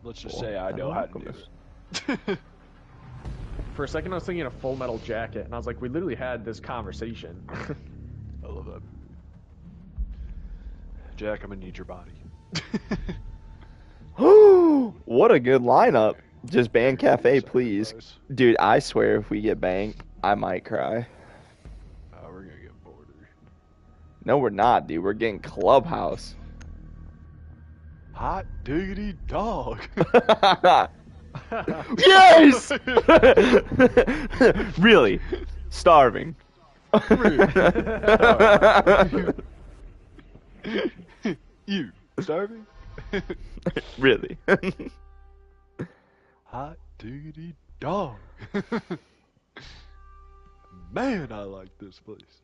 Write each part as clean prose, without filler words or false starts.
Let's just say I know how to do it. For a second, I was thinking of Full Metal Jacket, and I was like, we literally had this conversation. I love that movie. Jack, I'm gonna need your body. What a good lineup. Just ban Cafe, please. Dude, I swear if we get banged, I might cry. We're gonna get border. No, we're not, dude. We're getting Clubhouse. Hot diggity dog. Yes! Really? Starving. You starving? Really? Hot diggity dog. Man, I like this place.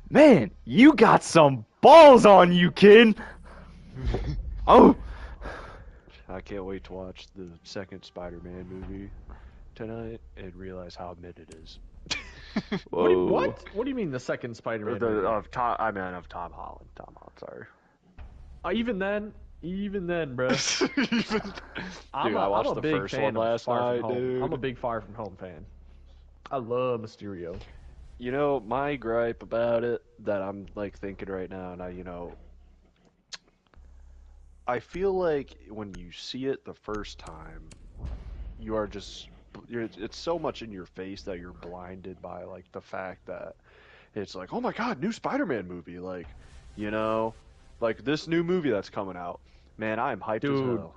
Man, you got some balls on you, kid. Oh. I can't wait to watch the second Spider-Man movie tonight and realize how mid it is. What? What do you mean the second Spider-Man movie? Of Tom Holland. Tom Holland, sorry. Even then, bro. I watched the first one last night, dude. I'm a big Far From Home fan. I love Mysterio. You know, my gripe about it that I'm like thinking right now, and I feel like when you see it the first time, it's so much in your face that you're blinded by like the fact that it's like, oh my god, new Spider-Man movie, like, you know, like this new movie that's coming out. Man, I'm hyped as hell.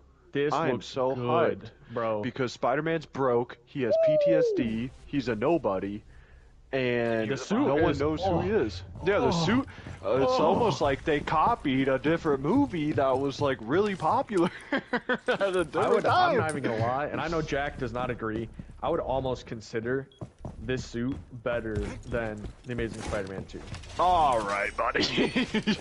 I'm so hyped, bro. Because Spider-Man's broke. He has PTSD. He's a nobody. And no one knows who he is. Yeah, the suit. It's almost like they copied a different movie that was like really popular at a different time. I'm not even gonna lie, and I know Jack does not agree. I would almost consider this suit better than the Amazing Spider-Man 2. All right, buddy.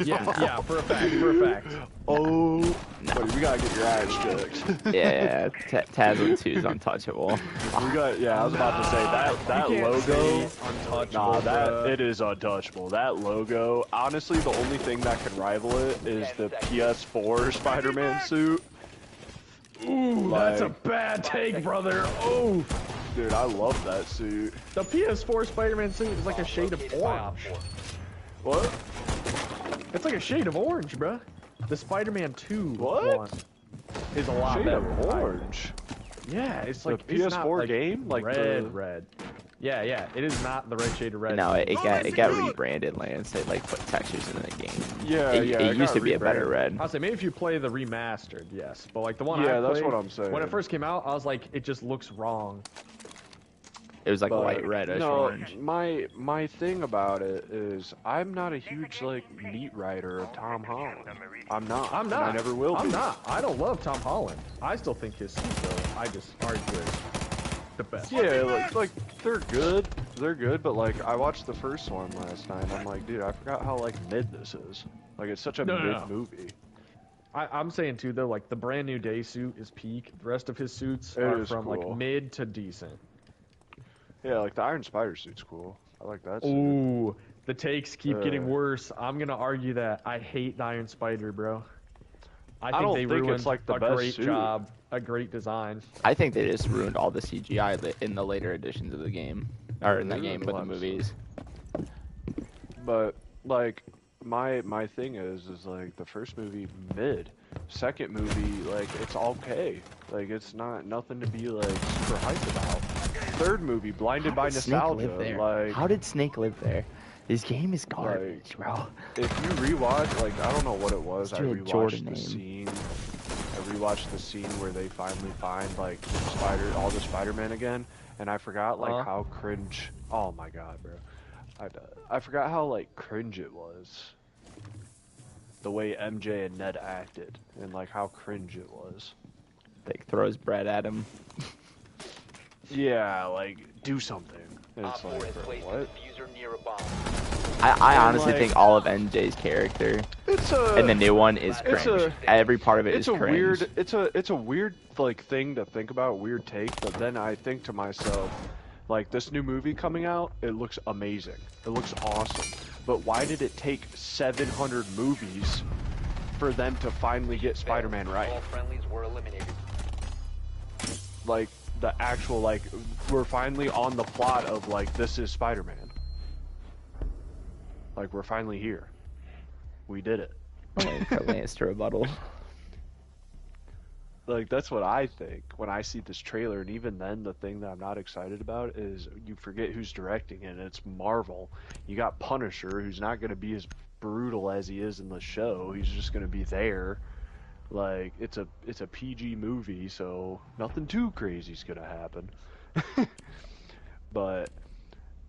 yeah, for a fact. Oh, buddy, we gotta get your eyes checked. Yeah, Tazlin 2 is untouchable. I was about to say that logo. Untouchable. It is untouchable. That logo. Honestly, the only thing that can rival it is the PS4 Spider-Man suit. Ooh, that's a bad take, brother. Oh, dude, I love that suit. The PS4 Spider-Man suit is like a shade of orange. What? It's like a shade of orange, bruh. The Spider-Man 2 one is a lot shade better. Of orange. Yeah, it's like the PS4 it's not like game, like red. Yeah. It is not the red shade of red. No, it got rebranded, Lance. They like put textures in the game. Yeah, it used to be a better red. I'll say maybe if you play the remastered, yes, but like the one I played, that's what I'm saying. When it first came out, I was like, it just looks wrong. It was like white, reddish, orange. My thing about it is I'm not a huge like meat rider of Tom Holland. I'm not. I never will be. I'm not. I don't love Tom Holland. I still think his suit though. I just argue it's the best. Yeah, like they're good. They're good, but like I watched the first one last night and I'm like, dude, I forgot how like mid this is. Like it's such a mid movie. I'm saying too though, like the Brand New Day suit is peak. The rest of his suits are from like mid to decent. Yeah, like the Iron Spider suit's cool. I like that suit. Ooh, the takes keep getting worse. I'm gonna argue that I hate the Iron Spider, bro. I think they ruined it's like the a best great suit. job, a great design. I think they just ruined all the CGI in the later editions of the game, or in that game, but the movies. But like my thing is like the first movie mid, second movie like it's okay, like it's nothing to be like super hyped about. Third movie, blinded by nostalgia. Like, how did Snake live there? This game is garbage, bro. If you rewatch, like I don't know what it was. I rewatched the scene. I rewatched the scene where they finally find like all the Spider-Man again, and I forgot like how cringe. Oh my god, bro. I forgot how like cringe it was. The way MJ and Ned acted, and like how cringe it was. Like throws bread at him. Yeah, like do something. And it's like, what? I honestly think all of NJ's character and the new one is cringe. Every part of it is cringe. It's a weird like thing to think about, weird take. But then I think to myself, like this new movie coming out, it looks amazing. It looks awesome. But why did it take 700 movies for them to finally get Spider-Man right. All friendlies were eliminated. Like, the actual, like, we're finally on the plot of, like, this is Spider-Man. Like, we're finally here. We did it. I'm waiting for Lance to rebuttal. Like, that's what I think when I see this trailer, and even then, the thing that I'm not excited about is you forget who's directing it, and it's Marvel. You got Punisher, who's not going to be as brutal as he is in the show. He's just going to be there. Like, it's a PG movie, so nothing too crazy's going to happen. But,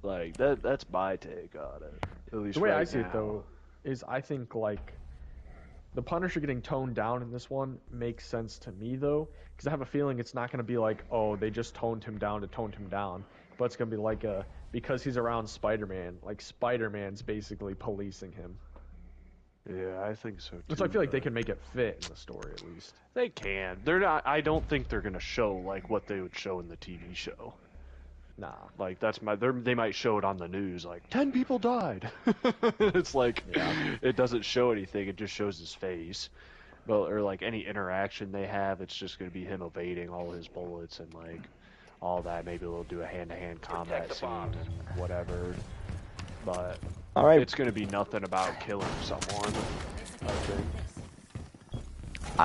like, that's my take on it. At least the way right I see now. it, though, is I think, like, the Punisher getting toned down in this one makes sense to me, though, because I have a feeling it's not going to be like, oh, they just toned him down to tone him down, but it's going to be like because he's around Spider-Man, like Spider-Man's basically policing him. Yeah, I think so too. So I feel like they can make it fit in the story at least. They can. They're not. I don't think they're gonna show like what they would show in the TV show. Nah. Like that's my. They might show it on the news, like 10 people died. It's like it doesn't show anything. It just shows his face. But or like any interaction they have, it's just gonna be him evading all his bullets and like all that. Maybe they'll do a hand-to-hand combat scene and whatever. But All right. it's gonna be nothing about killing someone. I think.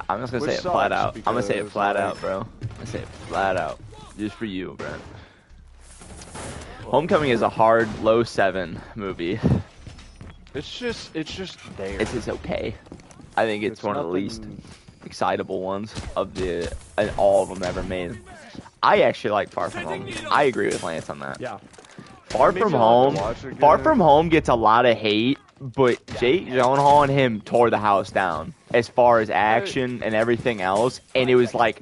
I'm just gonna say it flat out. I'm gonna say it flat out, bro. I'm gonna say it flat out, just for you, Brent. Homecoming is a hard low 7 movie. It's just there. It's okay. I think it's one of the least nothing- excitable ones of all of them ever made. I actually like Far From Home. I agree with Lance on that. Yeah. Far Maybe From I'll have Home. to watch it Far again. From Home gets a lot of hate, but Jake Gyllenhaal and him tore the house down as far as action and everything else, and it was like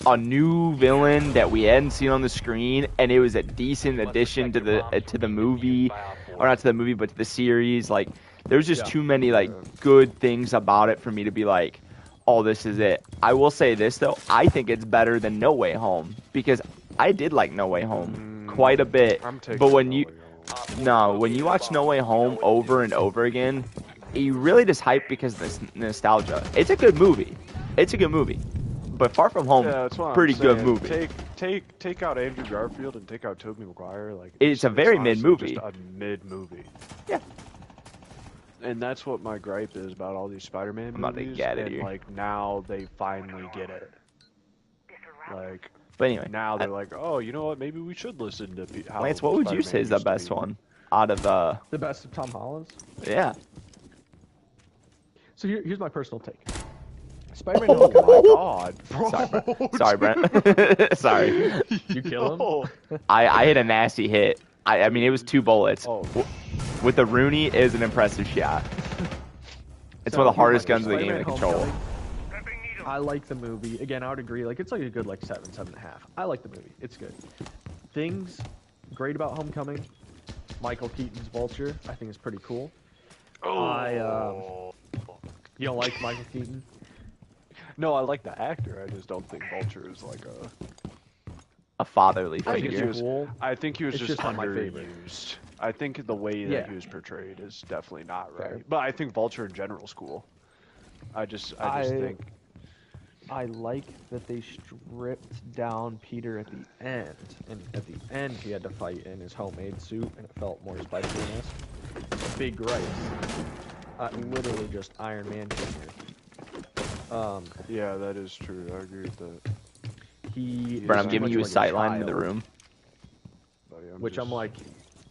a new villain that we hadn't seen on the screen, and it was a decent addition to the movie, or not to the movie, but to the series. Like, there's just too many like good things about it for me to be like, oh, this is it. I will say this though, I think it's better than No Way Home because I did like No Way Home quite a bit, I'm taking but when No you Way Home. no, when you watch No Way Home over and over again, you really just hype because of this nostalgia. It's a good movie. It's a good movie. But Far From Home, Yeah, that's what I'm pretty good saying. movie. Take out Andrew Garfield and take out Tobey Maguire. Like It's a very honestly mid-movie. Just a mid movie. Yeah. And that's what my gripe is about all these Spider-Man I'm about to movies. get it and here. like now they finally get it. Like But anyway, now they're like, oh, you know what? Maybe we should listen to how Lance, what would you Spider-Man say is the used to best be. one out of The best of Tom Holland's? yeah? So here's my personal take. Spider-Man Oh Homecoming. my God, bro! Sorry, Brent. Sorry. You kill him? No. I hit a nasty hit. I mean, it was 2 bullets. Oh. With the Rooney, it is an impressive shot. It's So, one of the hardest here's guns my in the game to Spider-Man control. Homecoming. I like the movie. Again, I would agree. Like, it's like a good 7.5. I like the movie. It's good. Things great about Homecoming. Michael Keaton's Vulture, I think is pretty cool. You don't like Michael Keaton? No, I like the actor. I just don't think Vulture is like A fatherly I think figure. it's cool. I think he was It's just just not my favorite. underused. I think the way that Yeah. he was portrayed is definitely not Fair. right. But I think Vulture in general is cool. I just think I like that they stripped down Peter at the end, and at the end he had to fight in his homemade suit, and it felt more Spider-Man-esque. Big gripe. Literally just Iron Man Jr. yeah, that is true. I agree with that. He. Brent, I'm is giving too you a much sight like line in the child, room. Buddy, Which I'm like,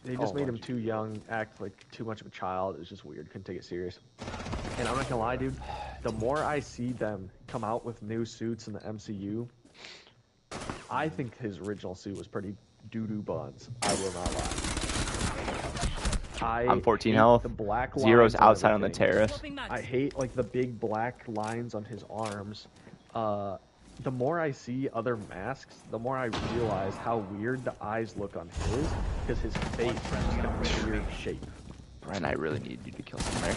they just Oh, made him watch too young, act like too much of a child. It was just weird. Couldn't take it serious. And I'm not gonna lie, dude. The more I see them come out with new suits in the MCU, I think his original suit was pretty doo-doo buns. I will not lie. I'm 14 hate health. The black Zero's lines on outside on the everything. terrace. I hate like the big black lines on his arms. The more I see other masks, the more I realize how weird the eyes look on his, because his face is just a weird shape. Brent, I really need you to kill somebody.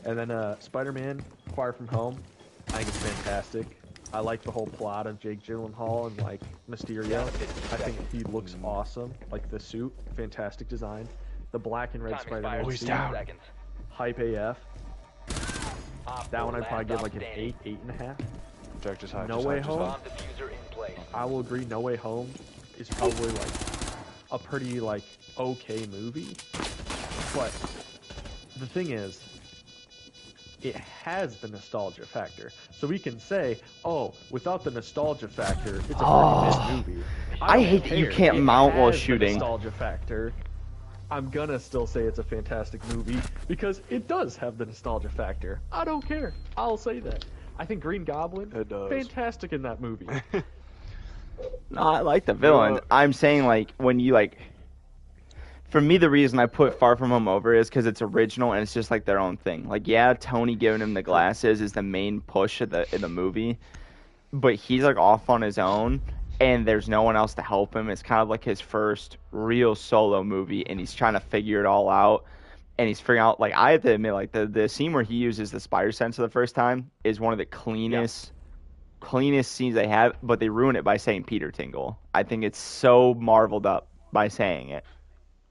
And then Spider-Man, Far From Home, I think it's fantastic. I like the whole plot of Jake Gyllenhaal and like Mysterio. I think he looks awesome. Like the suit, fantastic design. The black and red Time Spider-Man expired. Oh, he's suit, down. Seconds. hype AF. That one I'd probably give like an 8, 8.5. Jack just high. No Way Home. I will agree. No Way Home is probably like a pretty like okay movie, but the thing is, it has the nostalgia factor. So we can say, oh, without the nostalgia factor, it's a pretty mid movie. I hate that you can't mount while shooting. The nostalgia factor. I'm gonna still say it's a fantastic movie because it does have the nostalgia factor. I don't care. I'll say that. I think Green Goblin, fantastic in that movie. No, I like the villain. I'm saying, like, when you, like... For me, the reason I put Far From Home over is because it's original and it's just, like, their own thing. Like, yeah, Tony giving him the glasses is the main push of the movie. But he's, like, off on his own, and there's no one else to help him. It's kind of like his first real solo movie, and he's trying to figure it all out. And he's figuring out, like, I have to admit, like, the scene where he uses the spider sense for the first time is one of the cleanest scenes they have, but they ruin it by saying Peter Tingle. I think it's so marveled up by saying it.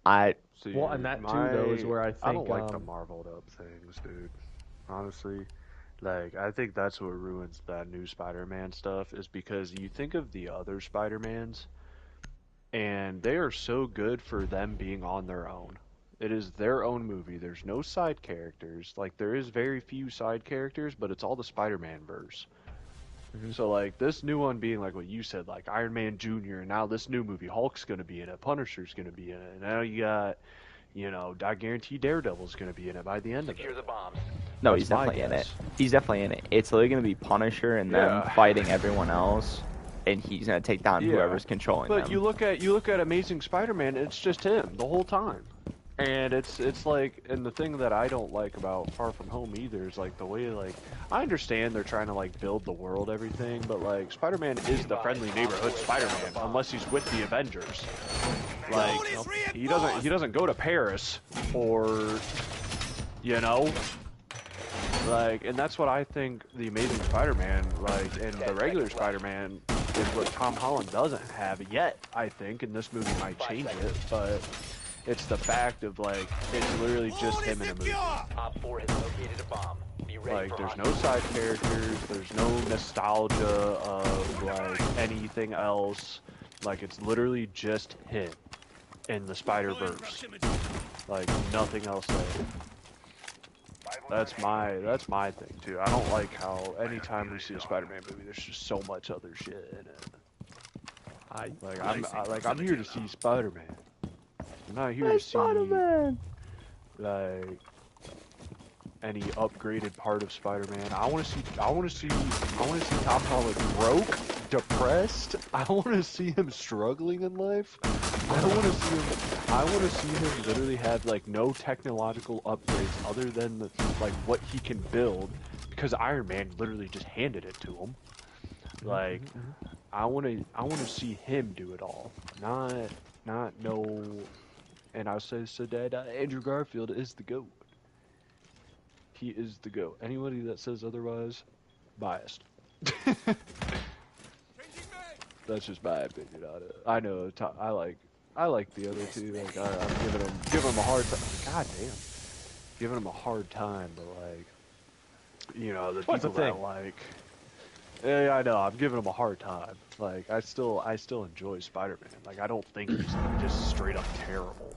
Well, and that too, though, is where I think... I don't like the marveled up things, dude. Honestly. Like, I think that's what ruins that new Spider-Man stuff, is because you think of the other Spider-Mans, and they are so good for them being on their own. It is their own movie. There's no side characters. Like, there is very few side characters, but it's all the Spider-Man verse. So, like, this new one being, like, what you said, like, Iron Man Jr., and now this new movie, Hulk's going to be in it, Punisher's going to be in it, and now you got, you know, I guarantee Daredevil's going to be in it by the end of it. The bombs. No, he's definitely in it. He's definitely in it. It's literally going to be Punisher and them fighting everyone else, and he's going to take down whoever's controlling them. But you look at Amazing Spider-Man, it's just him the whole time. And it's like, and the thing that I don't like about Far From Home either is, like, the way, like, I understand they're trying to, like, build the world, everything, but, like, Spider-Man is the friendly neighborhood Spider-Man, unless he's with the Avengers. Like, he doesn't go to Paris, or, you know, like, and that's what I think the Amazing Spider-Man, like, and the regular Spider-Man is what Tom Holland doesn't have yet, I think, and this movie might change it, but... It's the fact of, like, it's literally just him in a movie. Like, there's no side characters, there's no nostalgia of, like, anything else. Like, it's literally just him in the Spider-Verse. Like, nothing else there. That's my thing, too. I don't like how anytime we see a Spider-Man movie, there's just so much other shit in it. I'm here to see Spider-Man. I'm not here to see, like, any upgraded part of Spider-Man. I want to see Tom Holland broke, depressed. I want to see him struggling in life. I want to see him literally have, like, no technological upgrades other than like what he can build, because Iron Man literally just handed it to him. Like, I want to see him do it all, not no. And I say so that Andrew Garfield is the GOAT. He is the GOAT. Anybody that says otherwise, biased. That's just my opinion on it. I know I like the other two. Like, I'm giving them a hard time. God damn, giving them a hard time. But, like, you know, the people that like. Yeah, I know. I'm giving him a hard time. Like, I still enjoy Spider-Man. Like, I don't think he's just straight up terrible.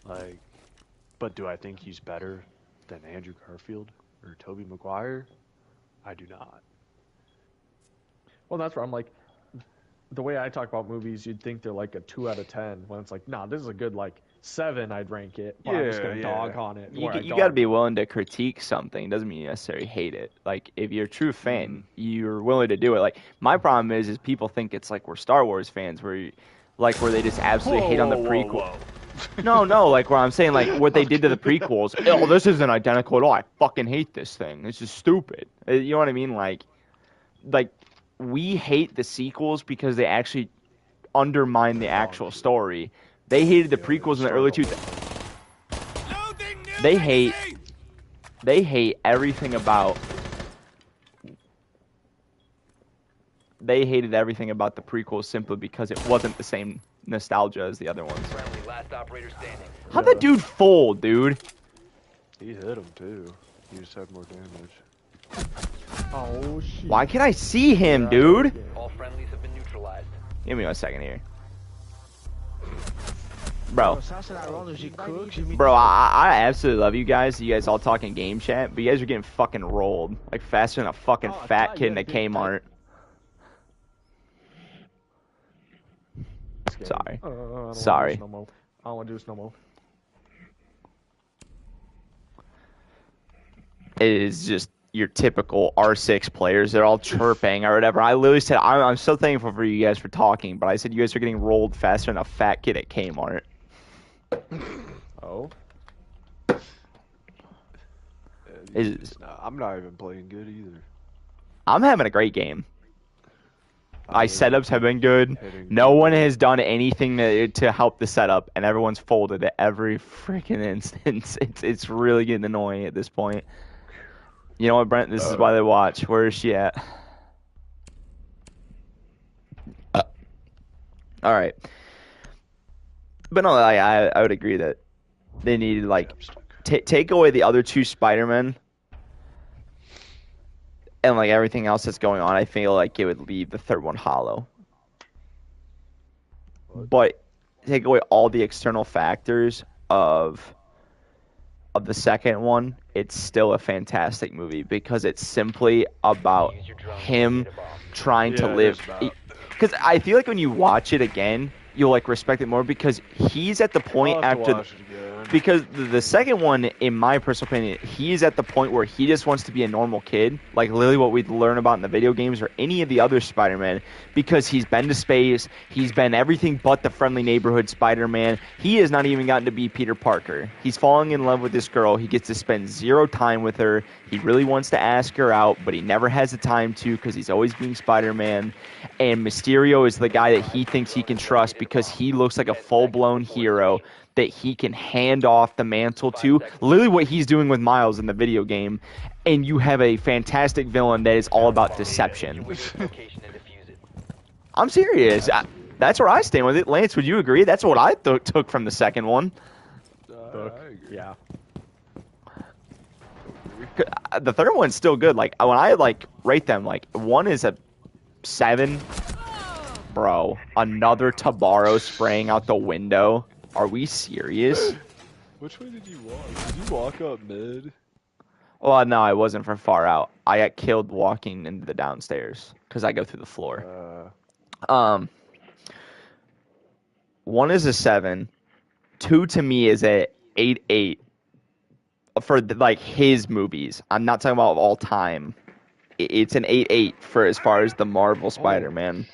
Like, but do I think he's better than Andrew Garfield or Tobey Maguire? I do not. Well, that's where I'm like, the way I talk about movies, you'd think they're like a 2 out of 10. When it's like, nah, this is a good, like, 7, I'd rank it. But I'm just gonna dog on it. You gotta be willing to critique something. Doesn't mean you necessarily hate it. Like, if you're a true fan, you're willing to do it. Like, my problem is people think it's like we're Star Wars fans, where they just absolutely hate on the prequel. No, like, where I'm saying, like, what they did to the prequels. Oh, this isn't identical at all. I fucking hate this thing. This is stupid. You know what I mean? Like, we hate the sequels because they actually undermine the actual story. They hated the prequels in the early 2000s. They hate everything about. They hated everything about the prequels simply because it wasn't the same nostalgia as the other ones. How'd that dude fold, dude? He hit him too. He just had more damage. Oh shit. Why can't I see him, dude? All friendlies have been neutralized. Give me 1 second here. Bro, I absolutely love you guys. You guys all talking game chat, but you guys are getting fucking rolled. Like faster than a fucking fat kid in a Kmart. Sorry. Sorry. I don't want to do this no more. It is just your typical R6 players. They're all chirping or whatever. I literally said, I'm so thankful for you guys for talking, but I said you guys are getting rolled faster than a fat kid at Kmart. Oh. I'm not even playing good either. I'm having a great game. My setups have been good. No one has done anything to help the setup, and everyone's folded at every freaking instance. It's really getting annoying at this point. You know what, Brent? This is why they watch. Where is she at? All right. But no, I would agree that they need to, like, take away the other two Spider-Men and, like, everything else that's going on. I feel like it would leave the third one hollow. But take away all the external factors of the second one, it's still a fantastic movie because it's simply about him trying to live. Because I feel like when you watch it again, you'll like respect it more because he's at the point after. Because the second one, in my personal opinion, he's at the point where he just wants to be a normal kid, like literally what we learn about in the video games or any of the other Spider-Man, because he's been to space, he's been everything but the friendly neighborhood Spider-Man. He has not even gotten to be Peter Parker. He's falling in love with this girl. He gets to spend 0 time with her. He really wants to ask her out, but he never has the time to because he's always being Spider-Man. And Mysterio is the guy that he thinks he can trust because he looks like a full-blown hero that he can hand off the mantle to, literally what he's doing with Miles in the video game, and you have a fantastic villain that is all about deception. I'm serious. That's where I stand with it. Lance, would you agree? That's what I took from the second one. Yeah. The third one's still good. Like when I like rate them, like 1 is a 7. Bro, another Tabaro spraying out the window. Are we serious? Which way did you walk? Did you walk up mid? Well, no, I wasn't from far out. I got killed walking into the downstairs because I go through the floor. 1 is a 7. 2 to me is a 8-8 for like his movies. I'm not talking about all time. It's an 8-8 for as far as the Marvel Spider-Man.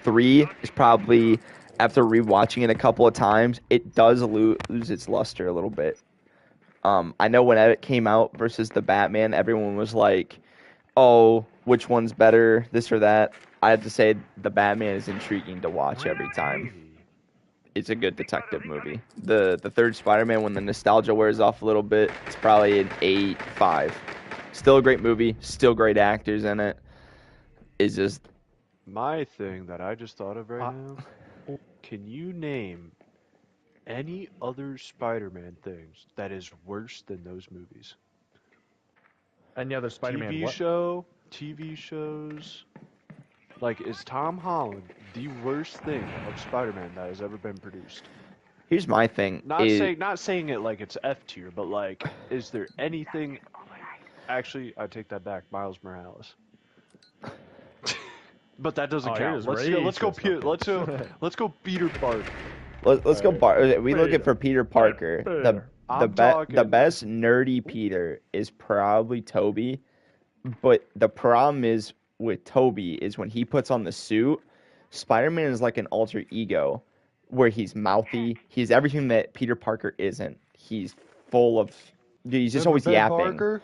3 is probably, after rewatching it a couple of times, it does lose its luster a little bit. I know when it came out versus the Batman, everyone was like, oh, which one's better, this or that. I have to say the Batman is intriguing to watch every time. It's a good detective movie. The third Spider-Man, when the nostalgia wears off a little bit, it's probably an 8-5. Still a great movie, still great actors in it. It's just... My thing that I just thought of right now, can you name any other Spider-Man things that is worse than those movies? Any other Spider-Man TV shows. Like, is Tom Holland the worst thing of Spider-Man that has ever been produced? Here's my thing. Not saying it like it's F tier, but like, is there anything? Actually, I take that back. Miles Morales. But that doesn't count. Let's go Peter Parker. Let's go. We look at for Peter Parker. The best nerdy Peter is probably Toby, but the problem is with Toby is when he puts on the suit, Spider-Man is like an alter ego, where he's mouthy. He's everything that Peter Parker isn't. He's full of. He's just always yapping. Parker?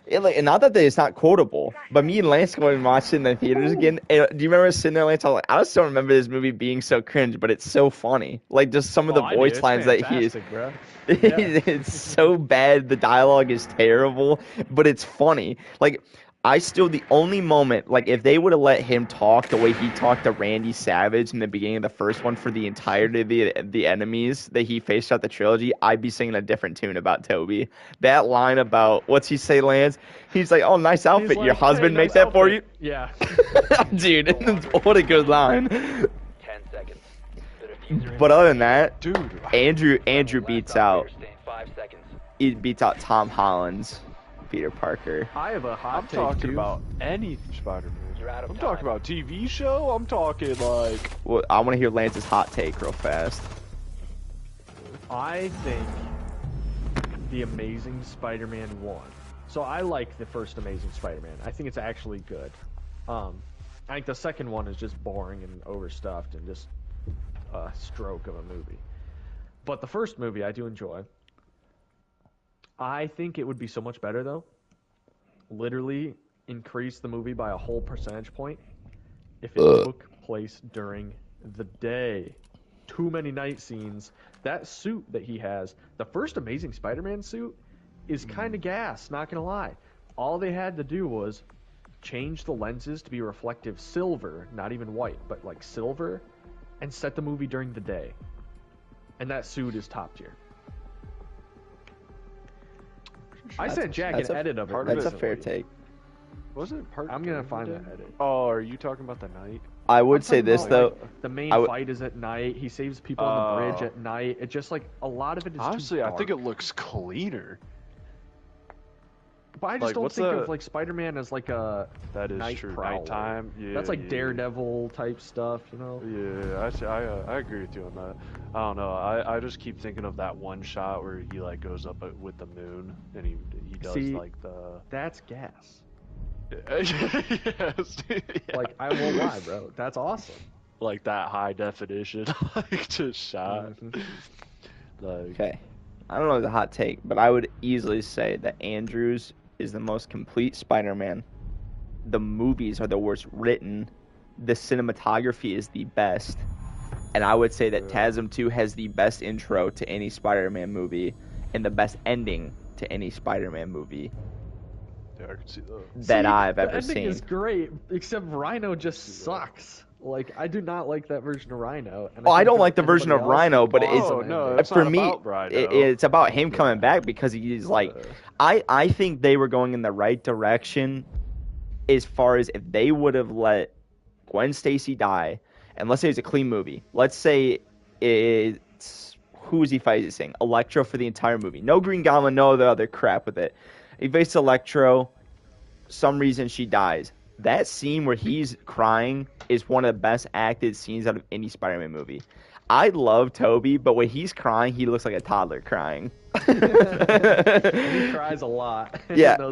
Not that it's not quotable, but me and Lance going and watching in the theaters again. Do you remember sitting there, Lance? I just don't remember this movie being so cringe, but it's so funny. Like just some of the voice lines that he is. Bro. It's so bad. The dialogue is terrible, but it's funny. Like the only moment, like, if they would have let him talk the way he talked to Randy Savage in the beginning of the first one for the entirety of the enemies that he faced out the trilogy, I'd be singing a different tune about Toby. That line about, what's he say, Lance? He's like, oh, nice outfit. Your husband make that for you? Yeah. Dude, what a good line. 10 seconds. But other than that, dude, Andrew beats out. 5 seconds. He beats out Tom Holland's Peter Parker. I have a hot I'm take talking too. about any Spider-Man. You're out of I'm time. talking about TV show. I'm talking like. Well, I want to hear Lance's hot take real fast. I think the Amazing Spider-Man 1. So I like the first Amazing Spider-Man. I think it's actually good. I think the second one is just boring and overstuffed and just a stroke of a movie. But the first movie I do enjoy. I think it would be so much better though. Literally increase the movie by a whole percentage point if it took place during the day. Too many night scenes. That suit that he has, the first Amazing Spider-Man suit, is kind of gas, not gonna lie. All they had to do was change the lenses to be reflective silver, not even white, but like silver, and set the movie during the day. And that suit is top tier. I sent Jack an edit of it. That's a fair take. Was it part? I'm gonna find that edit. Oh, are you talking about the night? I would say this though. Like, the main fight is at night. He saves people on the bridge at night. It just like a lot of it is honestly, too dark. I think it looks cleaner. But I just don't think of like Spider-Man as like a that is night true. prowler. Nighttime. Yeah, that's like Daredevil type stuff, you know. Yeah, I agree with you on that. I don't know. I just keep thinking of that one shot where he like goes up with the moon and he does like the. That's gas. Yes. Yeah. Like I won't lie, bro. That's awesome. Like that high definition, like just shot. Like, okay, I don't know if it's a hot take, but I would easily say that Andrews is the most complete Spider-Man. The movies are the worst written. The cinematography is the best. And I would say that TASM 2 has the best intro to any Spider-Man movie and the best ending to any Spider-Man movie. Yeah, I can see that I've ever seen. The ending is great, except Rhino just sucks. Like, I do not like that version of Rhino. And I don't like the version of Rhino, but it's for me, it's about him coming back because he's like, I think they were going in the right direction as far as if they would have let Gwen Stacy die, and let's say it's a clean movie. Let's say it's, who is he facing? Electro for the entire movie. No Green Goblin, no other crap with it. He faces Electro, some reason she dies. That scene where he's crying is one of the best acted scenes out of any Spider-Man movie. I love Toby, but when he's crying, he looks like a toddler crying. He cries a lot. Yeah, and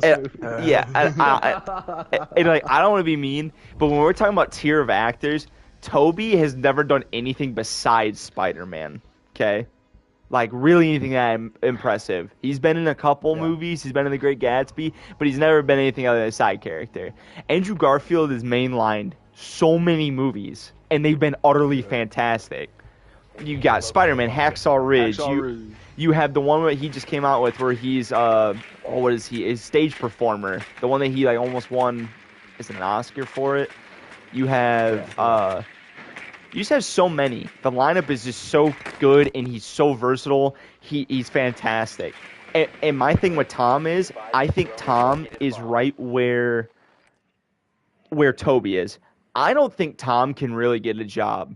like, I don't want to be mean, but when we're talking about tier of actors, Toby has never done anything besides Spider-Man. Okay. Like, really anything that impressive. He's been in a couple movies. He's been in The Great Gatsby, but he's never been anything other than a side character. Andrew Garfield is mainlined so many movies, and they've been utterly fantastic. You got Spider-Man, Hacksaw Ridge. You have the one that he just came out with where he's, what is he? A stage performer. The one that he, like, almost won, is it an Oscar for it? You have, you just have so many. The lineup is just so good, and he's so versatile. He's fantastic. And my thing with Tom is, I think Tom is right where Toby is. I don't think Tom can really get a job.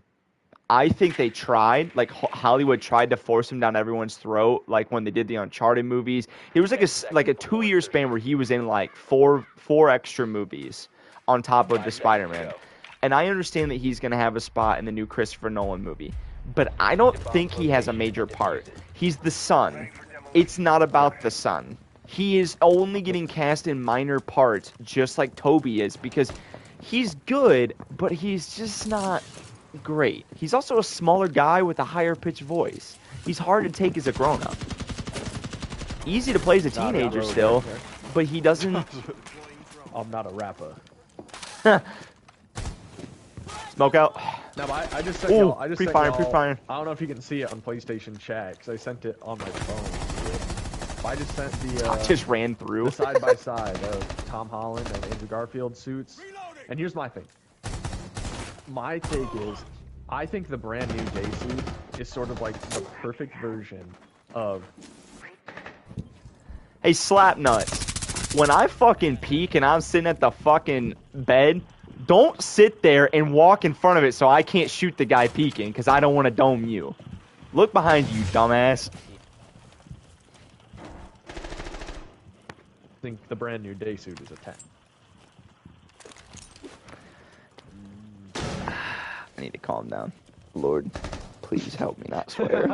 I think they tried, like Hollywood tried to force him down everyone's throat, like when they did the Uncharted movies. It was like a 2-year span where he was in like four extra movies on top of the Spider-Man. And I understand that he's going to have a spot in the new Christopher Nolan movie. But I don't think he has a major part. He's the son. It's not about the son. He is only getting cast in minor parts, just like Toby is, because he's good, but he's just not great. He's also a smaller guy with a higher-pitched voice. He's hard to take as a grown-up. Easy to play as a teenager still, but he doesn't... I'm not a rapper. Smoke out. No, but I just sent y'all. Pre-fire. I don't know if you can see it on PlayStation chat because I sent it on my phone. I just sent the. I just ran through. The side by side of Tom Holland and Andrew Garfield suits. And here's my thing. My take is, I think the brand new day suit is sort of like the perfect version of. Hey, Slapnuts. When I fucking peek and I'm sitting at the fucking bed, don't sit there and walk in front of it so I can't shoot the guy peeking, because I don't want to dome you. Look behind you, dumbass. I think the brand new day suit is a 10. I need to calm down. Lord, please help me not swear.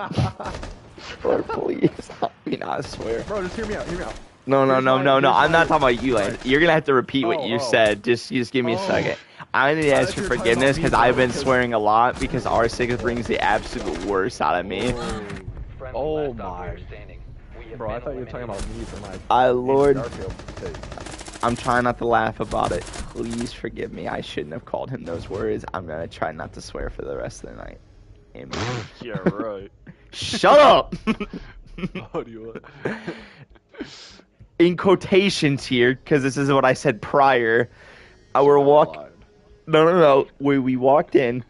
Lord, please help me not swear. Bro, just hear me out. Hear me out. No. I'm not talking about you, Lance. You're gonna have to repeat what you said. Just give me a second. I need to ask for forgiveness because I've been swearing a lot because R6 brings the absolute worst out of me. Oh my. Bro, I thought you were talking about me for my. Lord. I'm trying not to laugh about it. Please forgive me. I shouldn't have called him those words. I'm gonna try not to swear for the rest of the night. Amen. Yeah, right. Shut up! What do you want? In quotations here, because this is what I said prior. We're walking. No. We walked in.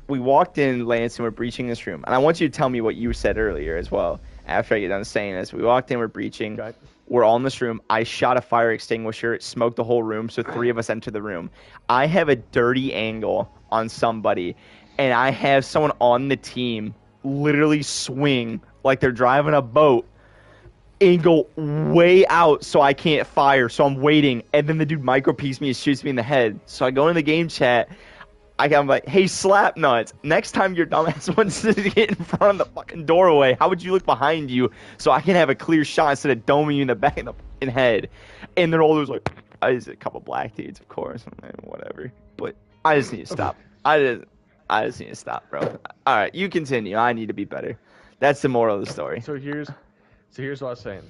We walked in, Lance, and we're breaching this room. And I want you to tell me what you said earlier as well. After I get done saying this, we walked in, we're breaching. Okay. We're all in this room. I shot a fire extinguisher. It smoked the whole room, so 3 of us enter the room. I have a dirty angle on somebody, and I have someone on the team literally swing like they're driving a boat and go way out so I can't fire. So I'm waiting, and then the dude micro-peeks me and shoots me in the head. So I go in the game chat. I'm like, hey, Slapnuts, next time your dumbass wants to get in front of the fucking doorway, how would you look behind you so I can have a clear shot instead of doming you in the back of the fucking head? And they're all those like, I just a couple black dudes, of course, whatever. But I just need to stop. I just need to stop, bro. All right, you continue. I need to be better. That's the moral of the story. So here's what I was saying.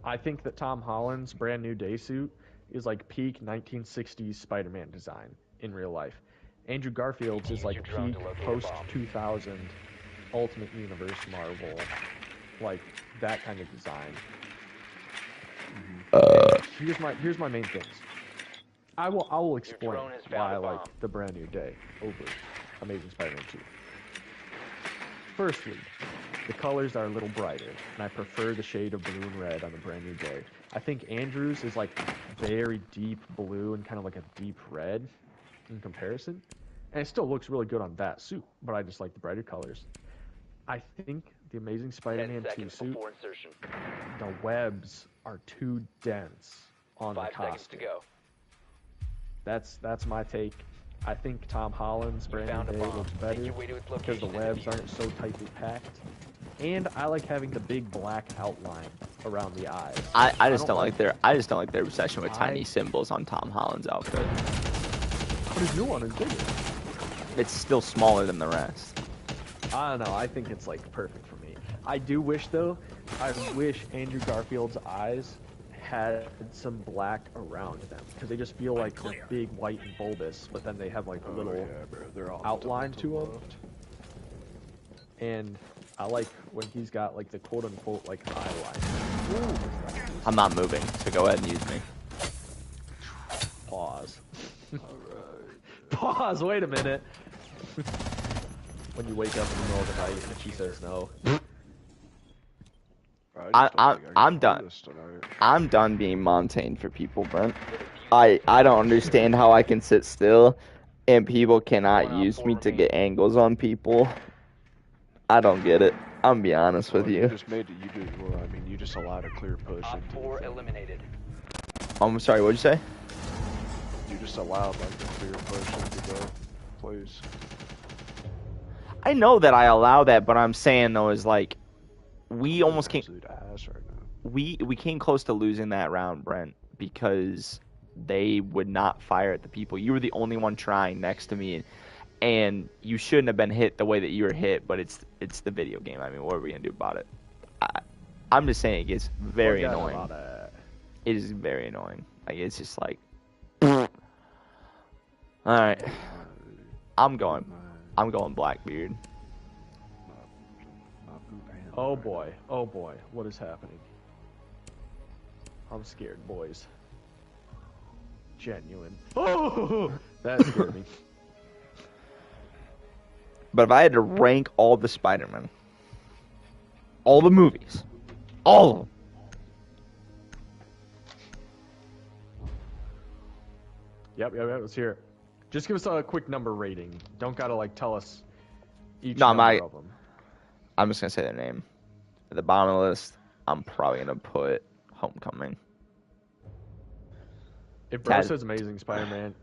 I think that Tom Holland's brand new day suit is like peak 1960s Spider-Man design in real life. Andrew Garfield's is like peak post-2000 Ultimate Universe Marvel, like that kind of design. Here's my main things. I will explain why I like the brand new day over Amazing Spider-Man 2. Firstly, the colors are a little brighter, and I prefer the shade of blue and red on the brand new day. I think Andrew's is like very deep blue and kind of like a deep red in comparison. And it still looks really good on that suit, but I just like the brighter colors. I think the Amazing Spider-Man 2 suit, the webs are too dense on the costume. 5 seconds to go. That's my take. I think Tom Holland's brand new day looks better because the webs aren't so tightly packed. And I like having the big black outline around the eyes. I just don't like their obsession with tiny symbols on Tom Holland's outfit. But his new one is bigger. It's still smaller than the rest. I don't know. I think it's like perfect for me. I do wish though. I wish Andrew Garfield's eyes had some black around them because they just feel like they're big, white, and bulbous, but then they have like a little outline to them. And I like when he's got like the quote-unquote like eyeline. I'm not moving, so go ahead and use me. Pause. Pause. Wait a minute. When you wake up in the middle of the night and she says no. I'm done. I'm done being Montaigne for people, Brent. I don't understand how I can sit still and people cannot use me to get angles on people. I don't get it. I'm gonna be honest with you. You just allowed a clear push. Eliminated. I'm sorry, what'd you say? You just allowed like a clear push into the place. I know that I allow that, but I'm saying though is like we almost came we came close to losing that round, Brent, because they would not fire at the people. You were the only one trying next to me, and you shouldn't have been hit the way that you were hit, but it's the video game. I mean, what are we gonna do about it? I'm just saying it gets very annoying. It is very annoying. Like it's just like all right. I'm going Blackbeard. Oh boy, what is happening? I'm scared, boys. Genuine. Oh, that scared me. But if I had to rank all the Spider-Man, all the movies, all of them, Yep, let's hear it. Just give us a quick number rating. Don't gotta like tell us each No, number of them. I'm just gonna say their name. At the bottom of the list, I'm probably gonna put Homecoming. If bro says Amazing Spider-Man,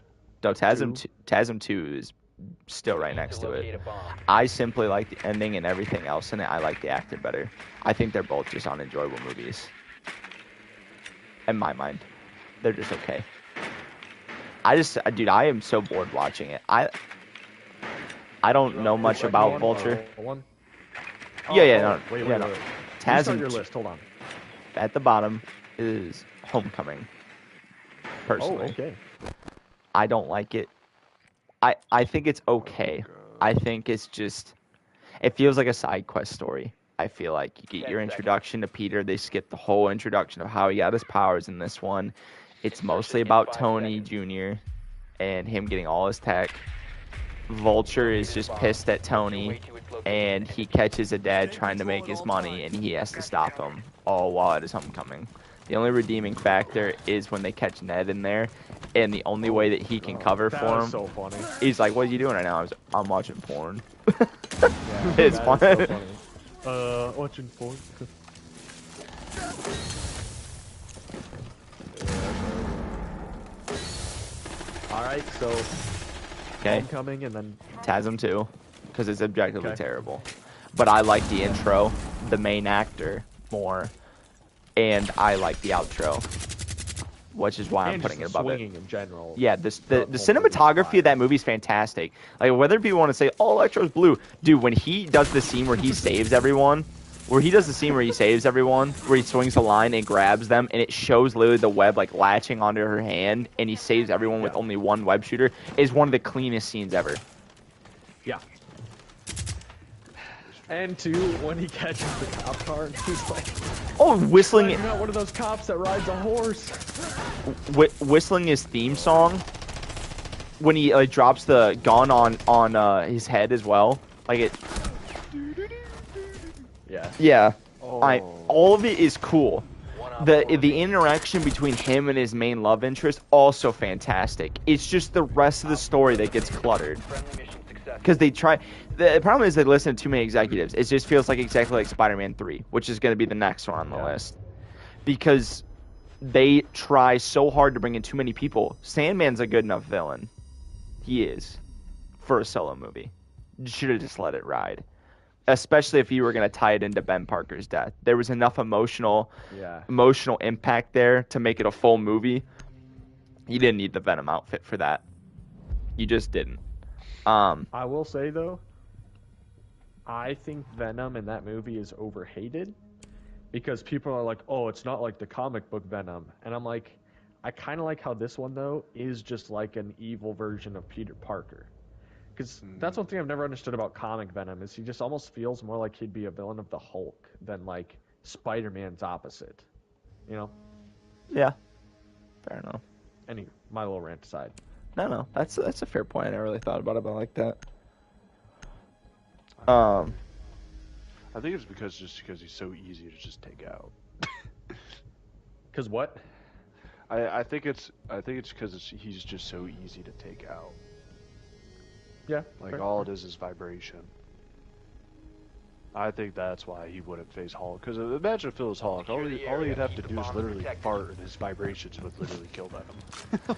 no, TASM 2 is still right next to it. I simply like the ending and everything else in it. I like the actor better. I think they're both just unenjoyable movies. In my mind, they're just okay. Dude, I am so bored watching it. I don't know much about Vulture. Wait. TASM your list. Hold on. At the bottom is Homecoming. Personally, okay. I don't like it. I think it's okay. I think it's just, it feels like a side quest story. I feel like you get your introduction to Peter. They skip the whole introduction of how he got his powers in this one. It's mostly about Tony Jr. and him getting all his tech. Vulture is just pissed at Tony, and he catches a dad trying to make his money, and he has to stop him, all while at his homecoming. The only redeeming factor is when they catch Ned in there, and the only way that he can cover for him, so funny. He's like, "What are you doing right now?" I'm watching porn. Yeah, It's fun. So funny. Watching porn. Alright, so Homecoming and then TASM 2, because it's objectively terrible. But I like the intro, the main actor, more, and I like the outro, which is why I'm putting it above it. In general. Yeah, the cinematography of that movie is fantastic. Like, whether people want to say, "Oh, Electro's blue," dude, when he does the scene where he saves everyone, where he swings the line and grabs them, and it shows literally the web like latching onto her hand, and he saves everyone with only one web shooter, is one of the cleanest scenes ever. Yeah. And two, when he catches the cop car, and he's like, "Oh, whistling!" You're not one of those cops that rides a horse. Whistling his theme song when he like drops the gun on his head as well, like it. Yeah. All of it is cool. The interaction between him and his main love interest, also fantastic. It's just the rest of the story that gets cluttered. Because they try. The problem is they listen to too many executives. It just feels like exactly like Spider-Man 3, which is going to be the next one on the list. Because they try so hard to bring in too many people. Sandman's a good enough villain. He is. For a solo movie. You should have just let it ride. Especially if you were going to tie it into Ben Parker's death. There was enough emotional impact there to make it a full movie. You didn't need the Venom outfit for that. You just didn't. I will say, though, I think Venom in that movie is overhated. Because people are like, oh, it's not like the comic book Venom. And I'm like, I kind of like how this one, though, is just like an evil version of Peter Parker. Because that's one thing I've never understood about comic Venom, is he just almost feels more like he'd be a villain of the Hulk than, like, Spider-Man's opposite. You know? Yeah. Fair enough. My little rant aside. No. That's a fair point. I never really thought about it, but I like that. I think it's because he's so easy to just take out. Because what? I think it's because he's just so easy to take out. Yeah. Like, all it is vibration. I think that's why he wouldn't face Hulk. Because imagine if it was Hulk. All he'd have to do is literally fart, and his vibrations would literally kill them.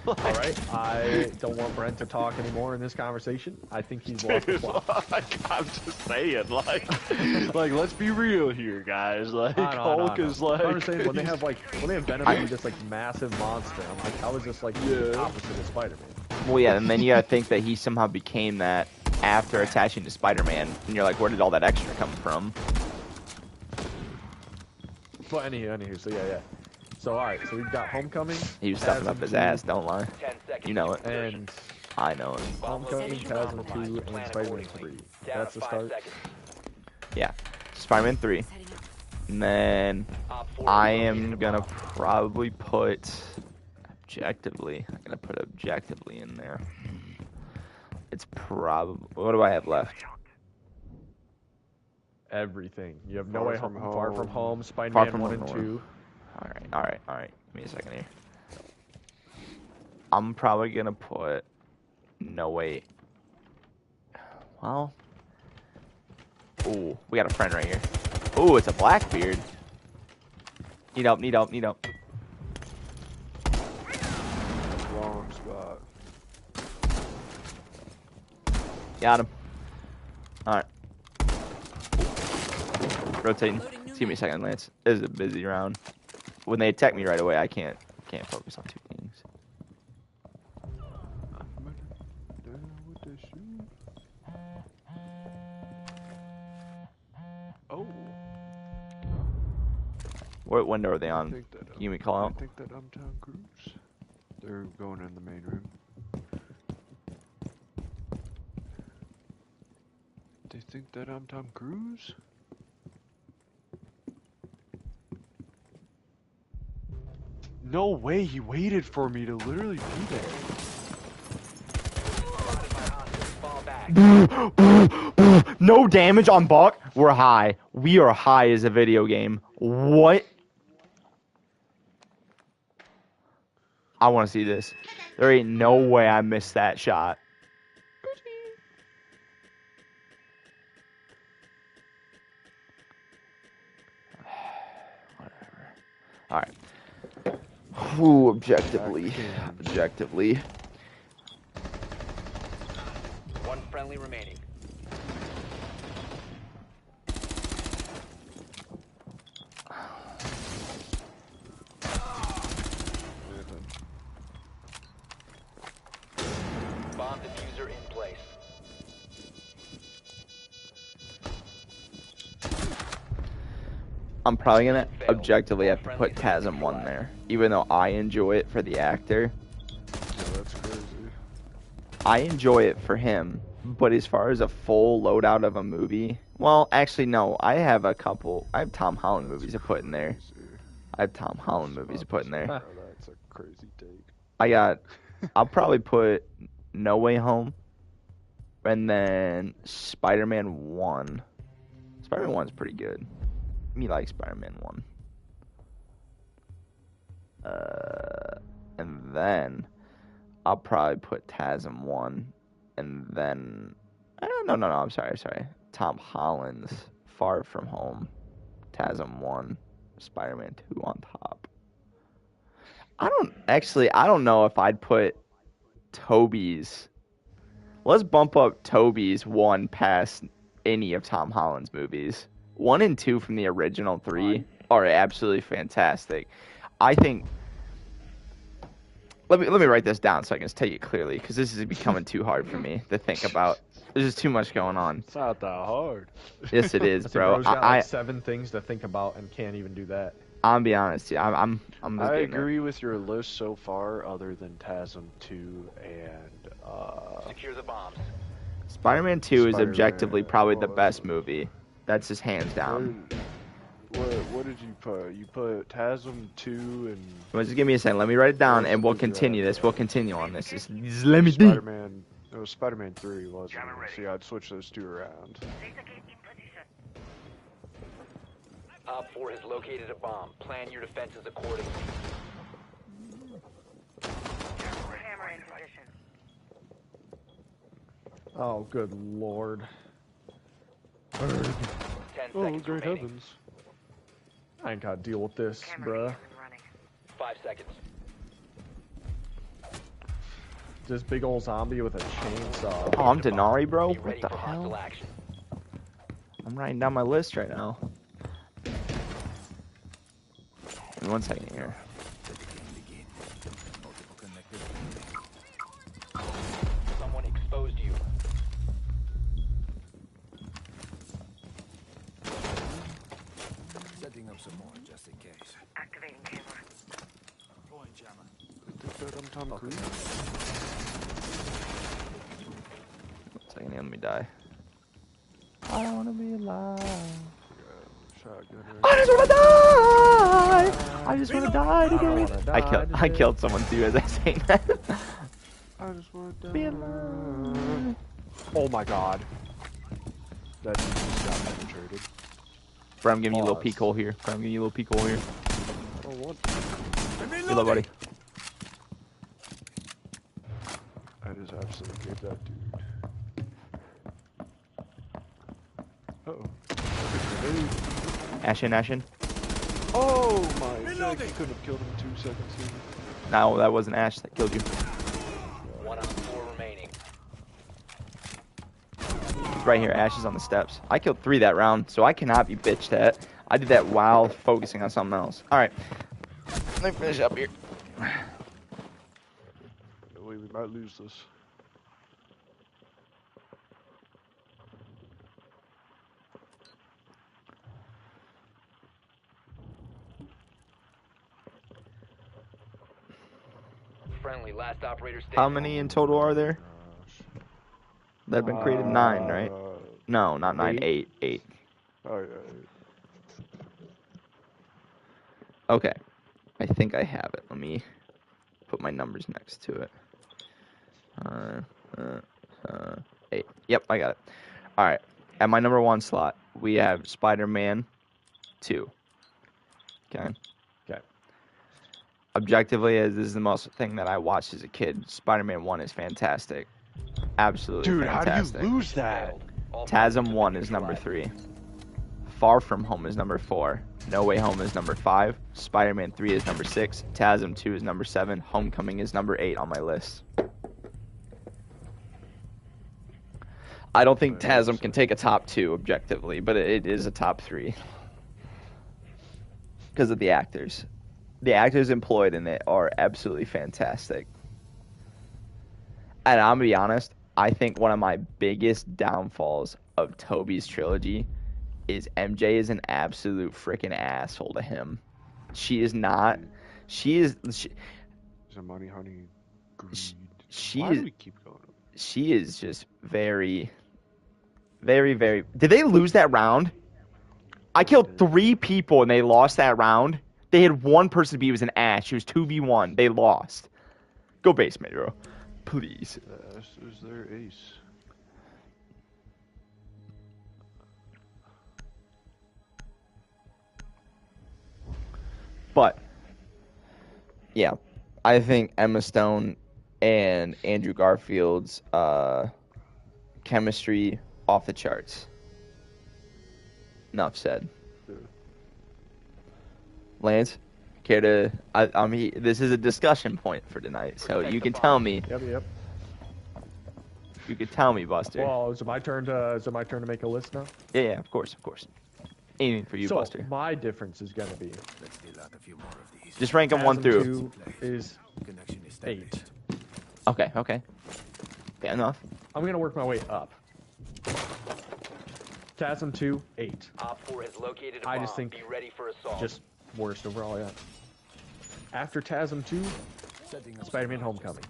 Alright, I don't want Brent to talk anymore in this conversation. I think he's lost the plot. I'm just saying, like, let's be real here, guys. Like, Hulk is like... I'm saying, when they have Venom and this, like, massive monster, I'm like, how is this, like, the opposite of Spider-Man? Well, yeah, and then you gotta think that he somehow became that after attaching to Spider-Man, and you're like, where did all that extra come from? Well, anywho, so yeah. So, alright, so we've got Homecoming. He was stuffing up his ass, don't lie. You know it. And I know it. Homecoming, TASM 2, and Spider-Man 3. That's the start? Yeah. Spider-Man 3. And then I am gonna probably put objectively. I'm gonna put objectively in there. It's probably. What do I have left? Everything. You have No Way Home, Far From Home, Far Spider-Man From 1 Home. and 2. All right. Give me a second here. I'm probably gonna put No Way. Well. Ooh, we got a friend right here. Ooh, it's a Blackbeard. Need help. Wrong spot. Got him. Alright. Rotating. Just give me a second, Lance. This is a busy round. When they attack me right away, I can't focus on two things. Oh. What window are they on? Can you give me a call out? I think that I'm Tom Cruise. They're going in the main room. They think that I'm Tom Cruise? No way, he waited for me to literally be there. No damage on Buck. We're high. We are high as a video game. What? I want to see this. There ain't no way I missed that shot. Whatever. All right. Ooh, objectively. One friendly remaining. Bomb diffuser in place. I'm probably gonna objectively have to put Tasm 1 there, even though I enjoy it for the actor. Yeah, that's crazy. I enjoy it for him, but as far as a full loadout of a movie, well, actually no, I have Tom Holland movies to put in there. That's a crazy take. I'll probably put No Way Home, and then Spider-Man 1. Spider-Man 1's pretty good. Me like Spider-Man 1. And then I'll probably put Tasm 1, and then no, I'm sorry. Tom Holland's Far From Home, Tasm 1, Spider-Man 2 on top. I don't know if I'd put Toby's. Let's bump up Toby's 1 past any of Tom Holland's movies. 1 and 2 from the original 3 are absolutely fantastic. I think. Let me write this down so I can take it clearly, because this is becoming too hard for me to think about. There's just too much going on. It's not that hard. Yes, it is, bro. Bro's got like 7 things to think about and can't even do that. I'll be honest. I'm I agree with your list so far, other than TASM 2 and Secure the bombs. Spider-Man 2 is Spider-Man, objectively probably the best movie. That's just hands down. What did you put? You put TASM 2 and... Well, just give me a second. Let me write it down, and we'll continue this. We'll continue on this. Just let me think. Spider-Man... It was Spider-Man 3, wasn't it? So yeah, I'd switch those 2 around. Op 4 has located a bomb. Plan your defenses accordingly. Camera in position. Oh, good lord. 10 Oh, seconds great remaining. heavens. I ain't gotta deal with this, bruh. 5 seconds. This big old zombie with a chainsaw. Oh, I'm Denari, bro? Be ready What the for hostile hell? action. I'm writing down my list right now. Give me 1 second here. Someone exposed you. Setting up some more just in case. Activating camera. Deploying jammer. I think that I'm Tom Cruise. 1 second here, let me die. I don't wanna be alive. shotgunner. I just wanna die. I just wanna die today. I killed someone too as I saying that. I just want to die. Oh my god. That dude just got penetrated. Bro, I'm giving you a little peek hole here. Oh, what? Hello, buddy. I just absolutely gave that dude. Uh-oh. Ashen. Oh my god, you could have killed him in 2 seconds here. No, that wasn't Ash that killed you. 1 on 4 remaining. Right here, Ash is on the steps. I killed 3 that round, so I cannot be bitched at. I did that while focusing on something else. Alright. Let me finish up here. We might lose this. Friendly, last operator standing. How many in total are there? That have been created? 9, right? No, not 9. 8. 8. Oh, yeah. Okay. I think I have it. Let me put my numbers next to it. 8. Yep, I got it. Alright. At my number 1 slot, we have Spider-Man 2. Okay. Objectively, as this is the most thing that I watched as a kid, Spider-Man 1 is fantastic. Absolutely Dude, fantastic. how do you lose that? TASM 1 is number 3. Far From Home is number 4. No Way Home is number 5. Spider-Man 3 is number 6. TASM 2 is number 7. Homecoming is number 8 on my list. I don't think TASM can take a top 2 objectively, but it is a top 3. Because of the actors. The actors employed in it are absolutely fantastic. And I'm going to be honest, I think one of my biggest downfalls of Tobey's trilogy is MJ is an absolute freaking asshole to him. She is not. She's a money honey greed. Why do we keep going? She is just very, very, very. Did they lose that round? I killed 3 people and they lost that round. They had 1 person to beat. It was an Ash. It was 2v1. They lost. Go basement, bro. Please. Ash is their ace. But, yeah. I think Emma Stone and Andrew Garfield's chemistry off the charts. Enough said. Lance, care to? I mean, this is a discussion point for tonight, so you can tell me. Yep. You can tell me, Buster. Well, is it my turn to make a list now? Yeah, of course. Anything for you, Buster. So my difference is gonna be. Let's deal out a few more of these. Just rank them 1 through. 2 is 8. Okay. Fair enough. I'm gonna work my way up. TASM 2, 8. Op 4 has located a I bomb. just think Be ready for assault. just worst overall, yeah. After TASM 2, Spider-Man Homecoming.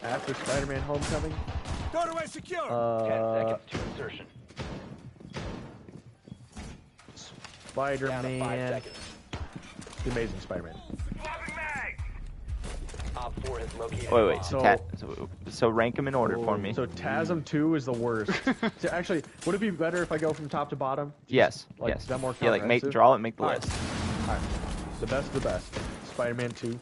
After Spider-Man Homecoming, Doorway secure. 10 seconds to insertion. Down to 5 Spider-Man, seconds. The Amazing Spider-Man. Op 4 has located a Wait. bomb. So rank them in order for me. So TASM 2 is the worst. So actually, would it be better if I go from top to bottom? Yes. Like, Yes. is that more Yeah, like comprehensive? make the list. Alright. The best of the best. Spider-Man 2.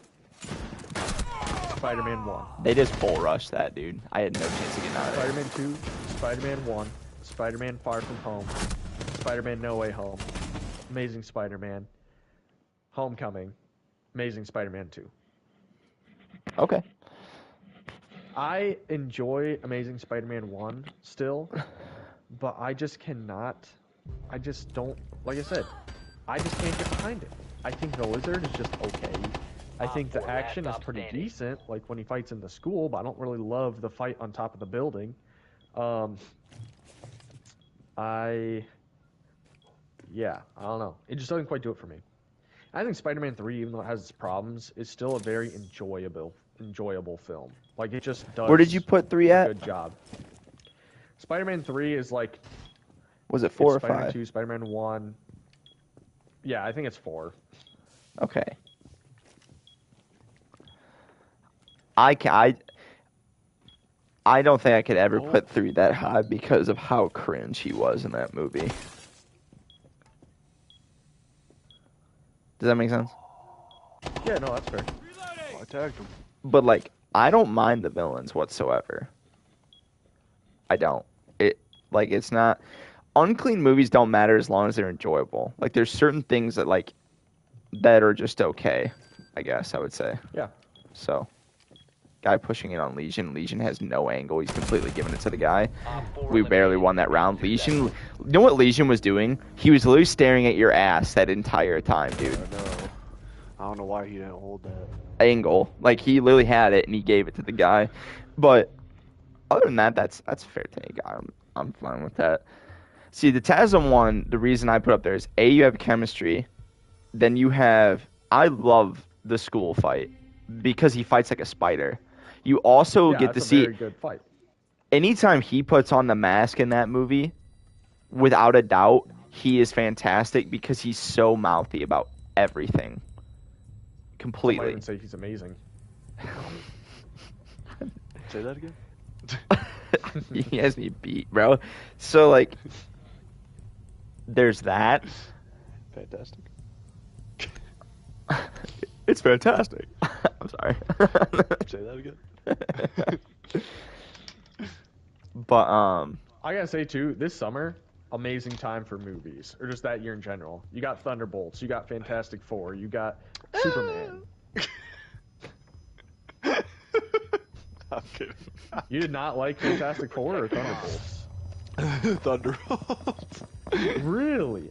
Spider-Man 1. They just bull rushed that, dude. I had no chance of getting out of there. Spider-Man 2. Spider-Man 1. Spider-Man Far From Home. Spider-Man No Way Home. Amazing Spider-Man. Homecoming. Amazing Spider-Man 2. Okay. I enjoy Amazing Spider-Man 1 still, but I just cannot. I just don't. Like I said, I just can't get behind it. I think the Lizard is just okay. I think the action is pretty decent, like when he fights in the school, but I don't really love the fight on top of the building. Yeah, I don't know. It just doesn't quite do it for me. I think Spider-Man 3, even though it has its problems, is still a very enjoyable film. Like, it just does. Where did you put 3 at? Good job. Spider-Man 3 is like. Was it 4 or Spider-Man 5? 2, Spider-Man 1, Yeah, I think it's 4. Okay. I don't think I could ever put 3 that high because of how cringe he was in that movie. Does that make sense? Yeah, no, that's fair. I tagged him. But like, I don't mind the villains whatsoever. I don't. It's not. Unclean movies don't matter as long as they're enjoyable. Like, there's certain things that are just okay, I guess I would say. Yeah. So, guy pushing it on Legion. Legion has no angle. He's completely giving it to the guy. We barely won that round. Legion, you know what Legion was doing? He was literally staring at your ass that entire time, dude. I don't know why he didn't hold that angle. Like, he literally had it and he gave it to the guy. But other than that, that's a fair take. I'm fine with that. See, the TASM one, the reason I put up there is A, you have chemistry. Then you have, I love the school fight because he fights like a spider. You also get to see, very good fight. Anytime he puts on the mask in that movie, without a doubt, he is fantastic because he's so mouthy about everything. Completely. I even say he's amazing. Say that again? He has me beat, bro. So, like, there's that. Fantastic. It's fantastic. I'm sorry. Say that again. But I gotta say too, this summer, amazing time for movies, or just that year in general. You got Thunderbolts, you got Fantastic Four, you got Superman. I'm kidding. You did not like Fantastic Four or Thunderbolts? Thunderbolts. Really?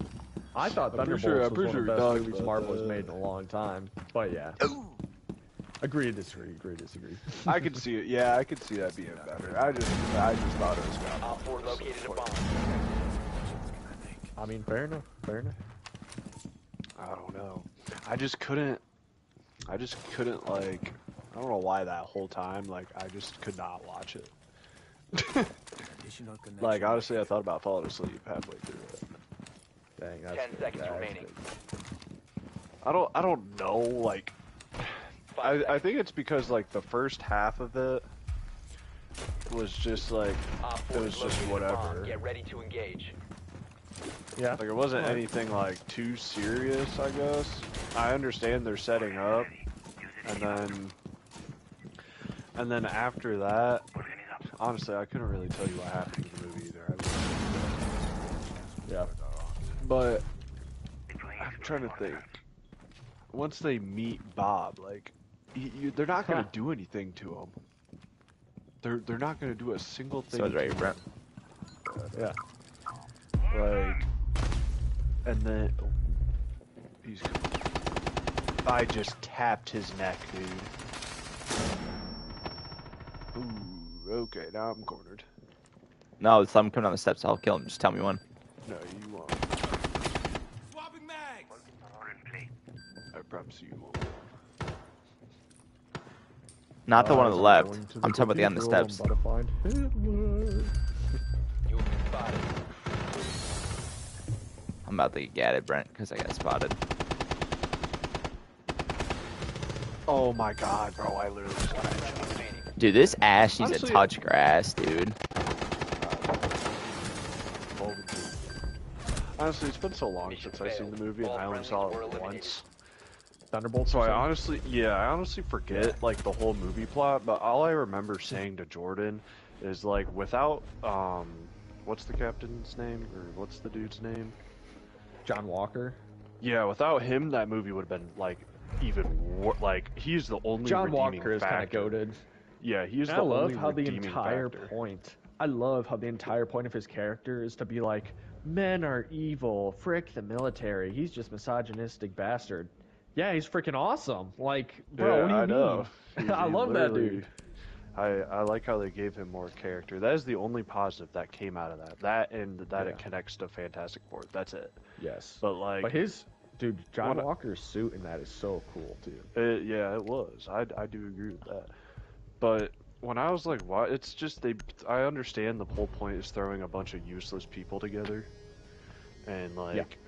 I thought Thunderbolts was one of the best talking movies about Marvel has that. made in a long time. But yeah. Agree to disagree. Agree to disagree. I could see it. Yeah, I could see that being better. I just thought it was gonna. Op 4 located a bomb. I mean, fair enough. Fair enough. I don't know. I just couldn't like. I don't know why that whole time. Like, I just could not watch it. Like, honestly, I thought about falling asleep halfway through it. Dang, that's 10 good. seconds That's remaining. good. I don't know. Like, I think it's because like the first half of it was just like Op 4 it was has just located a bomb. whatever. Get ready to engage. Yeah. Like, it wasn't anything like too serious, I guess. I understand they're setting up, and then after that, honestly, I couldn't really tell you what happened in the movie either. Yeah. But I'm trying to think. Once they meet Bob, like, they're not gonna do anything to him. They're not gonna do a single thing. so it's right, Brent. Yeah. Like, and then I just tapped his neck, dude. Ooh, okay, now I'm cornered. No, it's I'm coming down the steps. I'll kill him. Just tell me when. No, you won't. Swapping mags. I promise you won't. Not the one on the I'm left. going to I'm talking about the end of the cathedral. steps. I'm about to find Hitler. You will be spotted. I'm about to get it, Brent, because I got spotted. Oh my god, bro, I literally just got a headshot. Remaining. Dude, this Ash needs to Honestly- touch grass, dude. Honestly, it's been so long since I've seen the movie, and I only saw it once. Thunderbolts. So or I something? honestly forget like the whole movie plot, but all I remember saying to Jordan is like, without what's the captain's name, or what's the dude's name? John Walker. Yeah, without him, that movie would have been like even like he's the only John redeeming Walker is kind of factor. goaded. Yeah, he's And the I love only how the redeeming entire factor. point. I love how the entire point of his character is to be like, men are evil. Frick the military. He's just misogynistic bastard. Yeah, he's freaking awesome. Like, bro, Yeah, what do you I know. mean? I love that dude. I like how they gave him more character. That is the only positive that came out of that. That and that Yeah. it connects to Fantastic Four. That's it. Yes. But like, But his dude, John What- Walker's suit in that is so cool too. yeah, it was. I do agree with that. But when I was like, what? It's just I understand the whole point is throwing a bunch of useless people together, and like,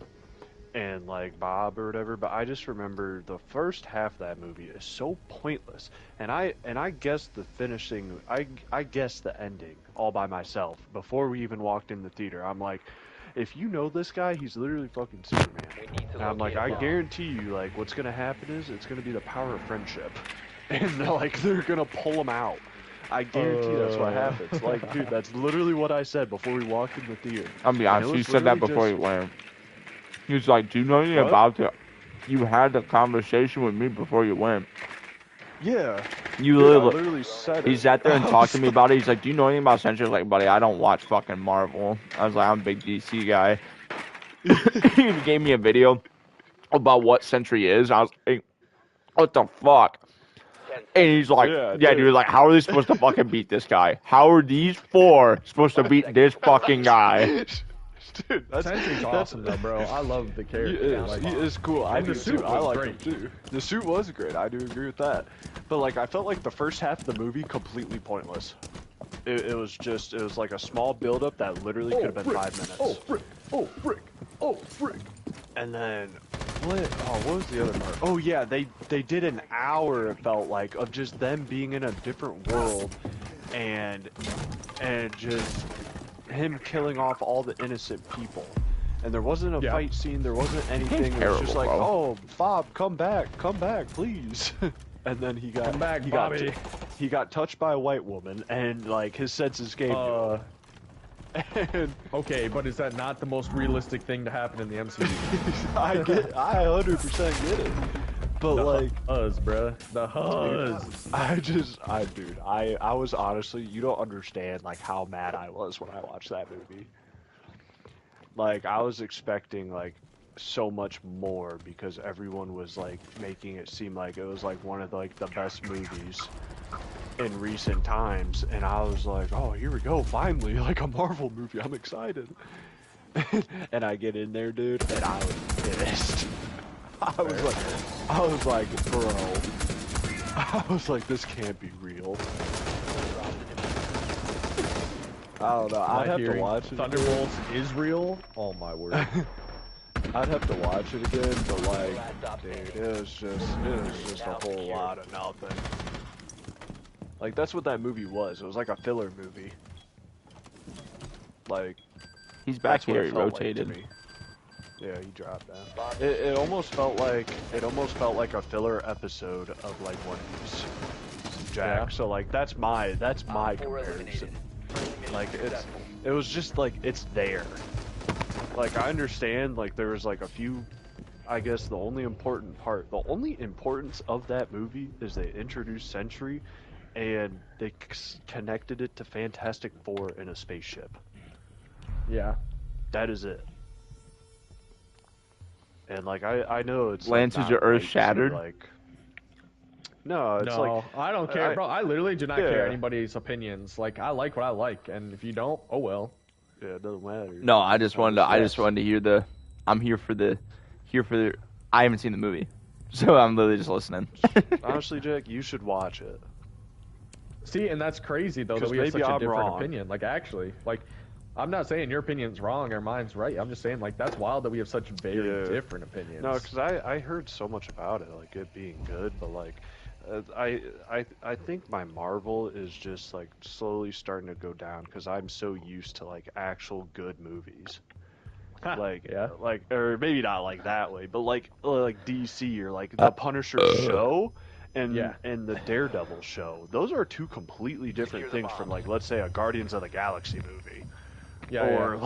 and like Bob or whatever, but I just remember the first half of that movie is so pointless. And I guessed the finishing, I guessed the ending all by myself before we even walked in the theater. I'm like, if you know this guy, he's literally fucking Superman. And I'm like, I guarantee you, like, what's gonna happen is it's gonna be the power of friendship, and they're gonna pull him out. I guarantee that's what happens. Like, dude, that's literally what I said before we walked in the theater. I'll be honest, you said that before you went. He was like, do you know anything about it? You had the conversation with me before you went. Yeah. You dude, literally said it. He sat there and talked to me about it. He's like, do you know anything about Sentry? I was like, buddy, I don't watch fucking Marvel. I was like, I'm a big DC guy. He gave me a video about what Sentry is. I was like, what the fuck? And he's like, yeah, dude, like, how are they supposed to fucking beat this guy? How are these four supposed to beat this fucking guy? Dude, Sentry's awesome though, bro. I love the character. He is cool. I do too. I like him great. too. The suit was great. I do agree with that. But like, I felt like the first half of the movie completely pointless. It was like a small build-up that literally could have been 5 minutes. Oh frick! Oh frick! Oh frick! And then what was the other part? Oh yeah, they did an hour, it felt like, of just them being in a different world and just him killing off all the innocent people. And there wasn't a fight scene, there wasn't anything. It was just like, oh, Bob, come back, please. And then he got he got touched by a white woman, and like his senses came to him. And okay, but is that not the most realistic thing to happen in the MCU? I 100% get it. But the like Huzz, bruh. The Huzz. I was honestly, you don't understand like how mad I was when I watched that movie. Like, I was expecting like so much more because everyone was like making it seem like it was like one of like the best movies in recent times, and I was like, oh, here we go, finally, like a Marvel movie, I'm excited. And I get in there, dude, and I was pissed. I was like, bro, I was like, this can't be real. I don't know, I'd have to watch it. Thunderbolts is real? Oh my word. I'd have to watch it again, but like, dude, it was just a whole lot of nothing. Like, that's what that movie was. It was like a filler movie. Like, he's back here. He rotated. Like yeah, he dropped that. It almost felt like a filler episode of like One Piece. Jack. Yeah. So like that's my comparison. Like it was just like it's there. Like I understand like there was like a few. I guess the only importance of that movie is they introduced Sentry, and they connected it to Fantastic Four in a spaceship. Yeah. That is it. And like I know it's Lance, is your earth shattered? Like, no, it's like I don't care, bro. I literally do not care anybody's opinions. Like I like what I like, and if you don't, oh well. Yeah, it doesn't matter. No, I just wanted to hear the. I'm here for the. I haven't seen the movie, so I'm literally just listening. Honestly, Jack, you should watch it. See, and that's crazy though that we have such a different opinion. Like actually, like. I'm not saying your opinion's wrong or mine's right. I'm just saying, like, that's wild that we have such very different opinions. No, because I heard so much about it, like, it being good, but, like, I think my Marvel is just, like, slowly starting to go down because I'm so used to, like, actual good movies. Like, like, or maybe not like that way, but, like DC or, like, the Punisher show and the Daredevil show. Those are two completely different things from, like, let's say a Guardians of the Galaxy movie. Or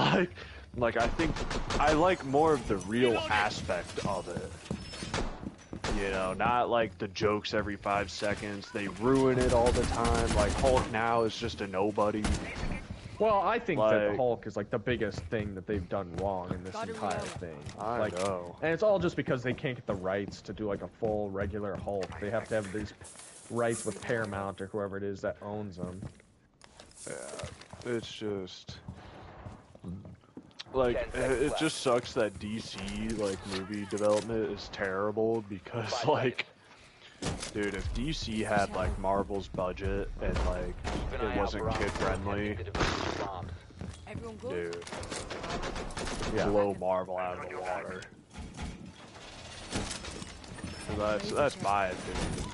like I think I like more of the real aspect of it. You know, not like the jokes every 5 seconds. They ruin it all the time. Like Hulk now is just a nobody. Well, I think that the Hulk is like the biggest thing that they've done wrong in this entire thing. I know. And it's all just because they can't get the rights to do like a full regular Hulk. They have to have these rights with Paramount or whoever it is that owns them. Yeah, it's just. Like, it just sucks that DC, like, movie development is terrible because, like, dude, if DC had, like, Marvel's budget and, like, it wasn't kid-friendly, dude, blow Marvel out of the water. That's my opinion.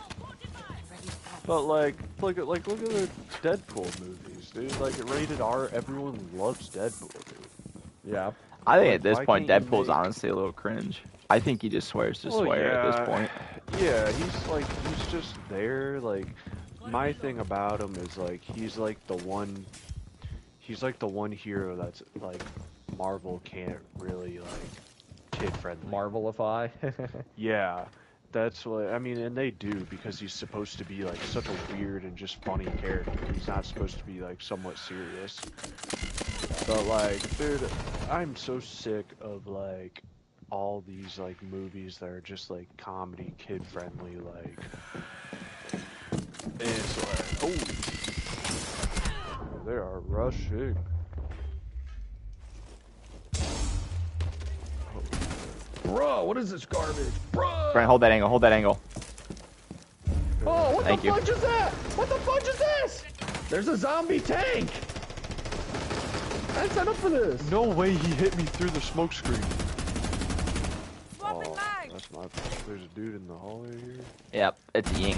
But like look at the Deadpool movies, dude. Like rated R, everyone loves Deadpool, dude. Yeah. I think Like, at this why point, can't you Deadpool's make- honestly a little cringe. I think he just swears to swear at this point. Yeah, he's just there. Like, my thing about him is like he's like the one hero that's like Marvel can't really like kid friendly. Marvelify. Yeah, that's what I mean, and they do because he's supposed to be like such a weird and just funny character. He's not supposed to be like somewhat serious. But like, dude, I'm so sick of like all these like movies that are just like comedy, kid friendly, like. And it's like, oh, they are rushing. Bro, what is this garbage? Bro! Brent, hold that angle. Hold that angle. Oh, what Thank the you. fudge is that? What the fudge is this? There's a zombie tank! I signed up for this. No way he hit me through the smoke screen. Swapping Oh, mags. that's my. There's a dude in the hallway here. Yep, it's Ying.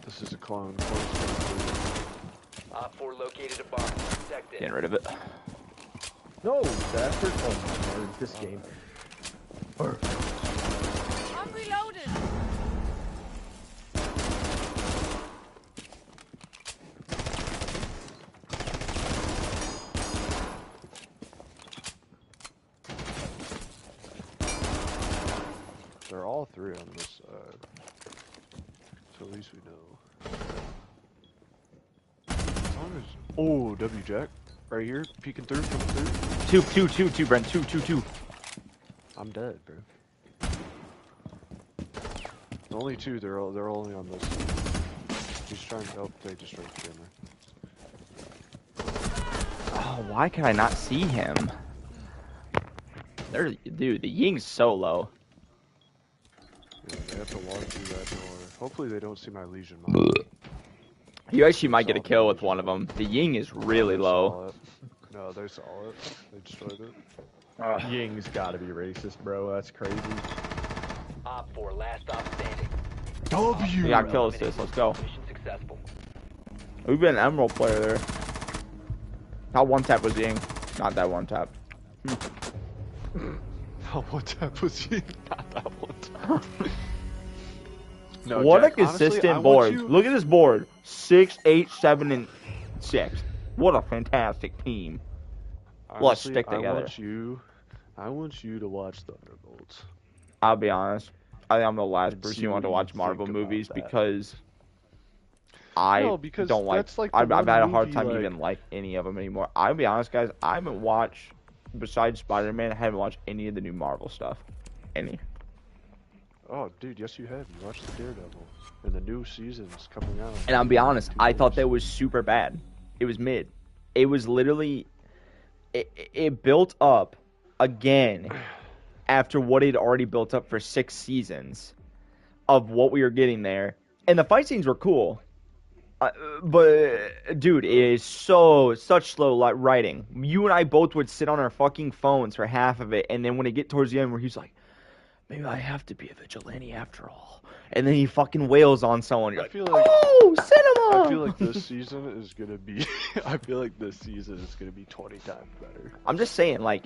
This is a clone. Op 4 located a bomb. Protect it. Getting rid of it. No, bastard. Oh my word, this game. I'm reloaded. They're all three on this side. So at least we know. As long as... Oh, W Jack. Right here. Peeking through, coming through. Two, Brent. Two. I'm dead, bro. Only two. They're only on this side. He's trying to help. They destroyed the camera. Oh, why can I not see him? Dude, the Ying's so low. Yeah, they have to walk through that door. Hopefully they don't see my Legion mod. You actually might get a kill with one of them. The Ying is really They low. saw it. No, they saw it. They destroyed it. Ying's gotta be racist, bro. That's crazy. Op 4 last stop standing. W! We got kill assist. Let's go. Mission successful. We've been an Emerald player there. That one tap was Ying. Not that one tap. Oh, what tap was you? Not that one tap. No, What Jack, a honestly, consistent I want board. you- Look at this board. 6, 8, 7, and 6. What a fantastic team. Let's Honestly, stick together. I want you to watch Thunderbolts. I'll be honest. I think I'm the last And person see you want to what watch you Marvel think about movies that. because No, because don't like. that's like the I've one had a hard movie, time like- even like any of them anymore. I'll be honest, guys. I haven't watched besides Spider-Man. I haven't watched any of the new Marvel stuff. Any. Oh, dude, yes you have. You watched the Daredevil, and the new season's coming out. And I'll be honest, I thought that that was super bad. It was mid. It was literally, it built up again after what it had already built up for 6 seasons of what we were getting there. And the fight scenes were cool. But, dude, it is such slow writing. You and I both would sit on our fucking phones for half of it, and then when it get towards the end where he's like, maybe I have to be a vigilante after all. And then he fucking wails on someone. You're I like, feel like- oh, cinema! I feel like this season is gonna be. I feel like this season is gonna be 20 times better. I'm just saying, like,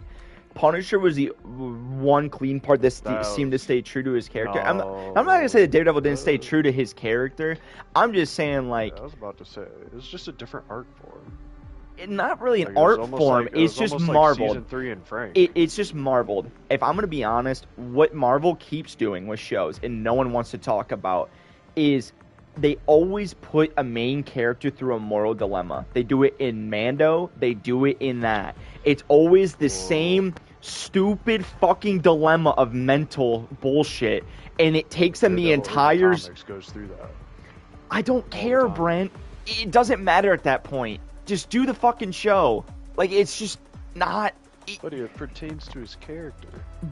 Punisher was the one clean part that seemed to stay true to his character. I'm not gonna say that Daredevil didn't stay true to his character. I'm just saying, like, I was about to say it's just a different art form. not really an Like, it was art almost form. like- it It's was just almost like marbled. Season 3 in Frank. It's just marbled. If I'm gonna be honest, what Marvel keeps doing with shows, and no one wants to talk about, is they always put a main character through a moral dilemma. They do it in Mando. They do it in that. It's always the same stupid fucking dilemma of mental bullshit, and it takes them the Daredevil in entire. comics goes through that. I don't the care, time. Brent. It doesn't matter at that point. Just do the fucking show. Like, it's just not. But it pertains to his character.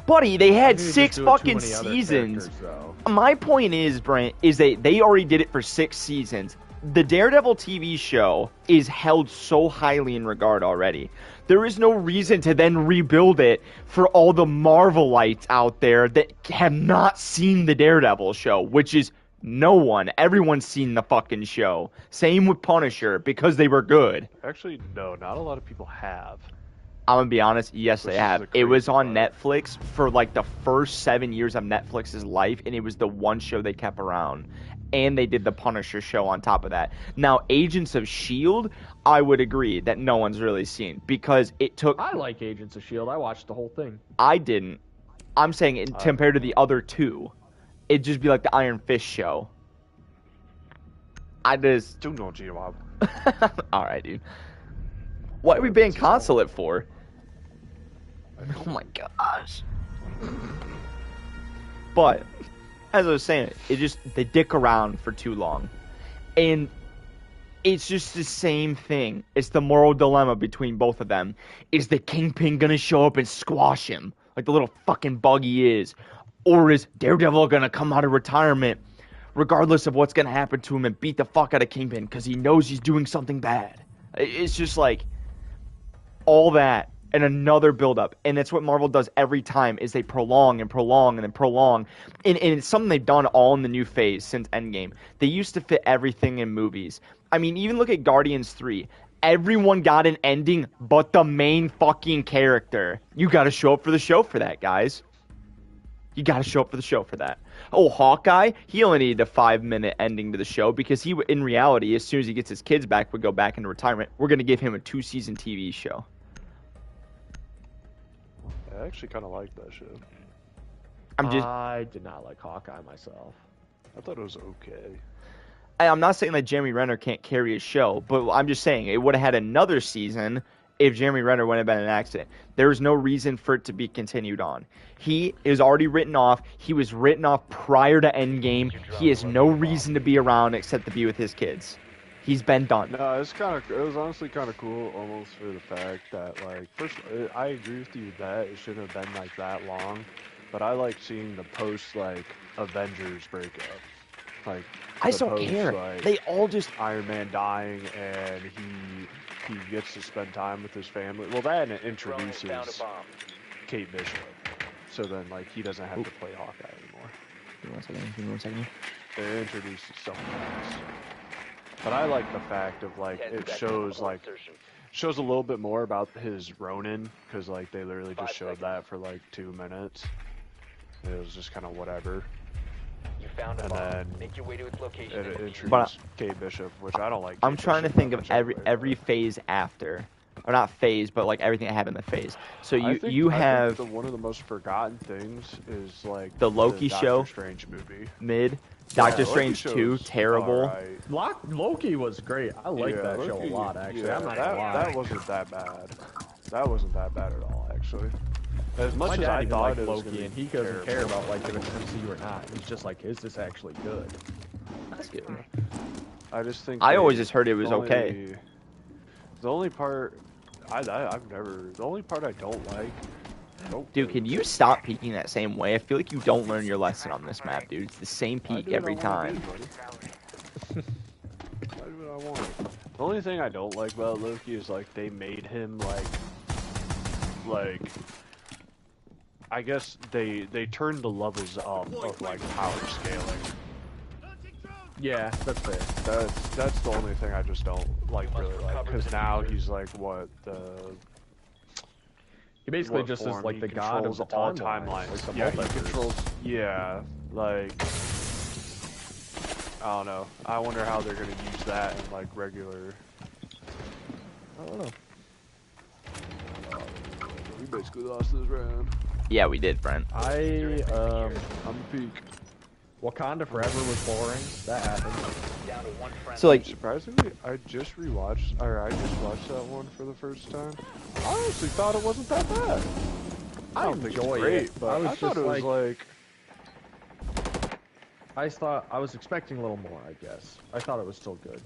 Buddy, they had They just 6 do it too fucking many other seasons. characters, though. My point is, Brent, is that they already did it for 6 seasons. the Daredevil TV show is held so highly in regard already. There is no reason to then rebuild it for all the Marvelites out there that have not seen the Daredevil show, which is no one. Everyone's seen the fucking show. Same with Punisher, because they were good. Actually, no, not a lot of people have. I'm gonna be honest, yes, they have. It was on part. Netflix for like the first 7 years of Netflix's life, and it was the one show they kept around. And they did the Punisher show on top of that. Now, Agents of S.H.I.E.L.D., I would agree that no one's really seen, because it took... I like Agents of S.H.I.E.L.D. I watched the whole thing. I didn't. I'm saying compared to the other two, it'd just be like the Iron Fist show. I just... Alright, dude. What are we being consulate for? Oh my gosh. But, as I was saying, they dick around for too long. And it's just the same thing. It's the moral dilemma between both of them. Is the Kingpin gonna show up and squash him, like the little fucking bug he is? Or is Daredevil gonna come out of retirement, regardless of what's gonna happen to him, and beat the fuck out of Kingpin because he knows he's doing something bad? It's just like, all that and another build-up. And that's what Marvel does every time, is they prolong and prolong and then prolong. And it's something they've done all in the new phase since Endgame. They used to fit everything in movies. I mean, even look at Guardians 3. Everyone got an ending but the main fucking character. You gotta show up for the show for that, guys. You gotta show up for the show for that. Oh, Hawkeye, he only needed a 5-minute ending to the show because he, in reality, as soon as he gets his kids back, would go back into retirement. We're gonna give him a 2-season TV show. I actually kind of like that show. I did not like Hawkeye myself. I thought it was okay. I'm not saying that Jeremy Renner can't carry a show, but I'm just saying it would have had another season if Jeremy Renner wouldn't have been in an accident. There was no reason for it to be continued on. He is already written off. He was written off prior to Endgame. He has no reason to be around except to be with his kids. He's been done. No, it was honestly kind of cool, almost for the fact that, like, first, I agree with you that it shouldn't have been, like, that long, but I like seeing the post, like, Avengers breakup. Like, I just don't care. Like, they all just... Iron Man dying, and he gets to spend time with his family. Well, that and it introduces Kate Bishop. So then, like, he doesn't have to play Hawkeye anymore. Give me 1 second. It introduces someone else. But I like the fact of, like, it shows a little bit more about his Ronin, because, like, they literally just showed that for, like, 2 minutes. It was just kind of whatever. You found a and bomb. then Make your way to its location. it introduced Kate Bishop, which I don't like. I'm trying to think of every phase after. Or not phase, but, like, everything that happened in the phase. So I have... one of the most forgotten things is, like, the Loki show. Doctor Strange movie. Mid. Doctor Strange 2, terrible. Right. Loki was great. I like that show a lot, actually. Yeah, I'm not gonna lie. that wasn't that bad. That wasn't that bad at all, actually. As much as I thought it was Loki, and he doesn't care about, like, if it's MCU or not. He's just like, is this actually good? That's good. I just think I always just heard it was okay. The only part the only part I don't like. Dude, can you stop peeking that same way? I feel like you don't learn your lesson on this map, dude. It's the same peek every time. I do what I want. The only thing I don't like about Loki is, like, they made him like I guess they turned the levels up of, like, power scaling. Yeah, that's fair. That's the only thing I just don't really like, because now he's like he basically just is like the god of the all timelines. timelines. Like Yeah, he controls. Yeah, like, I don't know. I wonder how they're gonna use that in, like, regular. I don't know. We basically lost this round. Yeah, we did, Brent. I'm a peak. Wakanda Forever was boring. That happened. So, like, surprisingly, I just watched that one for the first time. I honestly thought it wasn't that bad. I don't think it's great, but I thought it was like. I was expecting a little more, I guess. I thought it was still good.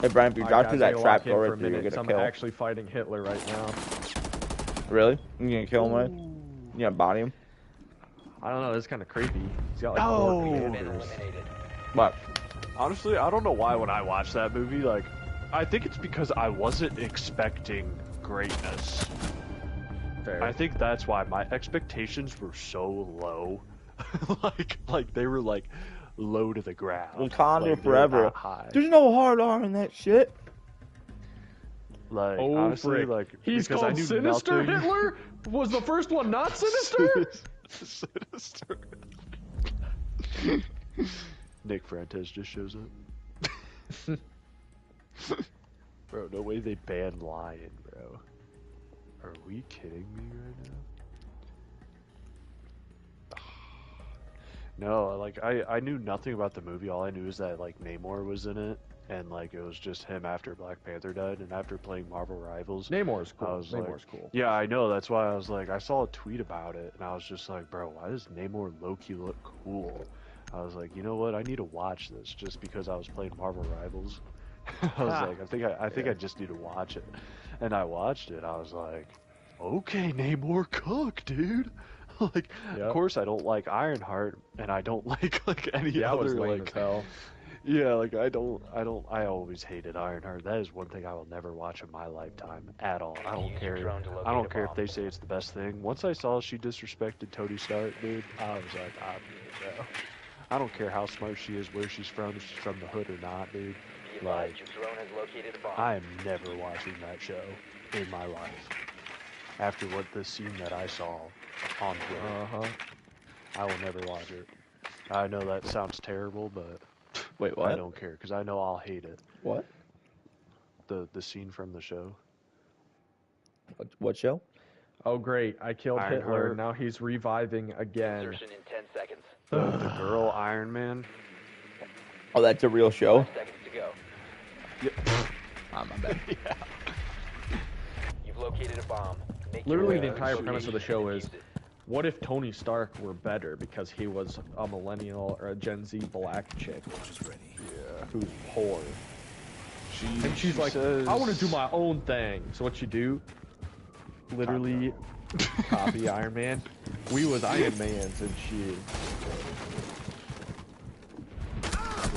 hey, Brian, if you drive through that trap door right there, you're gonna I'm kill. actually fighting Hitler right now. Really? You gonna kill him, right? You gonna body him? I don't know, it's kind of creepy. He's got, like, 4 commanders. What? Honestly, I don't know why when I watched that movie, like, I think it's because I wasn't expecting greatness. Fair. I think that's why my expectations were so low. like they were like low to the ground. Wakanda like, they were forever. not high. There's no hard R in that shit. Like, Oh, honestly, frick. like, He's because I called knew Sinister nothing. Hitler? Was the first one not Sinister? Sinister. Nick Fuentes just shows up. Bro, no way they banned Lion, bro. Are we kidding me right now? No, like, I knew nothing about the movie. All I knew is that, like, Namor was in it. And, like, it was just him after Black Panther died. And after playing Marvel Rivals, Namor's cool. I was Namor's like, cool. yeah, I know. That's why I was like, I saw a tweet about it. And I was just like, bro, why does Namor low-key look cool? I was like, you know what? I need to watch this just because I was playing Marvel Rivals. I was like, I think I just need to watch it. And I watched it. I was like, okay, Namor cook, dude. Like, of course I don't like Ironheart, and I don't like any I was other lame like. as hell. Yeah, like I always hated Ironheart. That is one thing I will never watch in my lifetime at all. I don't care. I don't care if they say it's the best thing. Once I saw she disrespected Tony Stark, dude, I was like, I'm good, bro. I don't care how smart she is, where she's from, if she's from the hood or not, dude. Like, I am never watching that show in my life. After what the scene that I saw on Twitter, I will never watch it. I know that sounds terrible, but Wait, what? I don't care because I know I'll hate it. What? The scene from the show. What show? Oh, great. I killed Ironheart. Hitler, and now he's reviving again. Insertion in 10 seconds. The girl Iron Man. Oh, that's a real show? 5 seconds to go. Ah, my bad. Yeah. You've located a bomb. Make Literally, your the way entire to premise of the defuse show is, it. what if Tony Stark were better because he was a millennial or a Gen Z black chick Yeah. who's poor? And she's she like, says, I want to do my own thing. So what you do? Literally copy Iron Man. We was Iron Mans and shit.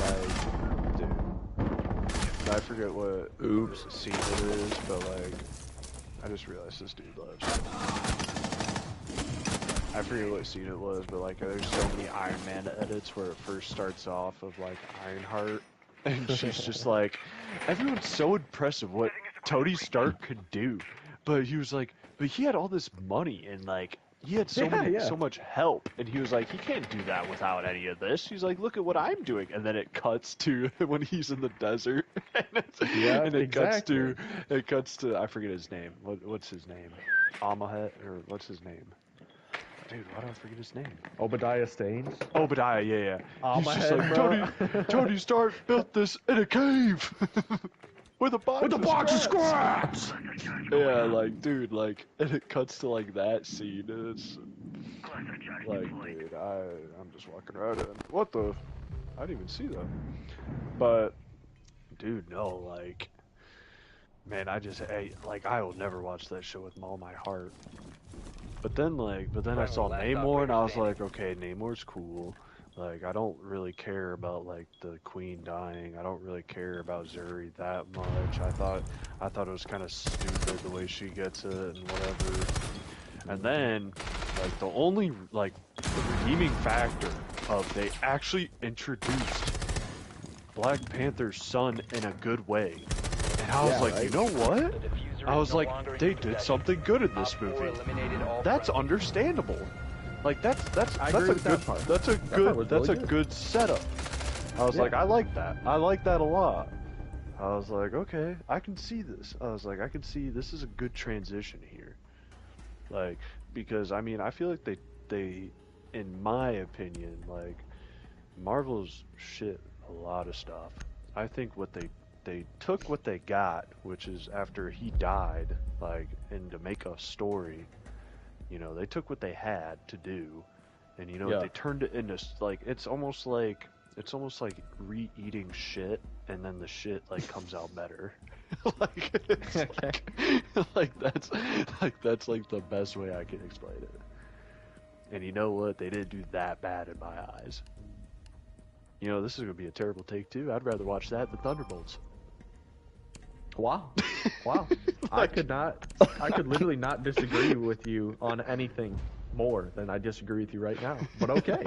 Like, dude. I forget what scene it is, but like, I just realized this dude loves. I forget what scene it was, but like, there's so many Iron Man edits where it first starts off of like Ironheart, and she's just like, everyone's so impressed with what Tony Stark could do, but he was like, but he had all this money and like. He had so much help, and he was like, he can't do that without any of this. He's like, look at what I'm doing, and then it cuts to when he's in the desert, and it cuts to I forget his name. What's his name? Amahet or what's his name? Dude, why do I forget his name? Obadiah Stane. Obadiah, yeah. He's just like, bro. Tony Stark built this in a cave. With a box of scraps! Yeah, like, dude, like, and it cuts to, like, that scene, and it's, like, dude, I'm just walking around and, what the, I didn't even see that. But, dude, no, like, man, I will never watch that show with all my heart. But then, I saw Namor, and I was like, okay, Namor's cool. Like, I don't really care about, like, the queen dying. I don't really care about Zuri that much. I thought it was kind of stupid the way she gets it and whatever. And then, like, the only, like, the redeeming factor of they actually introduced Black Panther's son in a good way. And I was like, you know what? I was like, they did something good in this movie. That's understandable. Like that's a good setup. I was like, I like that. I like that a lot. I was like, okay, I can see this. I was like, I can see this is a good transition here. Like, because I mean, I feel like they in my opinion, like Marvel's shit a lot of stuff. I think what they took what they got, which is after he died, like, and to make a story. You know, they took what they had to do, and you know, they turned it into like it's almost like re-eating shit, and then the shit like comes out better. like that's like the best way I can explain it. And you know what? They didn't do that bad in my eyes. You know, this is gonna be a terrible take too. I'd rather watch that than Thunderbolts. Wow. Wow. I could literally not disagree with you on anything more than I disagree with you right now. But okay.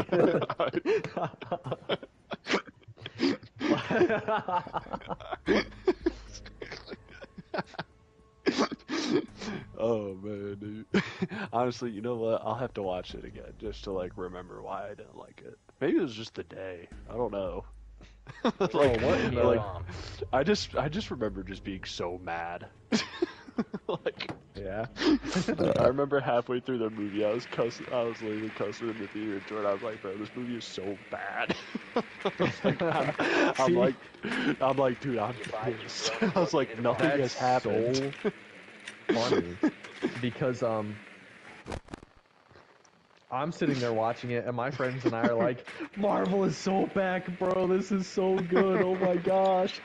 Oh man, dude. Honestly, you know what? I'll have to watch it again just to like remember why I didn't like it. Maybe it was just the day. I don't know. I just remember just being so mad. Like, yeah. I remember halfway through the movie, I was literally cussing in the theater, and I was like, bro, this movie is so bad. I'm like, dude, I'm pissed. I was like, nothing has happened. So funny because I'm sitting there watching it, and my friends and I are like, Marvel is so back, bro. This is so good. Oh my gosh.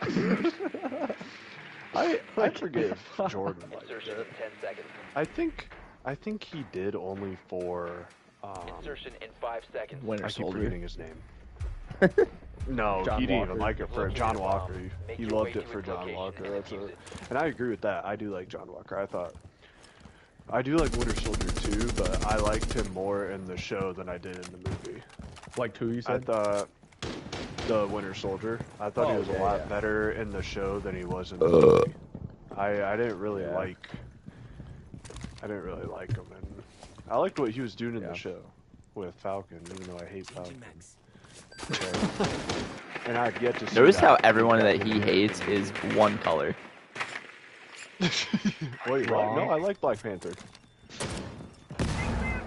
I forgive Jordan like that. 10 seconds. I think he did only for Insertion in 5 seconds. Winter I keep Soldier. forgetting his name. No, John he didn't Walker. even like it for John Walker. Make He your loved way it to for its John location Walker. and That's defuse it. it. And I agree with that. I do like John Walker. I do like Winter Soldier too, but I liked him more in the show than I did in the movie. Like two, you I said? thought the Winter Soldier. I thought he Oh, was a yeah, lot yeah. better in the show than he was in the movie. I didn't really Yeah. like. I didn't really like him, and I liked what he was doing in Yeah. the show with Falcon, even though I hate Falcon. And I've yet to see. Notice how that everyone that Falcon he hates is one color. Wait, what? No, I like Black Panther.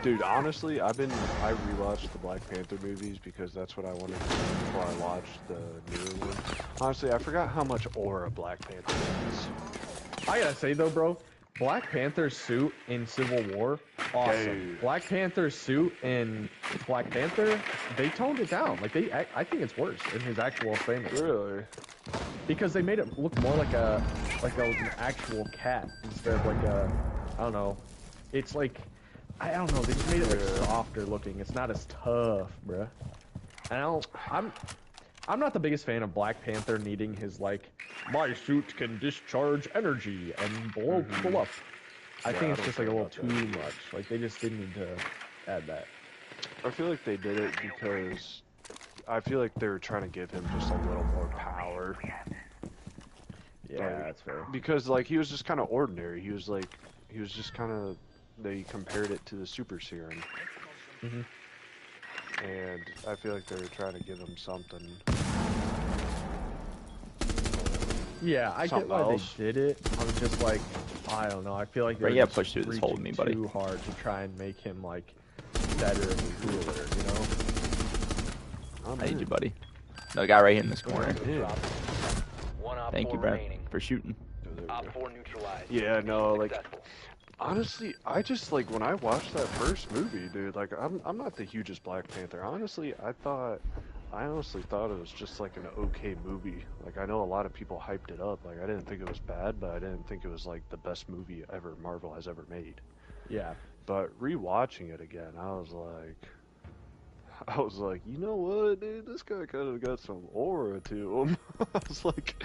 Dude, honestly, I rewatched the Black Panther movies because that's what I wanted to do before I watched the newer one. Honestly, I forgot how much aura Black Panther is. I gotta say though, bro, Black Panther's suit in Civil War, awesome. Dude. Black Panther's suit in Black Panther, they toned it down. Like I think it's worse in his actual famous. Really? Because they made it look more like an actual cat instead of like a, I don't know. It's like, I don't know. They just made it like softer looking. It's not as tough, bruh. And I'm not the biggest fan of Black Panther needing his like, my suit can discharge energy and blow people up. I think it's just like a little too much. Like they just didn't need to add that. I feel like they did it because I feel like they were trying to give him just a little more power. Yeah, Like, that's fair. Because like he was just kind of ordinary. He was just kind of. They compared it to the super serum. Mhm. And I feel like they were trying to give him something. Yeah, I get Something why else. they did it. I was just like, I don't know. I feel like Right, they're yeah, just push through this hole with me, buddy. too hard to try and make him like better and cooler, you know? I need you, buddy. No guy right here in this corner. One op Thank you, 4 Brad, remaining. for shooting. Op 4 neutralized. Yeah, no, like Successful. honestly, I just like when I watched that first movie, dude. Like I'm not the hugest Black Panther. Honestly, I honestly thought it was just like an okay movie. Like I know a lot of people hyped it up. Like I didn't think it was bad, but I didn't think it was like the best movie ever Marvel has ever made. Yeah. But rewatching it again, I was like, you know what, dude? This guy kind of got some aura to him. I was like,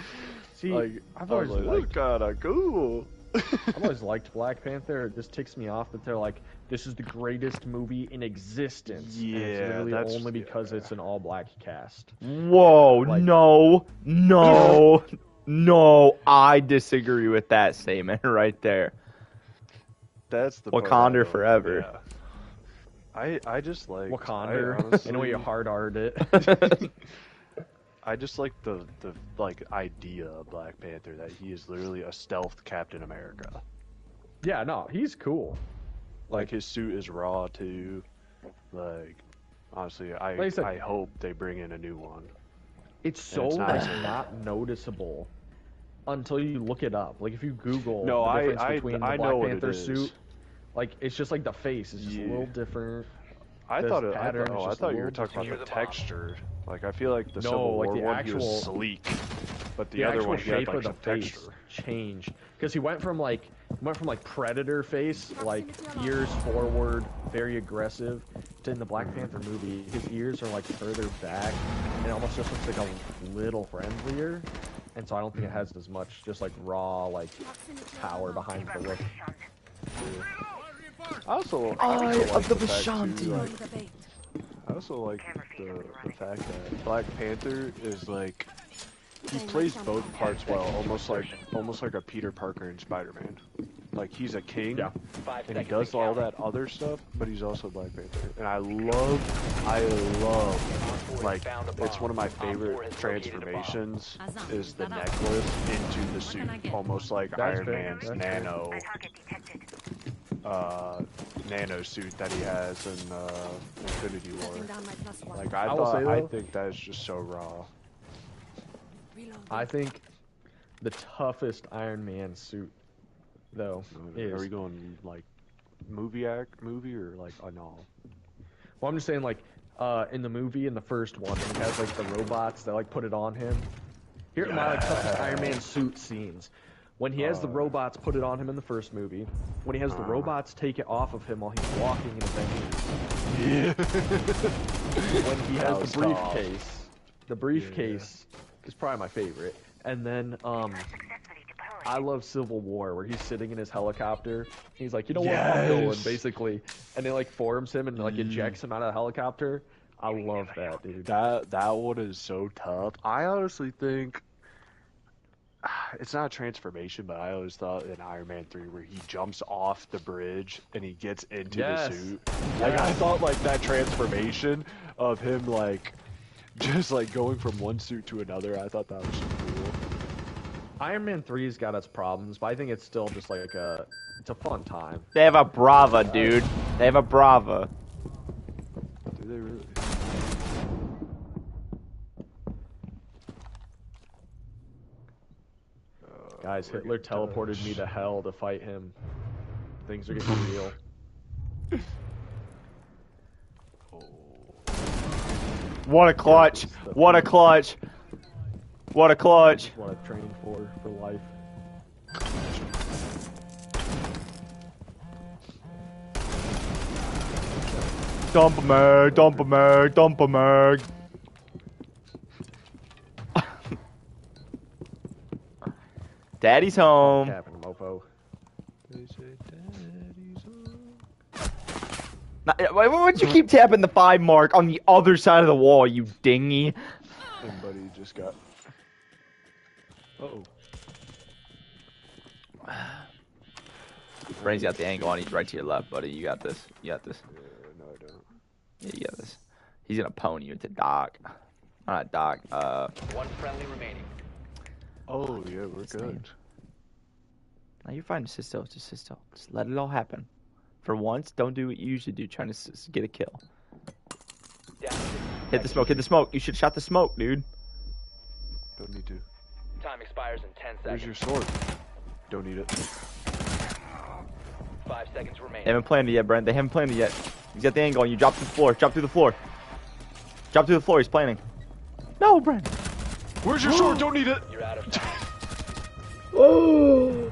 See, like, I've I was always like, liked, that's kind of cool. I've always liked Black Panther. It just ticks me off that they're like, this is the greatest movie in existence. And Yeah, it's literally that's- only because yeah. it's an all-black cast. Whoa, Like- no, I disagree with that statement right there. That's the part Wakanda I don't- forever. Yeah. I just like Wakanda, in a way you hard-art it. I just like the like idea of Black Panther that he is literally a stealth Captain America. Yeah, no, he's cool. Like his suit is raw too. Like honestly, Like I said- I hope they bring in a new one. It's so it's not- like not noticeable until you look it up. Like if you Google No, the I- difference I- between I the know Black what it Panther is. suit, like it's just like the face is just a Yeah. little different. I This thought it. pattern is I just a thought you were little talking about the different. texture. Like I feel like the No, Civil like War the one he actual- was sleek, but the, The other actual one he had shape like of the some face texture. changed because he went from Predator face, like ears forward, very aggressive, in the Black Panther movie, his ears are like further back, and it almost just looks like a little friendlier. And so I don't think it has as much just like raw like power behind the look. I also like the fact too, like, I also like the fact that Black Panther is like he plays both parts well, almost like a Peter Parker in Spider-Man. Like he's a king, and he does all that other stuff, but he's also Black Panther. And I love, like, it's one of my favorite transformations is the necklace into the suit, almost like Iron Man's nano suit that he has in Infinity War. Like I think that is just so raw. I think the toughest Iron Man suit, though, is... Are we going, like, movie or, like, no? Well, I'm just saying, like, in the movie, in the first one, he has, like, the robots that, like, put it on him. Here are my, like, toughest Iron Man suit scenes. When he has the robots put it on him in the first movie. When he has the robots take it off of him while he's walking in Avengers. Yeah. When he has the briefcase. The briefcase is probably my favorite. And then, I love Civil War, where he's sitting in his helicopter. He's like, you know what, I'm going, basically. And it, like, forms him and, like, ejects him out of the helicopter. I love that, dude. That one is so tough. I honestly think... It's not a transformation, but I always thought in Iron Man 3 where he jumps off the bridge and he gets into the suit. Like, I thought, like, that transformation of him, like, just, like, going from one suit to another, I thought that was so cool. Iron Man 3's got its problems, but I think it's still just like it's a fun time. They have a Brava, dude. They have a Brava. Do they really? Guys, Hitler teleported me to hell to fight him. Things are getting real. What a clutch! What a clutch! What a clutch! That's what I'm training for life. Dump a mag, dump a mag, dump a mag. Daddy's home. Captain Mofo. Why would you keep tapping the 5 mark on the other side of the wall, you dingy? Somebody just got... Uh-oh. Brain's got the angle on. He's right to your left, buddy. You got this. You got this. No, I don't. Yeah, you got this. He's gonna pony you into Doc. Not Doc. One friendly remaining. Oh, yeah, we're good. Now you're fine. Just sit still. Just sit still. Just let it all happen. For once, don't do what you usually do, trying to get a kill. Hit the smoke. Hit the smoke. You should have shot the smoke, dude. Don't need to. Time expires in 10 seconds. Where's your sword? Don't need it. 5 seconds remaining. They haven't planned it yet, Brent. They haven't planned it yet. He's got the angle on you. Drop to the floor. Drop through the floor. Drop through the floor. He's planning. No, Brent. Where's your sword? Don't need it. You're out of time. Oh.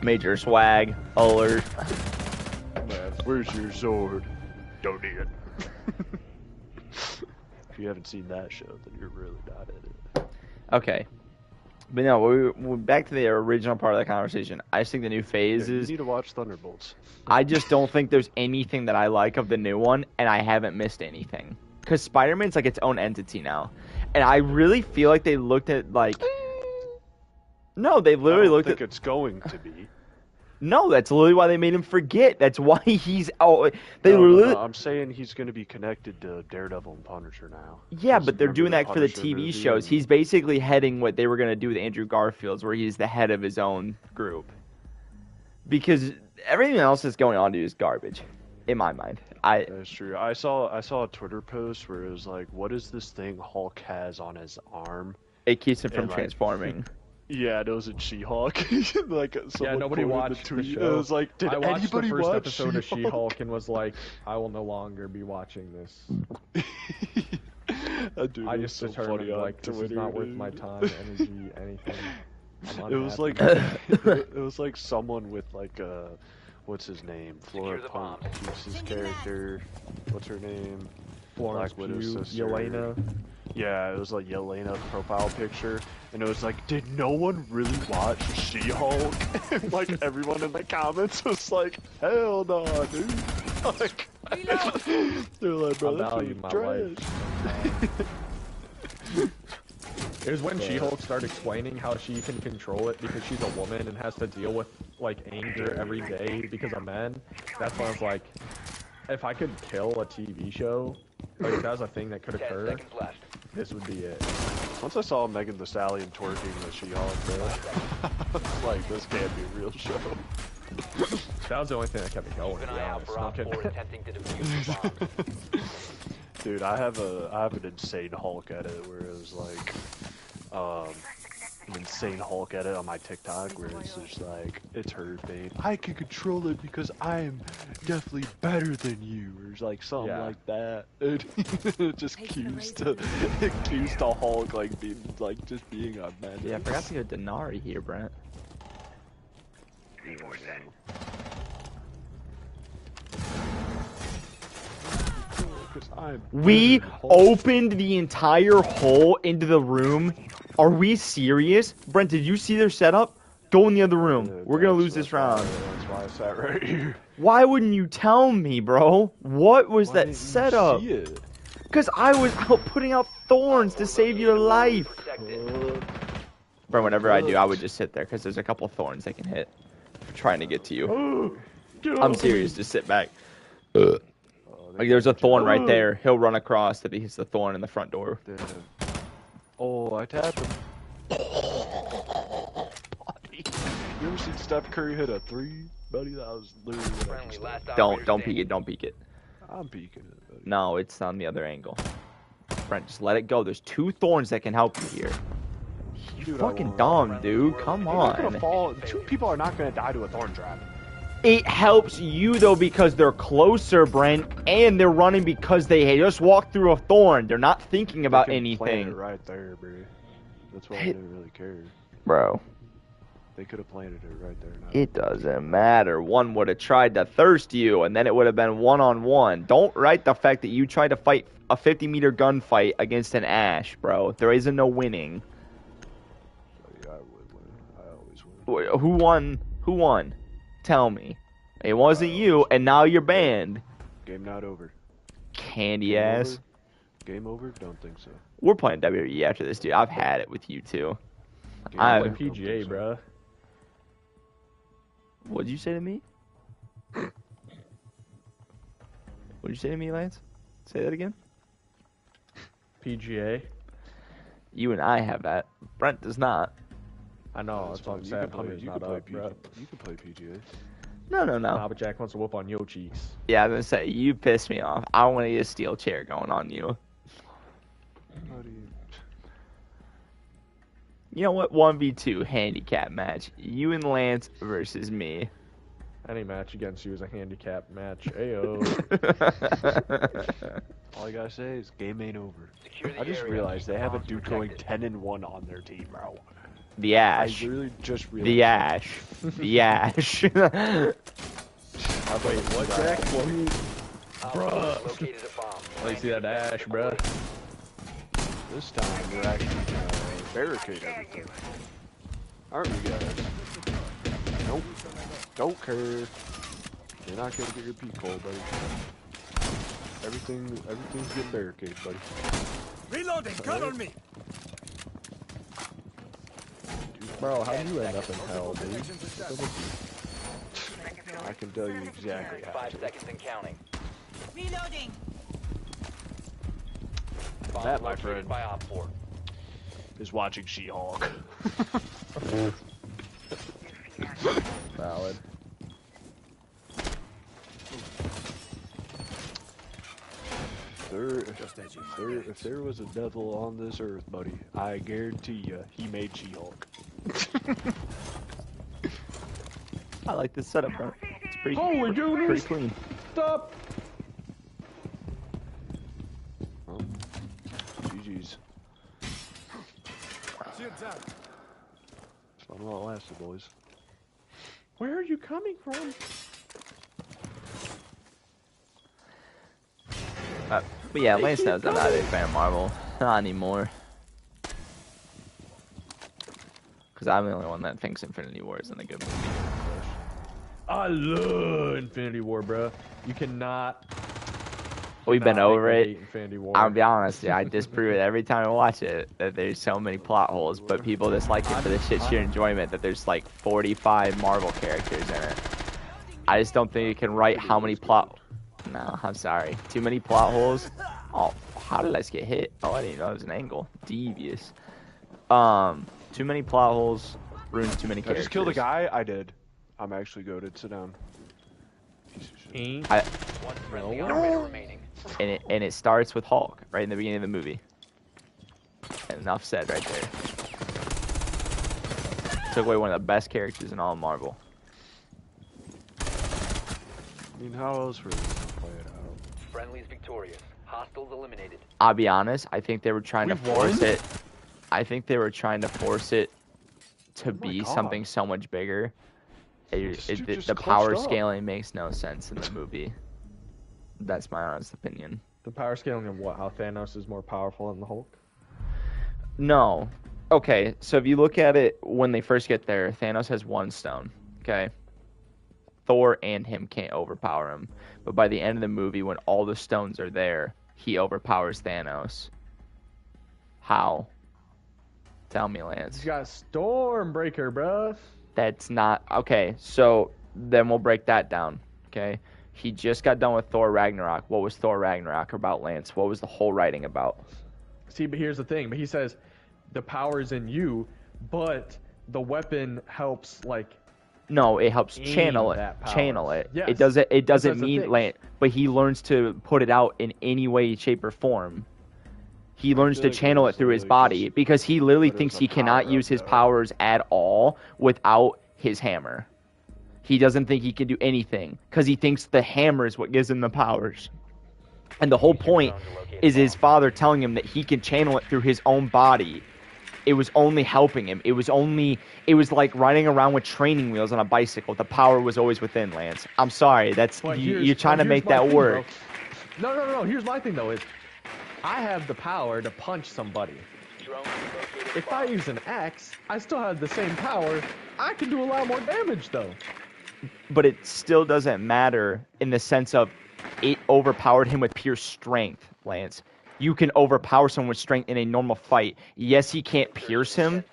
Major swag alert. Man, where's your sword? Don't need it. If you haven't seen that show, then you're really not in it. Okay. But no, we're back to the original part of the conversation. I just think the new phase You is... need to watch Thunderbolts. I just don't think there's anything that I like of the new one, and I haven't missed anything. Because Spider-Man's like its own entity now. And I really feel like they looked at, like... No, they literally looked at... I think it's going to be. No, that's literally why they made him forget. That's why he's... Oh, they no, literally... no, I'm saying he's going to be connected to Daredevil and Punisher now. Yeah, but they're doing that for the TV shows. He's basically heading what they were going to do with Andrew Garfield's, where he's the head of his own group. Because everything else that's going on, dude, is garbage, in my mind. That's true. I saw a Twitter post where it was like, what is this thing Hulk has on his arm? It keeps him from transforming. Yeah, it was in She-Hulk. Like, yeah, nobody watched the show. It was like, did I watched anybody the first watch episode of She-Hulk and was like, I will no longer be watching this. Dude, I just determined, like, this is not worth my time, energy, anything. It was like it was like someone with like what's his name? Flora Punk keeps his character. What's her name? Florence Black Widow's Pugh, sister. Yelena. Yeah, it was like Yelena profile picture, and it was like, did no one really watch She-Hulk? And like everyone in the comments was like, hell no, dude. Like, they're like, bro, that's value my life. It was when She-Hulk started explaining how she can control it because she's a woman and has to deal with like anger every day because of men. That's when I was like, if I could kill a TV show, like if that was a thing that could 10 occur, seconds left. this would be it. Once I saw Megan Thee Stallion twerking the She-Hulk, bro, I was like, this can't be a real show. That was the only thing that kept me going. Keep To an be eye out honest. for No Op 4 kidding. attempting to defuse the bomb. Dude, I have an insane Hulk edit where it was like, an insane Hulk edit on my TikTok where it's just like, it's her thing. I can control it because I am definitely better than you, or like something like that. It just accused to Hulk like being like just being a man. Yeah, I forgot to get Denari here, Brent. We opened the entire hole into the room. Are we serious? Brent, did you see their setup? Go in the other room. We're gonna lose this round. That's why I sat right here. Why wouldn't you tell me, bro? What was Why that didn't you setup? see it? Because I was out putting out thorns to save your life. Bro, whenever I do, I would just sit there because there's a couple thorns they can hit. Trying to get to you. I'm serious. Just sit back. Like there's a thorn right there. He'll run across if he hits the thorn in the front door. Oh, I tapped him. You ever seen Steph Curry hit a 3, buddy? That was literally what I just did. Don't peek it. Don't peek it. I'm peeking it, buddy. No, it's on the other angle. Brent, just let it go. There's 2 thorns that can help you here. You fucking dumb, dude. Come on. Gonna fall. 2 people are not gonna die to a thorn trap. It helps you though because they're closer, Brent, and they're running because they just walked through a thorn. They're not thinking about Plant anything. it right there, bro. That's why I didn't really care. Bro. They could have planted it right there. It doesn't matter. One would have tried to thirst you, and then it would have been one-on-one. Don't write the fact that you tried to fight a 50-meter gunfight against an Ash, bro. There isn't no winning. I would win. I always win. Who won? Who won? Tell me. It wasn't you, and now you're banned. Game not over. Candy ass. Over? Game over? Don't think so. We're playing WWE after this, dude. I've had it with you two. I play PGA, bro. What'd you say to me? What'd you say to me, Lance? Say that again. PGA. You and I have that. Brent does not. I know. That's what I'm saying. Hunter's not up, bro. You can play PGA. No. Nah, but Jack wants to whoop on your cheeks. Yeah, I'm gonna say you piss me off. I want to get a steel chair going on you. How do you? You know what? 1v2 handicap match. You and Lance versus me. Any match against you is a handicap match. Ayo. All I gotta say is game ain't over. I just realized they have a dude going 10-1 on their team, bro. The Ash. I really just realized. The Ash. The Ash. Wait, what, Jack? Located a bomb. Oh, you see that Ash, bro? This time we're actually gonna barricade everything. Aren't we, guys? Nope. Don't care. You're not gonna get your peak hole, buddy. Everything's getting barricaded, buddy. Reloading, cover me! Bro, how do you end up in hell, dude? I can tell you exactly how. 5 seconds and counting. Reloading. Bomb That, my located friend, by Op 4. is watching She-Hulk. Valid. If there was a devil on this earth, buddy, I guarantee you he made She-Hulk. I like this setup, bro. It's pretty, Holy goodness. pretty clean. Stop! GG's. It's fun while it lasted, boys. Where are you coming from? But yeah, Lance knows I'm not a big fan of Marvel. Not anymore. Because I'm the only one that thinks Infinity War isn't a good movie. I love Infinity War, bro. You cannot. We've been over it. Infinity War. I'll be honest, I disprove it every time I watch it that there's so many plot holes, but people just like it for the shit sheer enjoyment that there's like 45 Marvel characters in it. I just don't think you can write how many plot. No, I'm sorry. Too many plot holes. Oh, how did I just get hit? Oh, I didn't know it was an angle. Devious. Too many plot holes ruins too many characters. I just killed a guy. I did. I'm actually goated. Sit down. One friendly operator remaining. And it starts with Hulk right in the beginning of the movie. And enough said right there. Took away one of the best characters in all of Marvel. I mean, how else were we gonna play it out? Friendly's victorious. Hostiles eliminated. I'll be honest, I think they were trying to force it. I think they were trying to force it to be something so much bigger. The power scaling makes no sense in the movie. That's my honest opinion. The power scaling of what? How Thanos is more powerful than the Hulk? No. Okay, so if you look at it when they first get there, Thanos has one stone. Okay. Thor and him can't overpower him. But by the end of the movie, when all the stones are there, he overpowers Thanos. How? Tell me, Lance. He's got Stormbreaker, bruh. That's not... Okay, so then we'll break that down. Okay? He just got done with Thor Ragnarok. What was Thor Ragnarok about, Lance? What was the whole writing about? See, but here's the thing. But he says, the power's in you, but the weapon helps, like... No, it helps channel it. Channel it. Yes. It doesn't mean land, but he learns to put it out in any way, shape, or form. He learns to channel it through his body because he literally thinks he cannot use his powers at all without his hammer. He doesn't think he can do anything because he thinks the hammer is what gives him the powers. And the whole point is his father telling him that he can channel it through his own body. It was only helping him. It was like riding around with training wheels on a bicycle. The power was always within, Lance. I'm sorry. You're trying to make that work. No. Here's my thing, though, is I have the power to punch somebody. If I use an axe, I still have the same power. I can do a lot more damage, though. But it still doesn't matter in the sense of it overpowered him with pure strength, Lance. You can overpower someone with strength in a normal fight. Yes, he can't pierce him,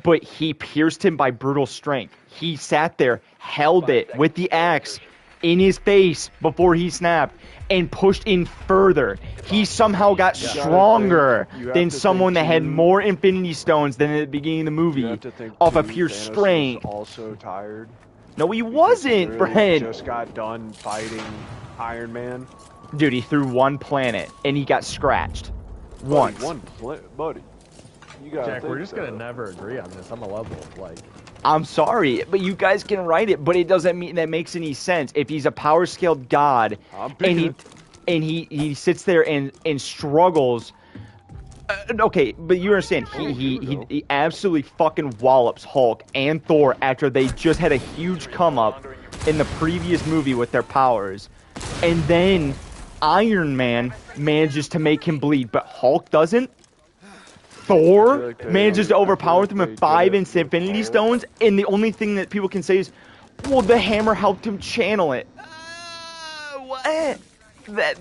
but he pierced him by brutal strength. He sat there, held it with the axe in his face before he snapped, and pushed in further. He somehow got stronger than someone that had more Infinity Stones than at the beginning of the movie, off of pure strength. Also tired. No, he wasn't, Brent. Just got done fighting Iron Man. Dude, he threw one planet, and he got scratched. Once. Buddy. You gotta Jack, we're just gonna never agree on this. I'm a level, like... I'm sorry, but you guys can write it, but it doesn't mean that makes any sense. If he's a power-scaled god, and he sits there and struggles... okay, but you understand, he absolutely fucking wallops Hulk and Thor after they just had a huge come-up in the previous movie with their powers. And then Iron Man manages to make him bleed, but Hulk doesn't. Thor manages to overpower them with 5 Infinity Stones, and the only thing that people can say is, well, the hammer helped him channel it. What?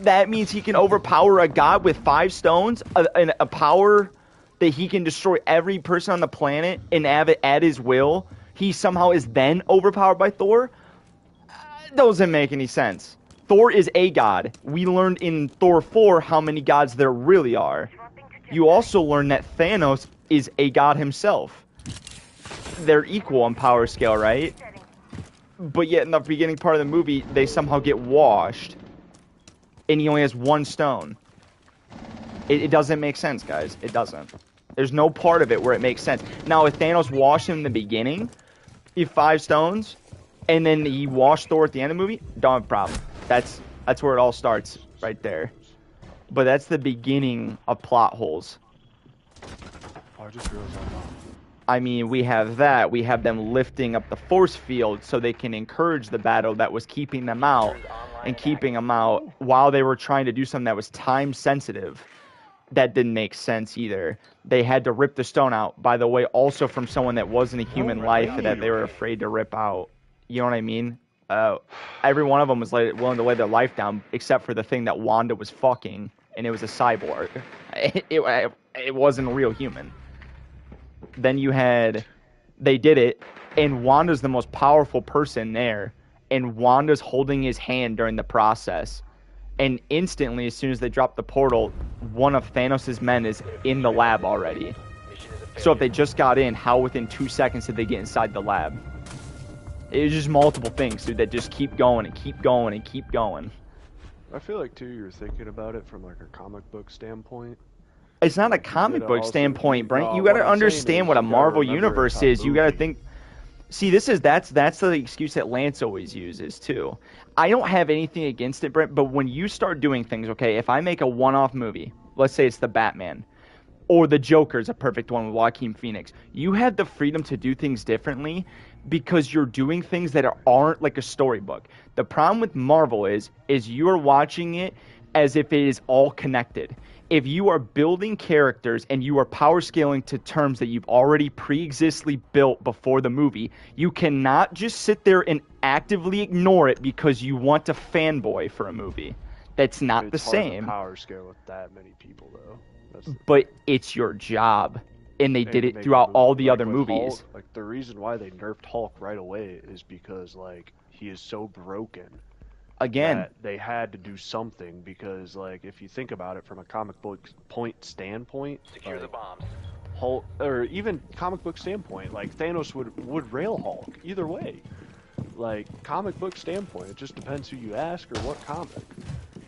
That means he can overpower a god with 5 stones, a power that he can destroy every person on the planet and have it at his will. He somehow is then overpowered by Thor? Doesn't make any sense. Thor is a god. We learned in Thor 4 how many gods there really are. You also learn that Thanos is a god himself. They're equal on power scale, right? But yet in the beginning part of the movie, they somehow get washed. And he only has 1 stone. It doesn't make sense, guys. It doesn't. There's no part of it where it makes sense. Now, if Thanos washed him in the beginning, he had 5 stones, and then he washed Thor at the end of the movie, don't have a problem. That's where it all starts, right there. But that's the beginning of plot holes. I just realized I'm not. I mean, we have that. We have them lifting up the force field so they can encourage the battle that was keeping them out. and keeping them out while they were trying to do something that was time sensitive. That didn't make sense either. They had to rip the stone out, by the way, also from someone that wasn't a human life that they were afraid to rip out. You know what I mean? Every one of them was willing to lay their life down, except for the thing that Wanda was fucking, and it was a cyborg. It wasn't a real human. Then they did it, and Wanda's the most powerful person there, and Wanda's holding his hand during the process. And instantly, as soon as they drop the portal, one of Thanos' men is in the lab already. So if they just got in, how within 2 seconds did they get inside the lab? It was just multiple things, dude, that just keep going and keep going and keep going. I feel like, too, you're thinking about it from, like, a comic book standpoint. It's not a comic book standpoint, Brent. You got to understand what a Marvel universe is. You got to think... See, that's the excuse that Lance always uses, too. I don't have anything against it, Brent, but when you start doing things, okay, if I make a one-off movie, let's say it's the Batman, or the Joker's a perfect one with Joaquin Phoenix, you have the freedom to do things differently because you're doing things that aren't like a storybook. The problem with Marvel is you're watching it as if it is all connected. If you are building characters and you are power scaling to terms that you've already pre-existently built before the movie, you cannot just sit there and actively ignore it because you want to fanboy for a movie. That's not the same. It's hard to power scale with that many people, though. But it's your job, and they did it throughout all the other movies. Hulk, like, the reason why they nerfed Hulk right away is because, like, he is so broken. Again, that they had to do something because, like, if you think about it from a comic book standpoint, Secure the bombs. Hulk, or even comic book standpoint, like, Thanos would rail Hulk either way. Like, comic book standpoint, it just depends who you ask or what comic.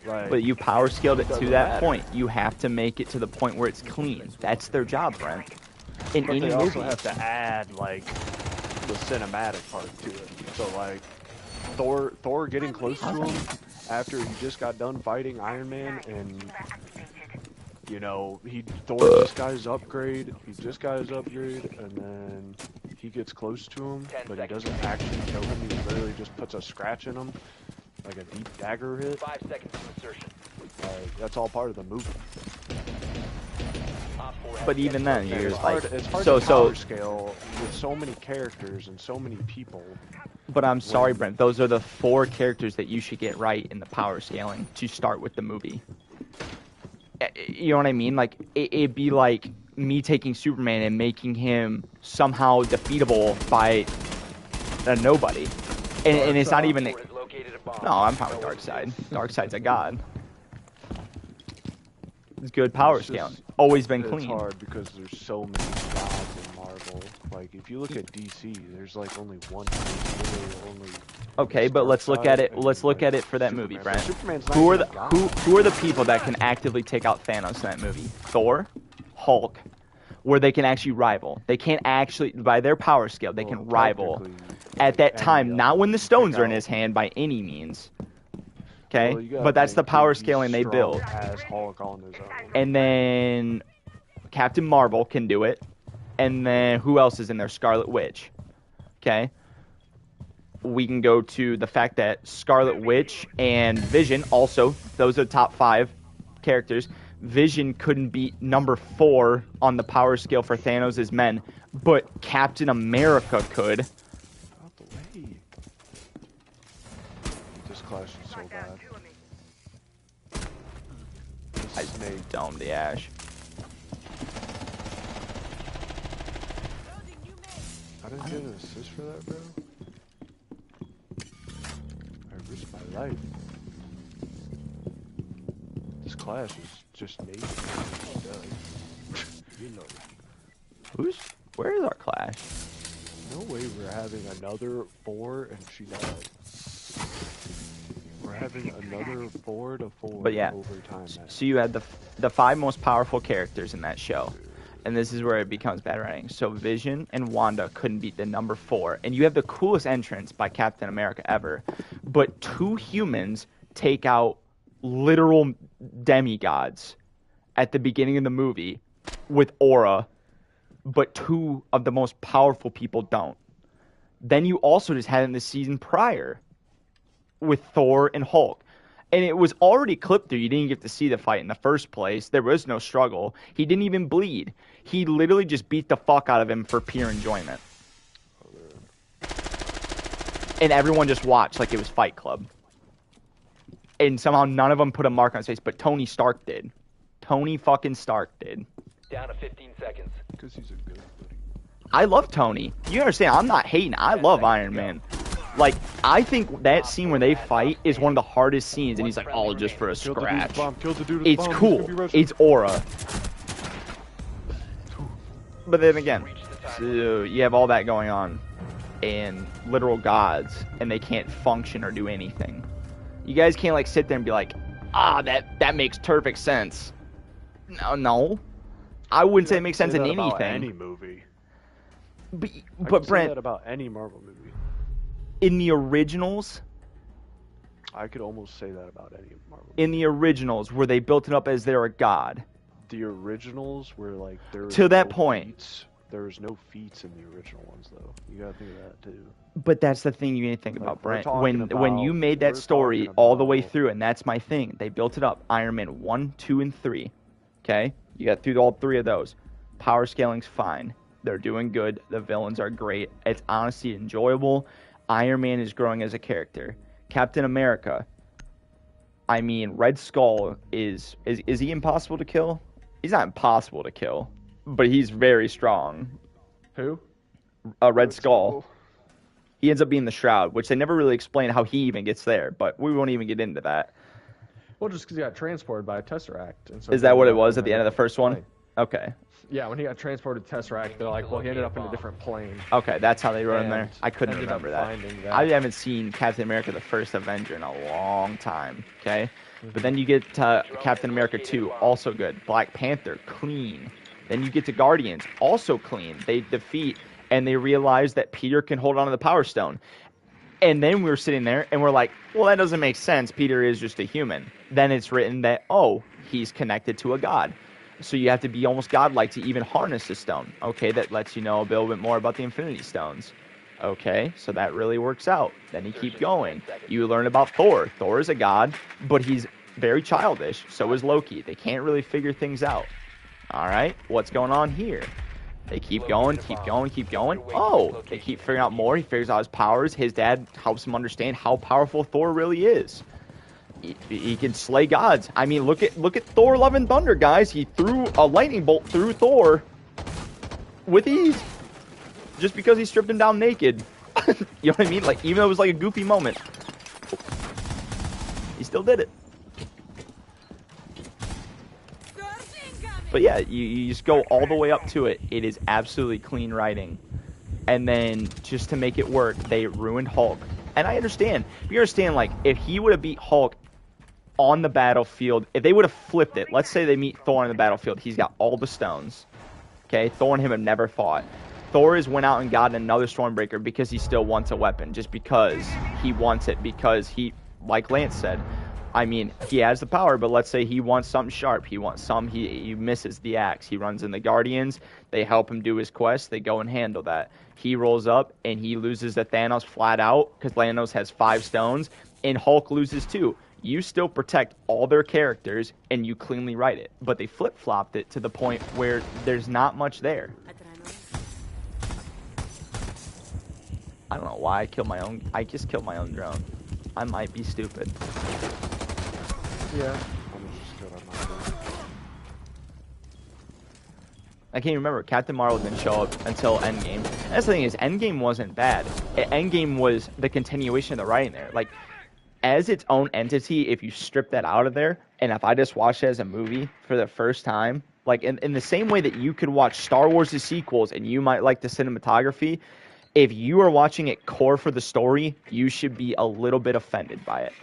Like, but you power scaled it to that point. You have to make it to the point where it's clean. That's their job, Brent. In but any they movie, also have to add, like, the cinematic part to it. So, like, Thor getting close to him after he just got done fighting Iron Man, and you know, Thor just got his upgrade. He just got his upgrade, and then he gets close to him, but he doesn't actually kill him. He literally just puts a scratch in him, like a deep dagger hit. 5 seconds to insertion. That's all part of the movie. but even then, you're like, it's hard to power scale with so many characters and so many people. But I'm sorry, Brent. Those are the 4 characters that you should get right in the power scaling to start with the movie. You know what I mean? Like, it'd be like me taking Superman and making him somehow defeatable by a nobody. And it's not even... No, I'm probably Darkseid. Darkseid's a god. It's good power scaling. Always been clean. It's hard because there's so many gods in Marvel. Like, if you look at DC, there's like only one. Only. Okay, but let's look at it. Let's look at it for that movie, Brent. Who are the people that can actively take out Thanos in that movie? Thor, Hulk, where they can actually rival. They can't actually, by their power scale, they can rival. At that time, not when the stones are in his hand by any means. Okay, but that's the power scaling they built. And then Captain Marvel can do it. And then who else is in there? Scarlet Witch. Okay. We can go to the fact that Scarlet Witch and Vision also, those are the top 5 characters. Vision couldn't beat number 4 on the power scale for Thanos' men, but Captain America could. Out the way. This clash is so bad. I domed the Ash. I didn't get an assist for that, bro. I risked my life. This clash is just me. You know. Where is our clash? No way we're having another 4 and she died. We're having another 4-4 but yeah, overtime. So you had the 5 most powerful characters in that show. And this is where it becomes bad writing. So Vision and Wanda couldn't beat the number 4. And you have the coolest entrance by Captain America ever. But 2 humans take out literal demigods at the beginning of the movie with aura. But 2 of the most powerful people don't. Then you also just had in the season prior with Thor and Hulk. And it was already clipped through. You didn't get to see the fight in the first place. There was no struggle. He didn't even bleed. He literally just beat the fuck out of him for pure enjoyment. And everyone just watched like it was Fight Club. And somehow none of them put a mark on his face, but Tony Stark did. Tony fucking Stark did. Down to 15 seconds. Because he's a good buddy. I love Tony. You understand? I'm not hating. I love Iron Man. Like, I think that scene where they fight is one of the hardest scenes, and he's like, oh, just for a scratch. It's cool. It's aura. But then again, so you have all that going on, and literal gods, and they can't function or do anything. You guys can't, like, sit there and be like, that makes perfect sense. No. I wouldn't say it makes sense in anything. About any movie. But Brent, say that about any Marvel movie. In the originals, I could almost say that about any Marvel movie. In the originals, where they built it up as they're a god. The originals were like there was to that no point. Feats. There was no feats in the original ones, though. You gotta think of that too. But that's the thing you need to think about, Brent. When you made that we're story talking all the way about- through, and that's my thing. They built it up. Iron Man 1, 2, and 3. Okay? You got through all 3 of those. Power scaling's fine. They're doing good. The villains are great. It's honestly enjoyable. Iron Man is growing as a character. Captain America. I mean, Red Skull is he impossible to kill? He's not impossible to kill, but he's very strong. Who? Red Skull. He ends up being the Shroud, which they never really explain how he even gets there, but we won't even get into that. Well, just because he got transported by a Tesseract. And so Is that what it was at the end of the first one? Okay. Yeah, when he got transported to Tesseract, they're like, well, he ended up in a different plane. Okay, that's how they wrote him there. And I couldn't ended up remember that. finding that. I haven't seen Captain America the First Avenger in a long time, okay? But then you get to Captain America 2, also good. Black Panther, clean. Then you get to Guardians, also clean. They defeat, and they realize that Peter can hold on to the Power Stone. And then we were sitting there, and we're like, well, that doesn't make sense. Peter is just a human. Then it's written that, oh, he's connected to a god. So you have to be almost godlike to even harness the stone. Okay, that lets you know a little bit more about the Infinity Stones. Okay, so that really works out. Then you keep going. You learn about Thor. Thor is a god, but he's very childish. So is Loki. They can't really figure things out. All right, what's going on here? They keep going, keep going, keep going. Oh, they keep figuring out more. He figures out his powers. His dad helps him understand how powerful Thor really is. He can slay gods. I mean, look at Thor: Love and Thunder, guys. He threw a lightning bolt through Thor with ease, just because he stripped him down naked. You know what I mean? Like, even though it was like a goofy moment, he still did it. But yeah, you just go all the way up to it. It is absolutely clean writing. And then, just to make it work, they ruined Hulk. And I understand. You understand, like, if he would have beat Hulk on the battlefield, if they would have flipped it, let's say they meet Thor on the battlefield, he's got all the stones. Okay, Thor and him have never fought. Thor has went out and gotten another Stormbreaker because he still wants a weapon, just because he wants it, because he, like Lance said, I mean, he has the power, but let's say he wants something sharp. He wants some, he misses the axe. He runs in the Guardians. They help him do his quest. They go and handle that. He rolls up, and he loses to Thanos flat out, because Thanos has 5 stones, and Hulk loses 2. You still protect all their characters, and you cleanly write it. But they flip-flopped it to the point where there's not much there. I don't know why I just killed my own drone. I might be stupid. Yeah. I can't remember. Captain Marvel didn't show up until Endgame. And that's the thing is, Endgame wasn't bad. Endgame was the continuation of the writing there. Like, as its own entity, if you strip that out of there, and if I just watched it as a movie for the first time, like in the same way that you could watch Star Wars' sequels and you might like the cinematography, if you are watching it core for the story, you should be a little bit offended by it.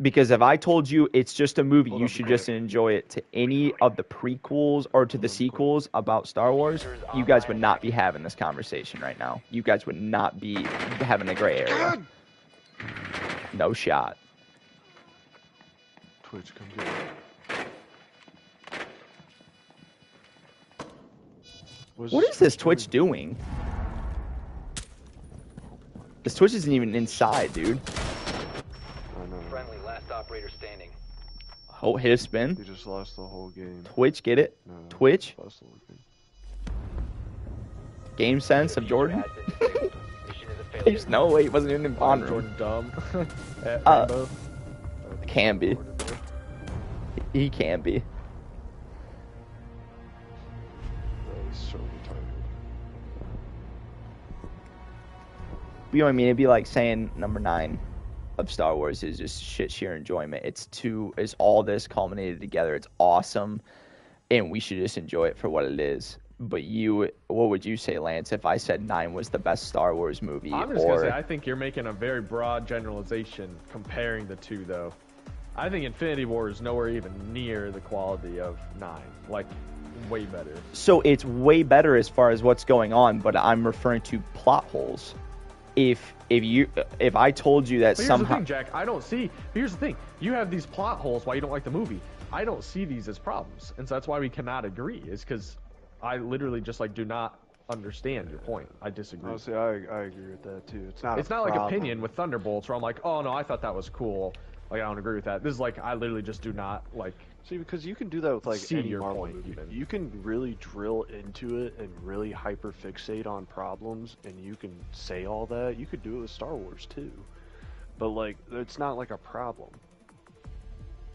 Because if I told you it's just a movie, you should just enjoy it, to any of the prequels or to the sequels about Star Wars, you guys would not be having this conversation right now. You guys would not be having a gray area. No shot. Twitch, come get it. What is this Twitch doing? This Twitch isn't even inside, dude. Oh, hit a spin. He just lost the whole game. Twitch, get it? No, Twitch. lost the whole game. Game sense of Jordan. There's no way he wasn't even in pawn room. Jordan dumb. Can be. He can be. He's so retarded. You know what I mean? It'd be like saying number 9 of Star Wars is just sheer enjoyment. It's all this culminated together. It's awesome, and we should just enjoy it for what it is. But what would you say, Lance, if I said 9 was the best Star Wars movie? I'm just gonna say I think you're making a very broad generalization comparing the two, though. I think Infinity War is nowhere even near the quality of 9. Like, way better. So it's way better as far as what's going on, but I'm referring to plot holes. If I told you that but somehow, here's the thing, Jack. I don't see. Here's the thing. You have these plot holes why you don't like the movie. I don't see these as problems, and so that's why we cannot agree. Is because I literally just do not understand your point. I disagree. Honestly, I agree with that too. It's not like opinion with Thunderbolts where I'm like, oh no, I thought that was cool. Like I don't agree with that. This is like I literally just do not like. See, because you can do that with like see any your Marvel point, movie. even. You can really drill into it and really hyper fixate on problems, and you can say all that. You could do it with Star Wars too, but like it's not like a problem.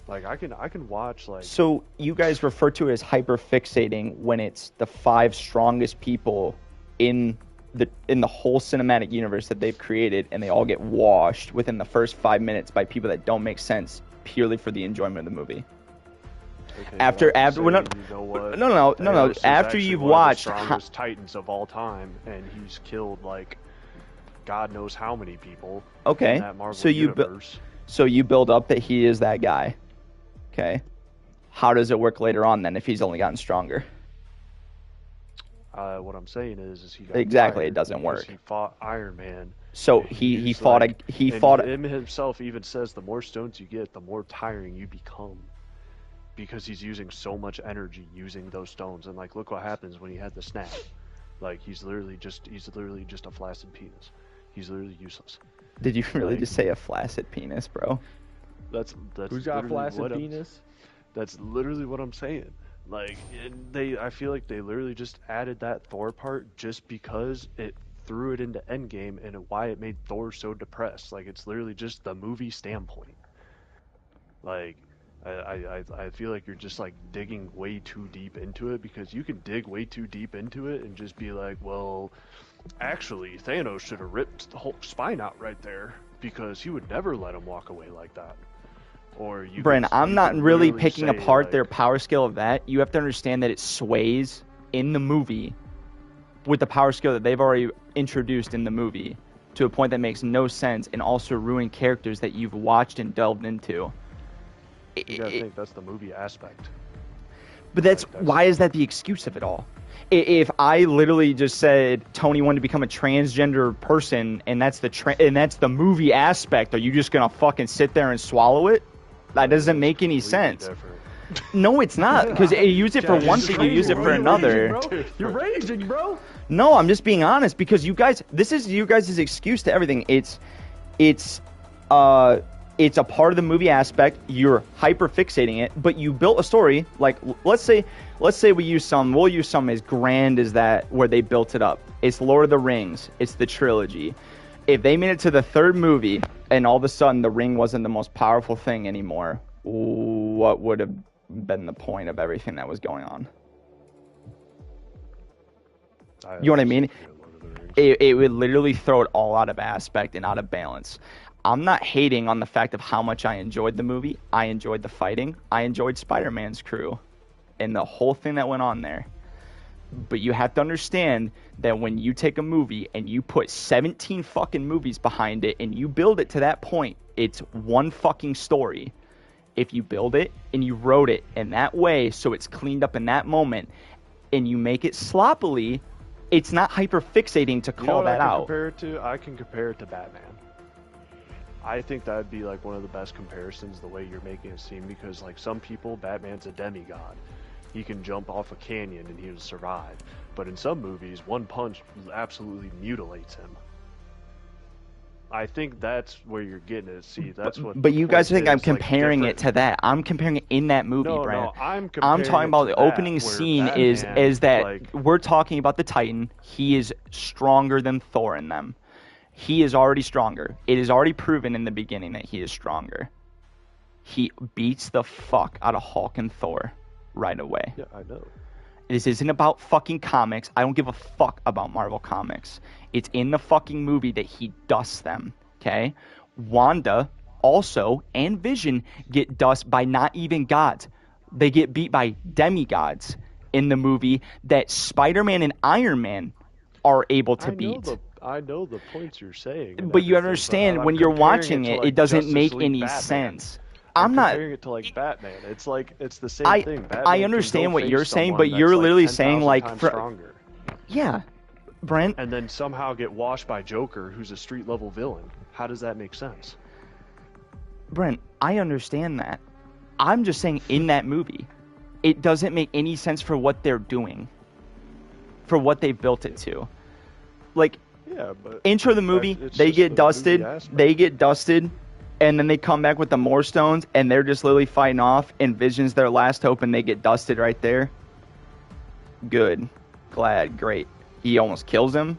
Like I can watch like. So you guys refer to it as hyper fixating when it's the 5 strongest people in the whole cinematic universe that they've created, and they all get washed within the first 5 minutes by people that don't make sense purely for the enjoyment of the movie. Okay, After you know what? No. After you've watched the strongest Titans of all time, and he's killed like God knows how many people. Okay, in that Marvel universe. So you build up that he is that guy. Okay, how does it work later on then if he's only gotten stronger? What I'm saying is he got exactly tired it doesn't because work. He fought Iron Man. So he fought him himself even says the more stones you get, the more tiring you become, because he's using so much energy using those stones. And like, look what happens when he had the snap. Like he's literally just a flaccid penis. He's literally useless. Did you really just say a flaccid penis, bro? That's who's got a flaccid penis? That's literally what I'm saying. Like I feel like they literally just added that Thor part just because it threw it into Endgame and why it made Thor so depressed. Like it's literally just the movie standpoint. Like I feel like you're just like digging way too deep into it, because you can dig way too deep into it and just be like, well, actually Thanos should have ripped the whole spine out right there because he would never let him walk away like that. Or you Bryn, I'm not really picking say, apart like, their power scale of that. You have to understand that it sways in the movie with the power scale that they've already introduced in the movie to a point that makes no sense, and also ruin characters that you've watched and delved into. You gotta think that's the movie aspect. But that's why is that the excuse of it all? If I literally just said Tony wanted to become a transgender person, and that's the movie aspect, are you just gonna fucking sit there and swallow it? That doesn't make any sense. No, it's not, because you use it for one thing, you use it for another. You're raging, bro. No, I'm just being honest, because you guys, this is you guys' excuse to everything. It's a part of the movie aspect. You're hyper fixating it, but you built a story. Like let's say we'll use some as grand as that, where they built it up. It's Lord of the Rings. It's the trilogy. If they made it to the 3rd movie and all of a sudden the ring wasn't the most powerful thing anymore, what would have been the point of everything that was going on? You know what I mean? It would literally throw it all out of aspect and out of balance. I'm not hating on the fact of how much I enjoyed the movie. I enjoyed the fighting. I enjoyed Spider-Man's crew and the whole thing that went on there. But you have to understand that when you take a movie and you put 17 fucking movies behind it and you build it to that point, it's one fucking story. If you build it and you wrote it in that way so it's cleaned up in that moment and you make it sloppily, it's not hyper fixating to call that out. I can compare it to Batman. I think that would be like one of the best comparisons, the way you're making it seem, because like some people, Batman's a demigod. He can jump off a canyon and he will survive. But in some movies, one punch absolutely mutilates him. I think that's where you're getting it. See, that's what. But you guys think I'm like, comparing it to that. I'm comparing it in that movie, No, Brent. no, I'm talking comparing about it to the opening that, where scene Batman, is that like, we're talking about the Titan. He is stronger than Thor in them. He is already stronger. It is already proven in the beginning that he is stronger. He beats the fuck out of Hulk and Thor right away. Yeah, I know. This isn't about fucking comics. I don't give a fuck about Marvel Comics. It's in the fucking movie that he dusts them, okay? Wanda also and Vision get dust by not even gods. They get beat by demigods in the movie that Spider-Man and Iron Man are able to beat. I know the points you're saying. But you understand, when you're watching it, it doesn't make any sense. I'm not comparing it to like Batman. It's the same thing. Batman I understand what you're saying, but you're that's, literally 10,000 saying like times stronger. Yeah, Brent. And then somehow get washed by Joker, who's a street level villain. How does that make sense? Brent, I understand that. I'm just saying in that movie, it doesn't make any sense for what they're doing, for what they've built it to. Like, yeah, but intro the movie, they get dusted, and then they come back with the more stones, and they're just literally fighting off, and Vision's their last hope, and they get dusted right there. Good. Glad. Great. He almost kills him.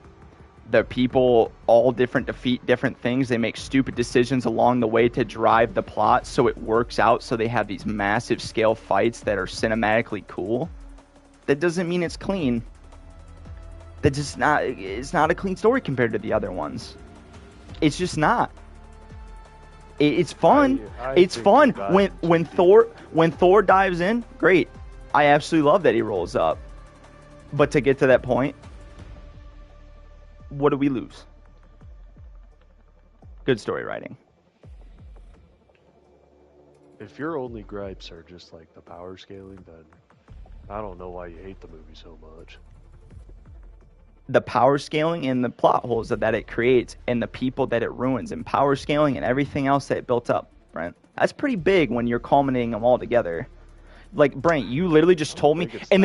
The people all defeat different things. They make stupid decisions along the way to drive the plot so it works out, so they have these massive scale fights that are cinematically cool. That doesn't mean it's clean. It's not a clean story compared to the other ones. It's just not. It's fun. It's fun when Thor dives in. Great. I absolutely love that he rolls up. But to get to that point, what do we lose? Good story writing. If your only gripes are just like the power scaling, then I don't know why you hate the movie so much. The power scaling and the plot holes that it creates and the people that it ruins and power scaling and everything else that it built up, Brent. That's pretty big when you're culminating them all together. Like, Brent, you literally just told me, and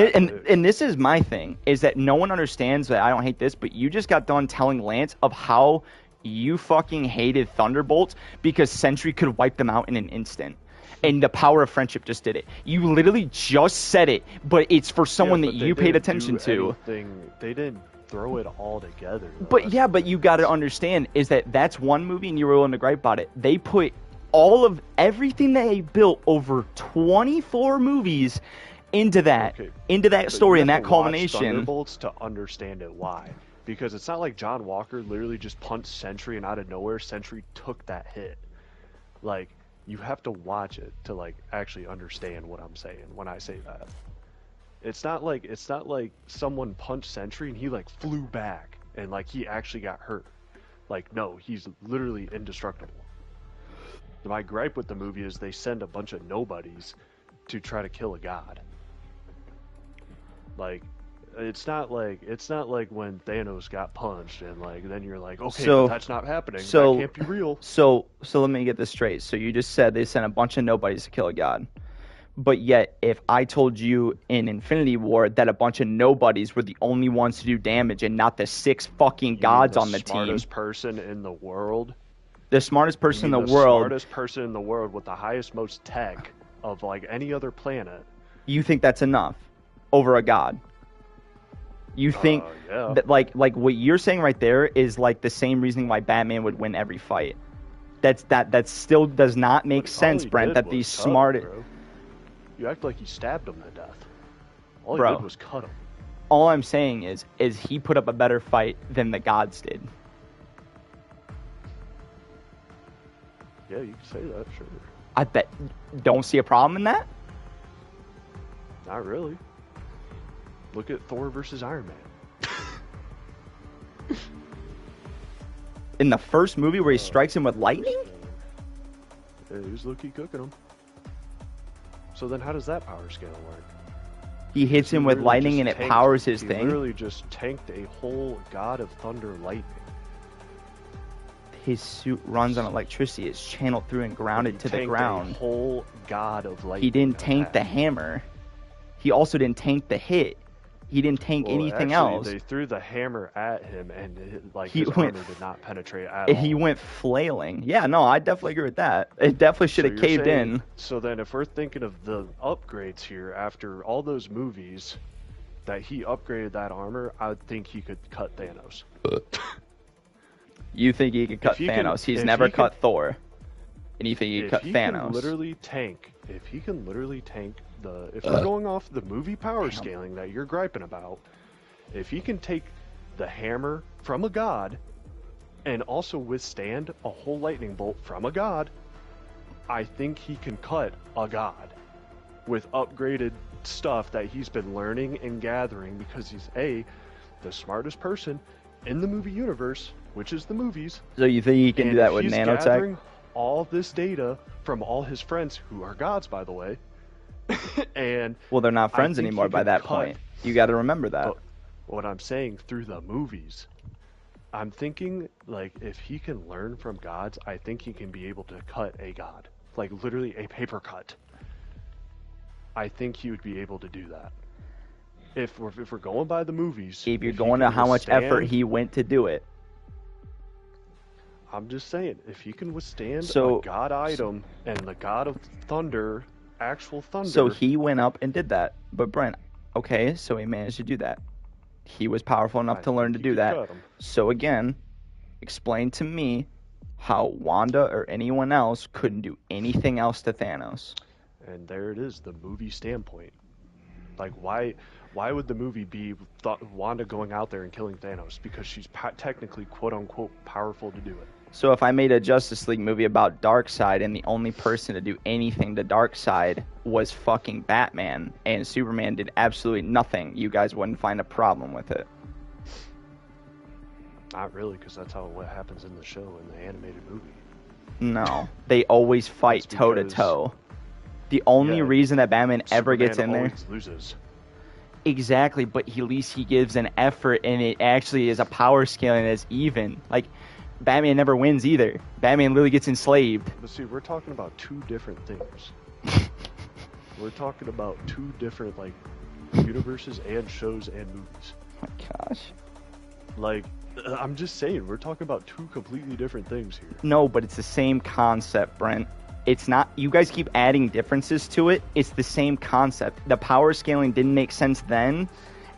this is my thing, is that no one understands that I don't hate this, but you just got done telling Lance of how you fucking hated Thunderbolts because Sentry could wipe them out in an instant. And the power of friendship just did it. You literally just said it, but it's for someone that you paid attention to. They didn't throw it all together. But you got to understand is that's one movie, and you were willing to gripe about it. They put everything they built over 24 movies into that story and that culmination. Thunderbolts to understand it. Why? Because it's not like John Walker literally just punched Sentry and out of nowhere Sentry took that hit. Like, you have to watch it to like actually understand what I'm saying when I say that. It's not like someone punched Sentry and he like flew back and like he actually got hurt. Like, no, he's literally indestructible. My gripe with the movie is they send a bunch of nobodies to try to kill a god. Like, it's not like when Thanos got punched and like then you're like, okay, but that's not happening. That can't be real. So let me get this straight. So you just said they sent a bunch of nobodies to kill a god. But yet, if I told you in Infinity War that a bunch of nobodies were the only ones to do damage and not the 6 fucking gods on the team. The smartest person in the world? The smartest person in the world. The smartest person in the world with the highest, most tech of like any other planet. You think that's enough over a god? You think that like what you're saying right there is like the same reasoning why Batman would win every fight. That still does not make sense, Brent. That these smart. You act like he stabbed him to death. All he did was cut him. All I'm saying is he put up a better fight than the gods did. Yeah, you can say that, sure. I bet. Don't see a problem in that? Not really. Look at Thor versus Iron Man. In the first movie where he strikes him with lightning? Yeah, he was low-key cooking him. So then how does that power scale work? He hits him with lightning and it powers his thing? He literally just tanked a whole God of Thunder lightning. His suit runs on electricity. It's channeled through and grounded to the ground. A whole God of lightning. He didn't tank the hammer. He also didn't tank the hit. He didn't tank anything actually, else. They threw the hammer at him, and his He went armor did not penetrate at all. He went flailing. Yeah, no, I definitely agree with that. It definitely should have caved in. So then, if we're thinking of the upgrades here, after all those movies, that he upgraded that armor, I would think he could cut Thanos. You think he could cut Thanos? He's never cut Thor. And you think he could cut Thanos? If he can literally tank if we're going off the movie power scaling that you're griping about, if he can take the hammer from a god and also withstand a whole lightning bolt from a god, I think he can cut a god with upgraded stuff that he's been learning and gathering, because he's the smartest person in the movie universe, which is the movies. So you think he can do that with he's nanotech? Gathering all this data from all his friends, who are gods, by the way. And well, they're not friends anymore by that point. You got to remember that. But what I'm saying, through the movies, I'm thinking, like, if he can learn from gods, I think he can be able to cut a god, like literally a paper cut. I think he would be able to do that. If we're going by the movies, if you're going to how much effort he went to do it. I'm just saying, if he can withstand a god item and the god of thunder, actual thunder. So he went up and did that. But Brent, okay, so he managed to do that. He was powerful enough to learn to do that. So again, explain to me how Wanda or anyone else couldn't do anything else to Thanos. And there it is, the movie standpoint. Like, why would the movie be Wanda going out there and killing Thanos? Because she's technically, quote-unquote, powerful to do it. So if I made a Justice League movie about Darkseid and the only person to do anything to Darkseid was fucking Batman, and Superman did absolutely nothing, you guys wouldn't find a problem with it? Not really, because that's what happens in the show, in the animated movie. No, they always fight toe-to-toe. The only reason that Batman ever gets in there... loses. Exactly, but at least he gives an effort, and it actually is a power scaling that's even. Like, Batman never wins either. Batman literally gets enslaved. But see, we're talking about two different things. We're talking about two different, like, universes and shows and movies. Oh my gosh. Like, I'm just saying, we're talking about two completely different things here. No, but it's the same concept, Brent. It's not, you guys keep adding differences to it. It's the same concept. The power scaling didn't make sense then.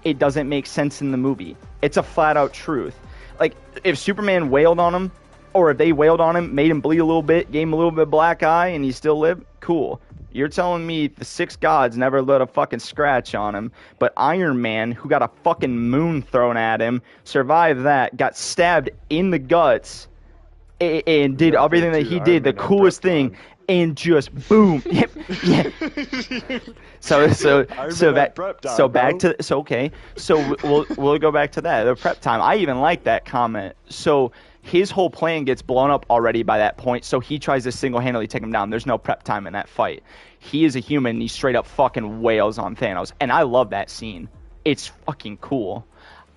It doesn't make sense in the movie. It's a flat out truth. Like, if Superman wailed on him, or if they wailed on him, made him bleed a little bit, gave him a little bit of black eye, and he still lived, cool. You're telling me the six gods never let a fucking scratch on him, but Iron Man, who got a fucking moon thrown at him, survived that, got stabbed in the guts, and did everything that he did, the coolest thing, and just boom. Yeah. So we'll go back to that, the prep time. I even like that comment. So his whole plan gets blown up already by that point, so he tries to single-handedly take him down. There's no prep time in that fight. He is a human, and he straight up fucking wails on Thanos, and I love that scene. It's fucking cool.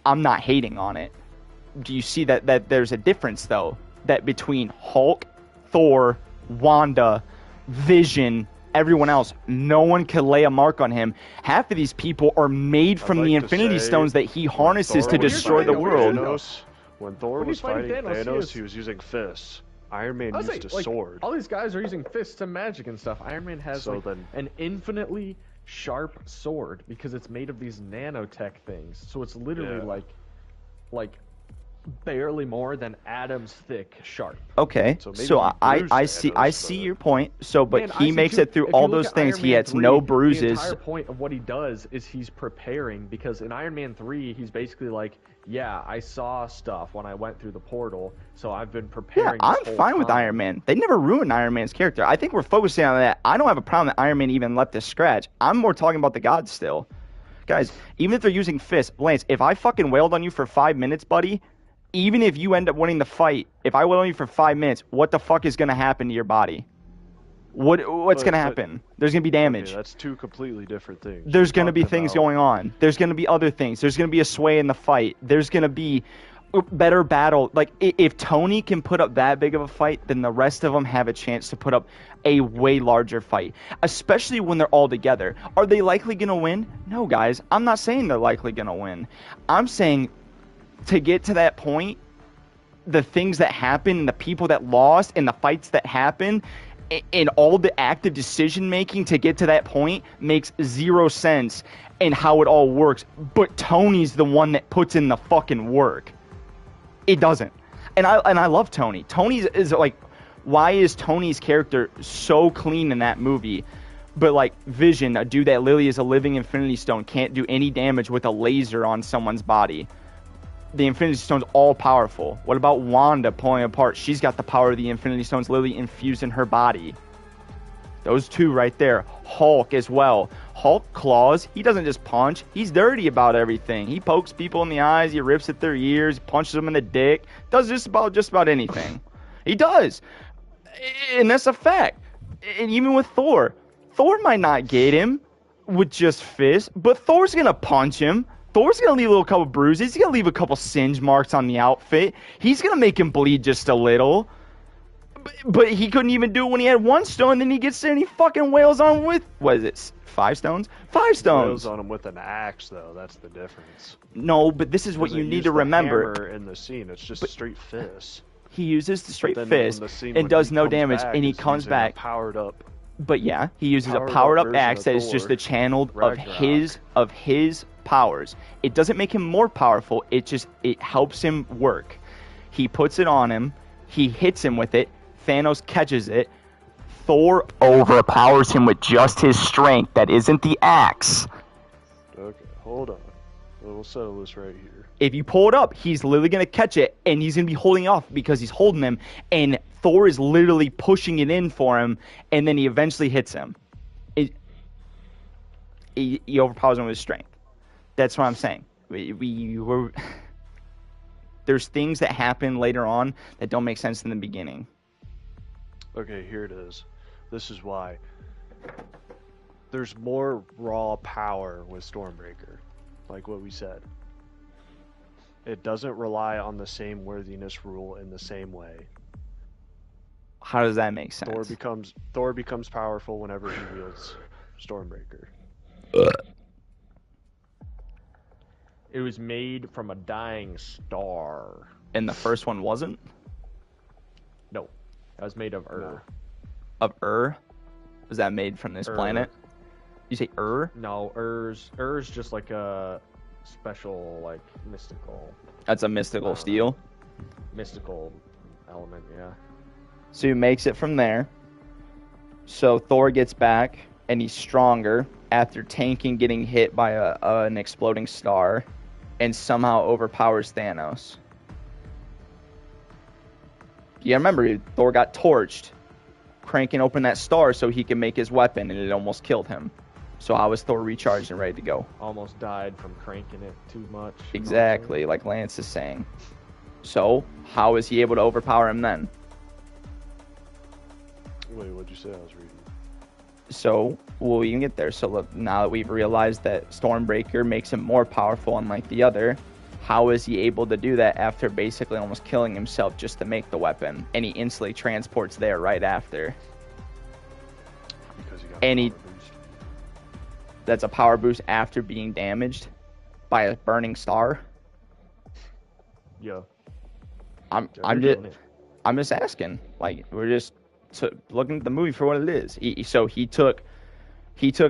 I'm not hating on it. Do you see that there's a difference, though, that between Hulk, Thor, Wanda, Vision, everyone else, no one can lay a mark on him. Half of these people are made from the Infinity Stones that he harnesses to destroy the world. When Thor was fighting Thanos, he was using fists. Iron Man used a sword. All these guys are using fists and magic and stuff. Iron Man has an infinitely sharp sword because it's made of these nanotech things. So it's literally like barely more than Adam's thick sharp. Okay, so I see your point. So, but he makes it through all those things. He has no bruises. The entire point of what he does is he's preparing, because in Iron Man 3, he's basically like, yeah, I saw stuff when I went through the portal, so I've been preparing. Yeah, I'm fine with Iron Man. They never ruined Iron Man's character. I think we're focusing on that. I don't have a problem that Iron Man even left this scratch. I'm more talking about the gods still. Guys, even if they're using fists, Lance, if I fucking wailed on you for 5 minutes, buddy, even if you end up winning the fight, if I wail on you for 5 minutes, what the fuck is going to happen to your body? What's going to happen? There's going to be damage. Okay, that's two completely different things. There's going to be things going on. There's going to be other things. There's going to be a sway in the fight. There's going to be better battle. Like, if Tony can put up that big of a fight, then the rest of them have a chance to put up a way larger fight, especially when they're all together. Are they likely going to win? No, guys. I'm not saying they're likely going to win. I'm saying to get to that point, the things that happen, and the people that lost, and the fights that happen, and all the active decision-making to get to that point makes zero sense in how it all works. But Tony's the one that puts in the fucking work. It doesn't. And I love Tony. Tony is like, why is Tony's character so clean in that movie? But like Vision, a dude that literally is a living Infinity Stone, can't do any damage with a laser on someone's body. The Infinity Stone's all powerful. What about Wanda pulling apart? She's got the power of the Infinity Stones literally infused in her body. Those two right there. Hulk as well. Hulk claws. He doesn't just punch. He's dirty about everything. He pokes people in the eyes. He rips at their ears. He punches them in the dick. Does just about anything. He does. And that's a fact. And even with Thor. Thor might not get him with just fists, but Thor's going to punch him. Thor's going to leave a little couple bruises. He's going to leave a couple singe marks on the outfit. He's going to make him bleed just a little. But he couldn't even do it when he had one stone. Then he gets there and he fucking wails on him with, what is it, 5 stones? 5 stones. He wails on him with an axe, though. That's the difference. No, but this is what you need to remember. Hammer in the scene, it's just straight fists. He uses the straight fist and does no damage, and he comes back powered up. But yeah, he uses a powered up axe that is just the channeled of his powers. It doesn't make him more powerful. It helps him work. He puts it on him. He hits him with it. Thanos catches it. Thor overpowers him with just his strength. That isn't the axe. Okay, hold on. We'll settle this right here. If you pull it up, he's literally going to catch it, and he's going to be holding off because he's holding him, and Thor is literally pushing it in for him, and then he eventually hits him. He overpowers him with his strength. That's what I'm saying. There's things that happen later on that don't make sense in the beginning. Okay, here it is. This is why. There's more raw power with Stormbreaker, like what we said. It doesn't rely on the same worthiness rule in the same way. How does that make sense? Thor becomes powerful whenever he wields Stormbreaker. It was made from a dying star. And the first one wasn't? No. That was made of Ur. No. Of Ur? Was that made from this planet? You say Ur? No, Ur's just like a special, like, mystical. That's a mystical steel? Mystical element, yeah. So he makes it from there. So Thor gets back, and he's stronger after tanking getting hit by an exploding star, and somehow overpowers Thanos. You remember, Thor got torched, cranking open that star so he could make his weapon, and it almost killed him. So how was Thor recharged and ready to go? Almost died from cranking it too much. Exactly, like Lance is saying. So, how is he able to overpower him then? Wait, what'd you say? I was reading. So, we'll even get there. So, look, now that we've realized that Stormbreaker makes him more powerful unlike the other, how is he able to do that after basically almost killing himself just to make the weapon? And he instantly transports there right after. Because he got a power boost. That's a power boost after being damaged by a burning star? Yeah. I'm just asking. Like, we're just looking at the movie for what it is. He took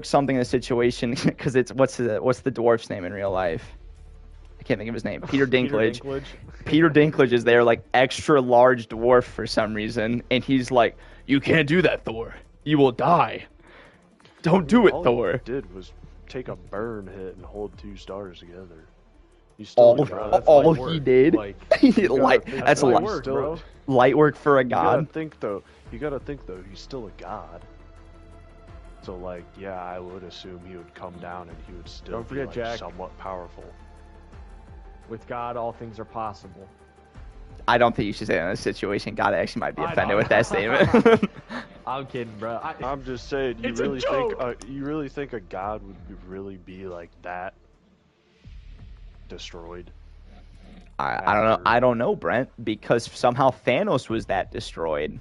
something in the situation because it's what's the dwarf's name in real life? I can't think of his name. Peter Dinklage. Peter Dinklage is there, like extra large dwarf for some reason, and he's like, "You can't do that, Thor. You will die. Don't do it, Thor." All he did was take a burn hit and hold 2 stars together. He's still all he did. That's light work, bro. Light work for a god. You gotta think though. He's still a god. So like, yeah, I would assume he would come down and he would still be like, Jack, somewhat powerful. With God, all things are possible. I don't think you should say that in this situation. God actually might be offended with that statement. I'm kidding, bro. I'm just saying. You really think a god would really be like that destroyed? I don't know. I don't know, Brent, because somehow Thanos was that destroyed.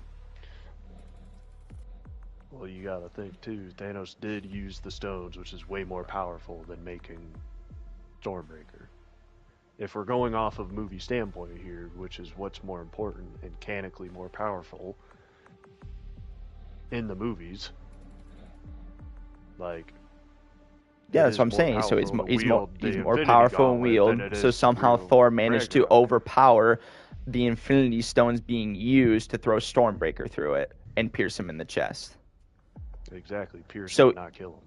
Well, you gotta think too. Thanos did use the stones, which is way more powerful than making Stormbreaker. If we're going off of movie standpoint here, which is what's more important and canonically more powerful in the movies, like. Yeah, that's what I'm saying. So he's more powerful in wield. So somehow Thor managed to overpower the Infinity Stones being used to throw Stormbreaker through it and pierce him in the chest. Exactly, pierce him, not kill him.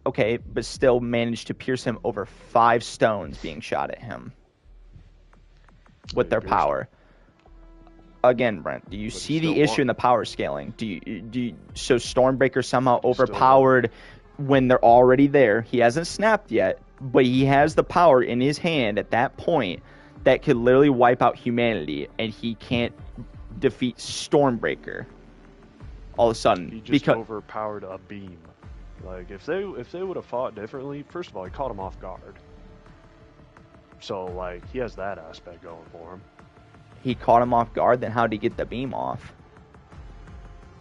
Okay, but still managed to pierce him over 5 stones being shot at him with their power. Again, Brent, do you see the issue in the power scaling? So Stormbreaker somehow overpowered when they're already there. He hasn't snapped yet, but he has the power in his hand at that point that could literally wipe out humanity, and he can't defeat Stormbreaker all of a sudden. He just overpowered a beam. Like, if they would have fought differently, first of all, he caught him off guard. So, like, he has that aspect going for him. He caught him off guard, then how'd he get the beam off?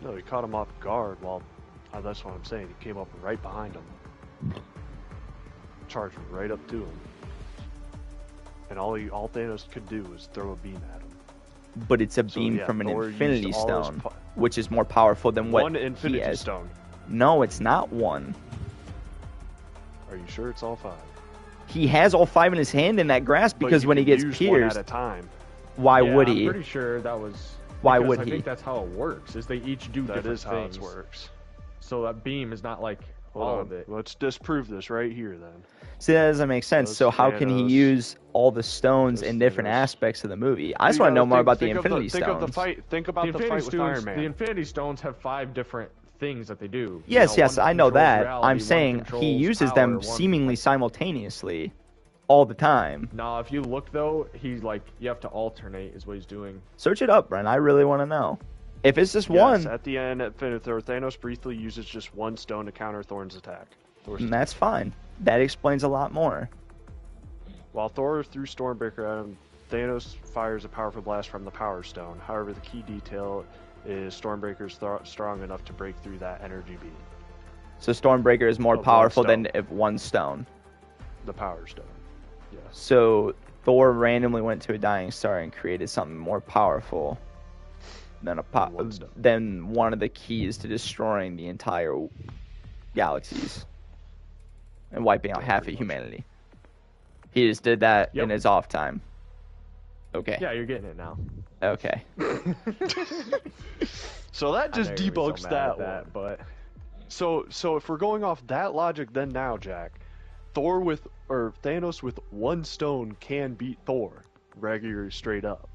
No, he caught him off guard while... that's what I'm saying. He came up right behind him. Charged right up to him. And all Thanos could do was throw a beam at him. But it's a beam from an Infinity Stone, which is more powerful than what one Infinity Stone. No, it's not one. Are you sure it's all 5? He has all 5 in his hand in that grasp because when he gets pierced, one at a time. Why would he? I'm pretty sure that was. Why would he? I think that's how it works. Is they each do different things. That is how it works. So that beam is not like all of it. Let's disprove this right here then. See, that doesn't make sense. So how can he use all the stones in different aspects of the movie? I just want to know more about the Infinity Stones. Think about the fight with Iron Man. The Infinity Stones have 5 different things that they do. Yes, I know that. I'm saying he uses them seemingly simultaneously all the time. No, if you look though, he's like, you have to alternate is what he's doing. Search it up, Brent. I really want to know. If it's just one. At the end, Thanos briefly uses just one stone to counter Thor's attack. And that's fine. That explains a lot more. While Thor threw Stormbreaker at him, Thanos fires a powerful blast from the Power Stone. However, the key detail is Stormbreaker's strong enough to break through that energy beam. So Stormbreaker is more powerful than if one stone. The Power Stone. Yes. So Thor randomly went to a dying star and created something more powerful than one of the keys to destroying the entire galaxies and wiping out half of humanity. He just did that in his off time. Okay. Yeah, you're getting it now. Okay. So that just debunks that one. But so if we're going off that logic, then now, Jack, Thanos with one stone can beat Thor regular straight up.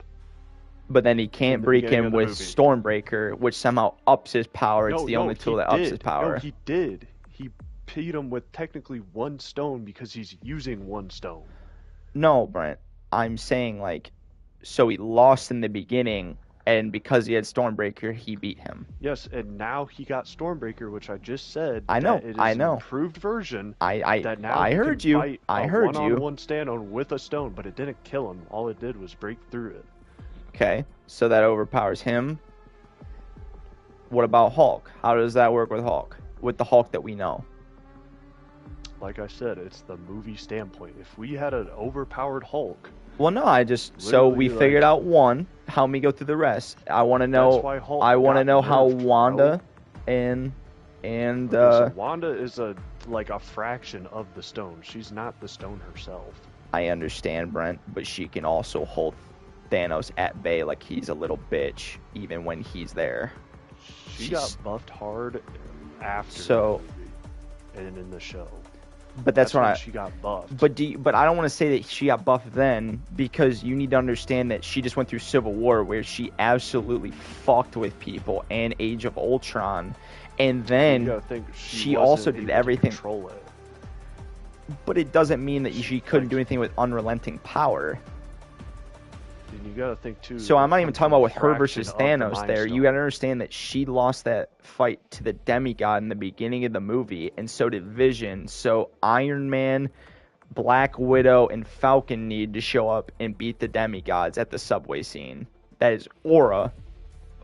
But then he can't break him with Stormbreaker, which somehow ups his power. It's the only tool that ups his power. No, he did. He beat him with technically one stone because he's using one stone. No, Brent. I'm saying, like, so he lost in the beginning, and because he had Stormbreaker, he beat him. Yes, and now he got Stormbreaker, which I just said. I know. It is an improved version. That now I heard you. I heard you. One-on-one stand with a stone, but it didn't kill him. All it did was break through it. Okay, so that overpowers him. What about Hulk? How does that work with Hulk? With the Hulk that we know? Like I said, it's the movie standpoint. If we had an overpowered Hulk... Well, no, so we figured out one. Help me go through the rest. I want to know... I want to know how Wanda and so Wanda is a fraction of the stone. She's not the stone herself. I understand, Brent, but she can also hold Thanos at bay like he's a little bitch, even when he's there. She got buffed hard after the movie and in the show. But that's when she got buffed. But I don't want to say that she got buffed then, because you need to understand that she just went through Civil War, where she absolutely fucked with people, and Age of Ultron, and then she also did everything. Control it. But it doesn't mean that she couldn't do anything with unrelenting power. And you gotta think too. So I'm not even talking about with her versus Thanos there. You gotta understand that she lost that fight to the demigod in the beginning of the movie, and so did Vision. So Iron Man Black Widow and Falcon need to show up and beat the demigods at the subway scene. That is aura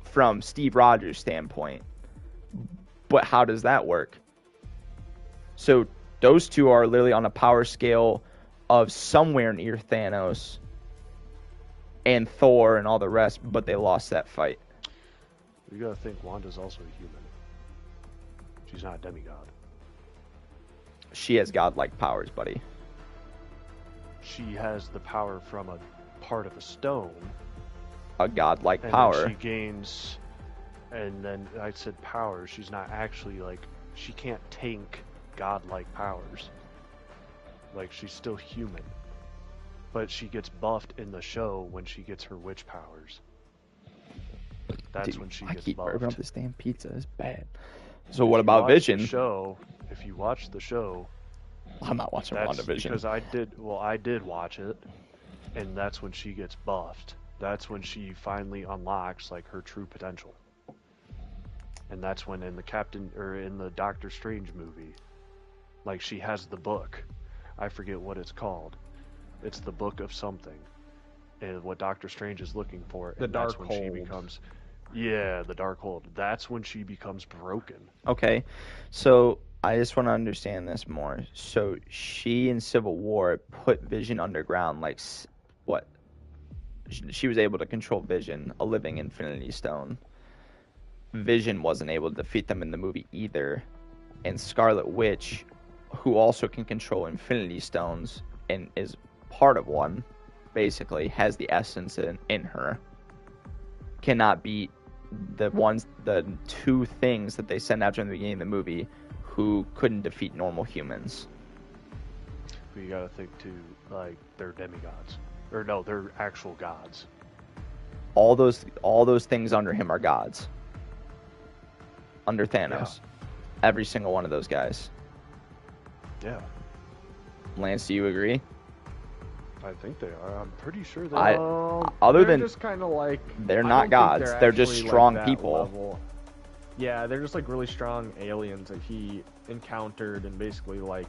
from Steve Rogers' standpoint. But how does that work? So those two are literally on a power scale of somewhere near Thanos and Thor and all the rest, but they lost that fight. You gotta think Wanda's also a human. She's not a demigod. She has godlike powers, buddy. She has the power from a part of a stone. A godlike and power. Then she gains, and then I said power. She's not actually like, she can't tank godlike powers. Like, she's still human. But she gets buffed in the show when she gets her witch powers. That's when she gets buffed. I keep burping up this damn pizza. It's bad. So what about Vision? If you watch the show, I'm not watching WandaVision. Because I did watch it, and that's when she gets buffed. That's when she finally unlocks like her true potential. And that's when in the Doctor Strange movie, like she has the book. I forget what it's called. It's the book of something. And what Doctor Strange is looking for. The Dark Hold. She becomes, yeah, the Dark Hold. That's when she becomes broken. Okay, so I just want to understand this more. So she in Civil War put Vision underground, like what? She was able to control Vision, a living Infinity Stone. Vision wasn't able to defeat them in the movie either. And Scarlet Witch, who also can control Infinity Stones and is part of one, basically, has the essence in her, cannot beat the two things that they send after in the beginning of the movie who couldn't defeat normal humans. But you gotta think too, like, they're demigods. Or no, they're actual gods. All those things under him are gods. Under Thanos. Yeah. Every single one of those guys. Yeah. Lance, do you agree? I think they are. I'm pretty sure they are. Other than just kind of like they're not gods. They're just strong like people. Level. Yeah, they're just like really strong aliens that he encountered and basically like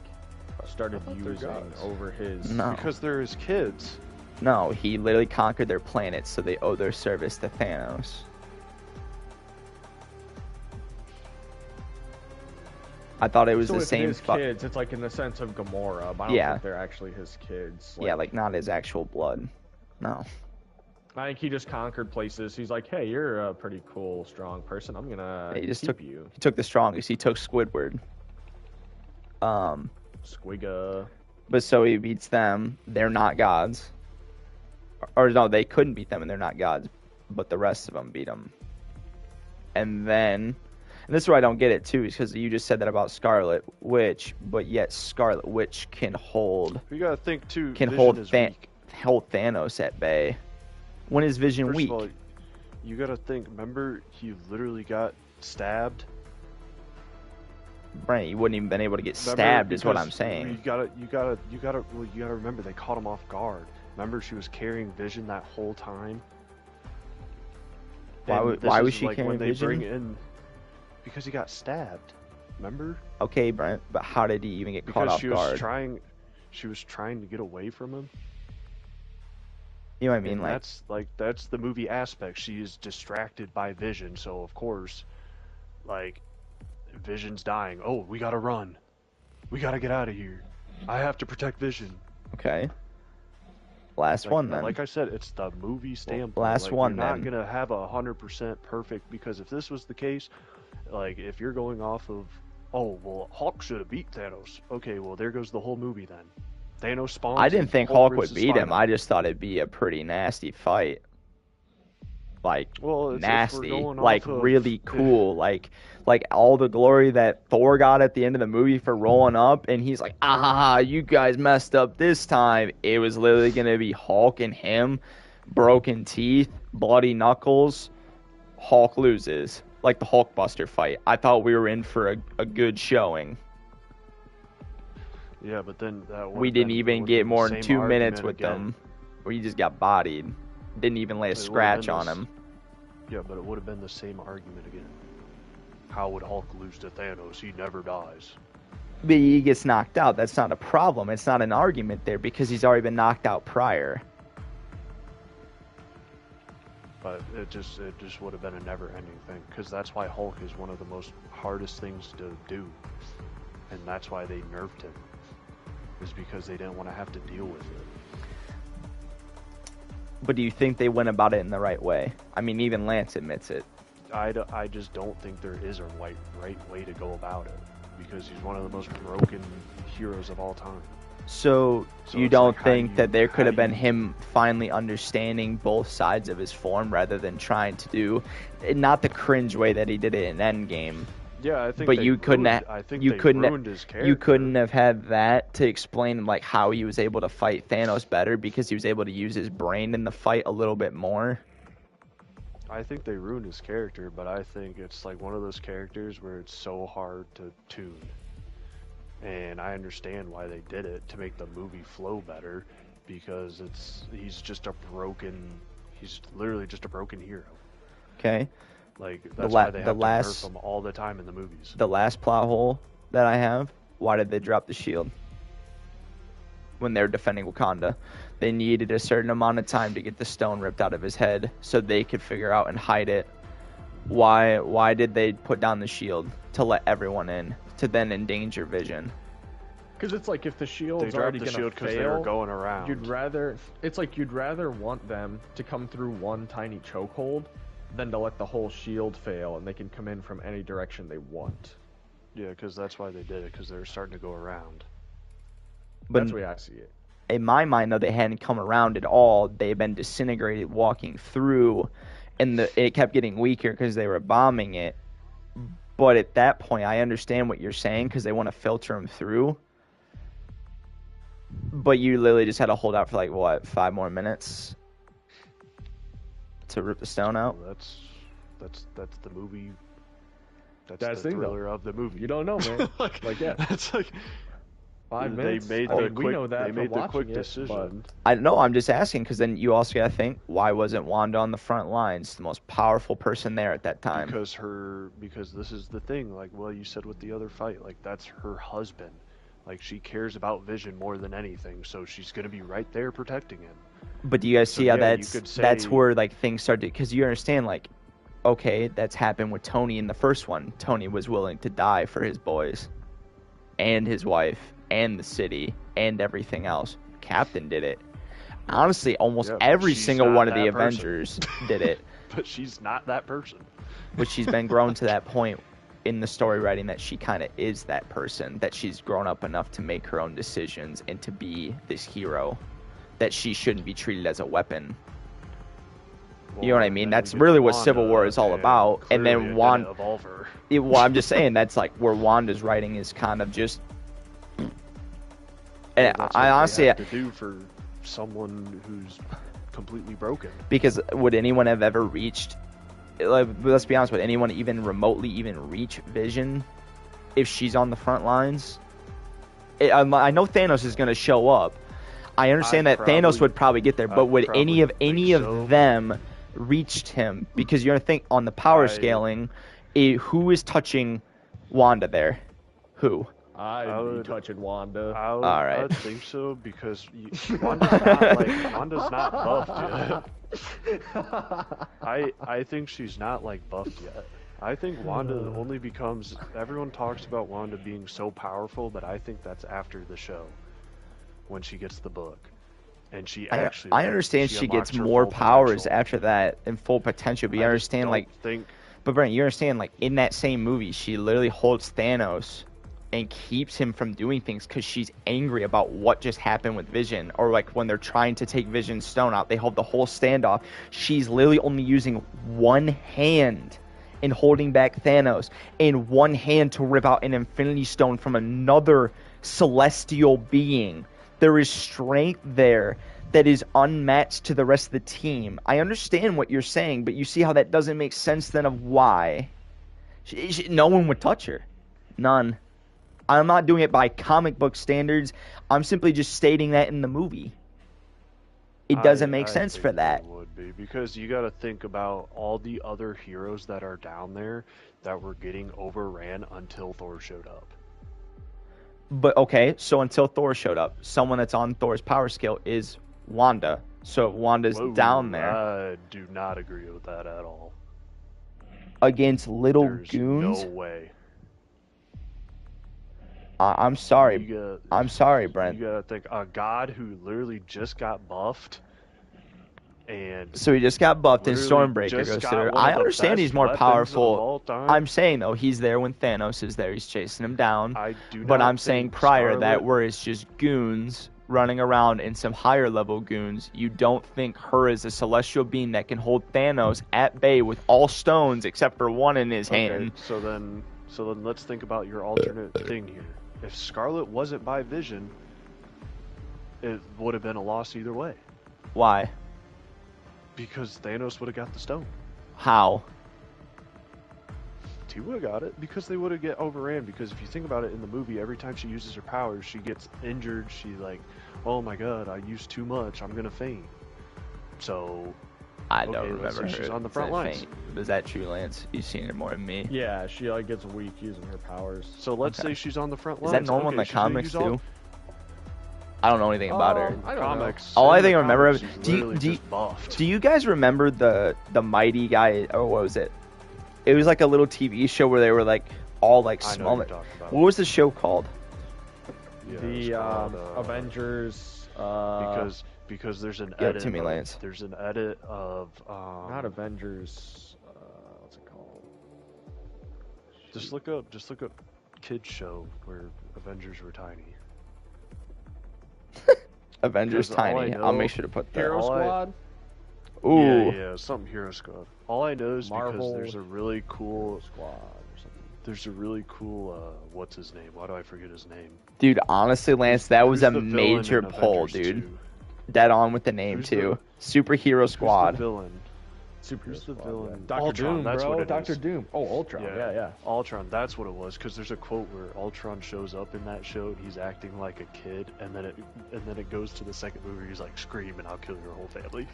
started using over his. No. Because they're his kids. No, he literally conquered their planet, so they owe their service to Thanos. I thought it was the same. His kids, it's like in the sense of Gamora, but I don't think they're actually his kids. Like, yeah, like not his actual blood. No. I think he just conquered places. He's like, hey, you're a pretty cool, strong person. I'm gonna keep you. He took the strongest. He took Squidward. Squigga. But so he beats them. They're not gods. Or no, they couldn't beat them, and they're not gods. But the rest of them beat them. And then. And this is where I don't get it, too, because you just said that about Scarlet Witch, but yet Scarlet Witch can hold... You gotta think, too, can hold Thanos at bay. When is Vision weak? First of all, you gotta think, remember, he literally got stabbed? Right, he wouldn't even been able to get stabbed, is what I'm saying. You gotta remember, they caught him off guard. Remember, she was carrying Vision that whole time? Why was she carrying Vision? Because he got stabbed, remember? Okay, Brent, but how did he even get caught off guard? She was trying to get away from him. You know what I mean? And that's the movie aspect. She is distracted by Vision, so of course, like, Vision's dying. Oh, we gotta run. We gotta get out of here. I have to protect Vision. Okay. Last one then. Like I said, it's the movie standpoint. Last one then. You're not gonna have 100% perfect, because if this was the case, like, if you're going off of, oh, well, Hulk should have beat Thanos. Okay, well, there goes the whole movie then. Thanos spawns. I didn't think Hulk would beat him. I just thought it'd be a pretty nasty fight. Like, nasty. Like, really cool. Like all the glory that Thor got at the end of the movie for rolling up, and he's like, you guys messed up this time. It was literally going to be Hulk and him, broken teeth, bloody knuckles. Hulk loses. Like the Hulkbuster fight. I thought we were in for a good showing. Yeah, but then we didn't even get more than 2 minutes with them, where he just got bodied. Didn't even lay a scratch on him. Yeah, but it would have been the same argument again. How would Hulk lose to Thanos? He never dies. But he gets knocked out. That's not a problem. It's not an argument there because he's already been knocked out prior. But it just would have been a never-ending thing, because that's why Hulk is one of the most hardest things to do, and that's why they nerfed him, is because they didn't want to have to deal with it. But do you think they went about it in the right way? I mean, even Lance admits it. I just don't think there is a right way to go about it, because he's one of the most broken heroes of all time. So you it's don't like, think that there could have been you- him finally understanding both sides of his form rather than trying to do, not the cringe way that he did it in Endgame. Yeah, I think. But they you couldn't. ruined, I think You they couldn't. ruined his character. You couldn't have had that to explain like how he was able to fight Thanos better because he was able to use his brain in the fight a little bit more. I think they ruined his character, but I think it's like one of those characters where it's so hard to tune. And I understand why they did it, to make the movie flow better, because he's literally just a broken hero. Okay. Like that's why they have to last- nerf him all the time in the movies. The last plot hole that I have, why did they drop the shield? When they were defending Wakanda, they needed a certain amount of time to get the stone ripped out of his head so they could figure out and hide it. Why did they put down the shield to let everyone in, to then endanger Vision? Because it's like if the shield's They dropped already the gonna shield because fail, they were going around. you'd rather want them to come through one tiny chokehold than to let the whole shield fail and they can come in from any direction they want. Yeah, because that's why they did it, because they were starting to go around. But That's the way I see it. in my mind, though, they hadn't come around at all. They'd been disintegrated walking through, and it kept getting weaker because they were bombing it. But at that point, I understand what you're saying because they want to filter them through. But you literally just had to hold out for like, what, 5 more minutes to rip the stone out? Well, that's the movie. That's That's the the thing, though. thriller of the movie. You don't know, man. like yeah. It's like 5 minutes. They made I the mean, quick. we know that They from made the watching quick it, decision. I know, I'm just asking because then you also got to think, why wasn't Wanda on the front lines, the most powerful person there at that time? Because this is the thing. Like, well, you said with the other fight, like that's her husband. Like she cares about Vision more than anything, so she's gonna be right there protecting him. But do you guys see how yeah, you could that's say- where like things started? Because you understand, like, okay, that's happened with Tony in the first one. Tony was willing to die for his boys, and his wife, and the city, and everything else. Captain did it. Honestly, almost Yeah, but every she's single not one of the that person. Avengers did it. But she's not that person. But she's been grown to that point in the story writing that she kind of is that person, that she's grown up enough to make her own decisions and to be this hero, that she shouldn't be treated as a weapon. You know what I mean? That's really what Civil War is all about. And then Wanda, evolve her. well, I'm just saying that's like where Wanda's writing is kind of just. And That's what I they honestly, have to do for someone who's completely broken. because would anyone have ever reached? Like, let's be honest, would anyone even remotely even reach Vision if she's on the front lines? I know Thanos is going to show up. I understand that Thanos would probably get there, but would any of them reached him? Because you're going to think on the power scaling, who is touching Wanda there? Who? I'd be touching Wanda. All right. I would think so, because Wanda's not buffed yet. I think she's not like buffed yet. I think Wanda only becomes. Everyone talks about Wanda being so powerful, but I think that's after the show, when she gets the book, and she actually. I understand she unlocks gets her more full powers potential. after that and full potential. But you I just understand, don't like, think. but Brent, you understand, like, in that same movie, she literally holds Thanos and keeps him from doing things because she's angry about what just happened with Vision. Or like when they're trying to take Vision's stone out, they hold the whole standoff. She's literally only using one hand in holding back Thanos, and one hand to rip out an Infinity Stone from another celestial being. There is strength there that is unmatched to the rest of the team. I understand what you're saying, but you see how that doesn't make sense then of why. No one would touch her. None. I'm not doing it by comic book standards. I'm simply just stating that in the movie. It doesn't make sense for that. It would be, because you got to think about all the other heroes that are down there that were getting overran until Thor showed up. But okay, so until Thor showed up, someone that's on Thor's power scale is Wanda. So if Wanda's Whoa, down there I do not agree with that at all. against little There's goons. no way. I'm sorry. I'm sorry, Brent. You gotta think a god who literally just got buffed, and So he just got buffed and literally Stormbreaker just goes got through. one I of the understand best he's more weapons of powerful. all time. I'm saying though he's there when Thanos is there. He's chasing him down. I do But not I'm saying think prior that Scarlet- where it's just goons running around and some higher level goons, you don't think her is a celestial being that can hold Thanos at bay with all stones except for one in his hand. So then let's think about your alternate thing here. If Scarlet wasn't by Vision, it would have been a loss either way. Why? Because Thanos would have got the stone. How? He would have got it because they would have get overran. Because if you think about it in the movie, every time she uses her powers, she gets injured. She like, oh my god, I used too much. I'm gonna faint. So I don't let's remember say her. she's on the Is front that lines. faint? Is that true, Lance? You've seen it more than me. Yeah, she like gets weak using her powers. So let's Okay. say she's on the front Is lines. that normal in the she's gonna comics use all- too? I don't know anything about her. I don't comics. All I in the think I remember comics, of- she's do you- literally do you- just buffed. Do you guys remember the mighty guy? Or what was it? It was like a little TV show where they were like all like I know small. what you're talking about. What was the show called? Yeah, The it's called, Avengers. because there's an Give it edit. to me, of- Lance. There's an edit of not Avengers. What's it called? Just look up kids show where Avengers were tiny. Avengers Because all I Tiny. I'll know- make sure to put that. Hero all I- Squad. Ooh. Yeah, something Hero Squad. All I know is Marvel. because there's a really cool Squad or something. there's a really cool what's his name? Why do I forget his name? Dude, honestly, Lance, that was Who's a the villain major in pull, Avengers dude. 2? Dead on with the name Who's too. Superhero Who's Squad. the villain? Superhero Who's the Squad, villain? yeah. Doctor Ultron, Doom, that's bro. what it Doctor is. Doom. Oh, Ultron. Yeah. Ultron, that's what it was. Because there's a quote where Ultron shows up in that show and he's acting like a kid, and then it goes to the second movie. He's like, "Scream and I'll kill your whole family."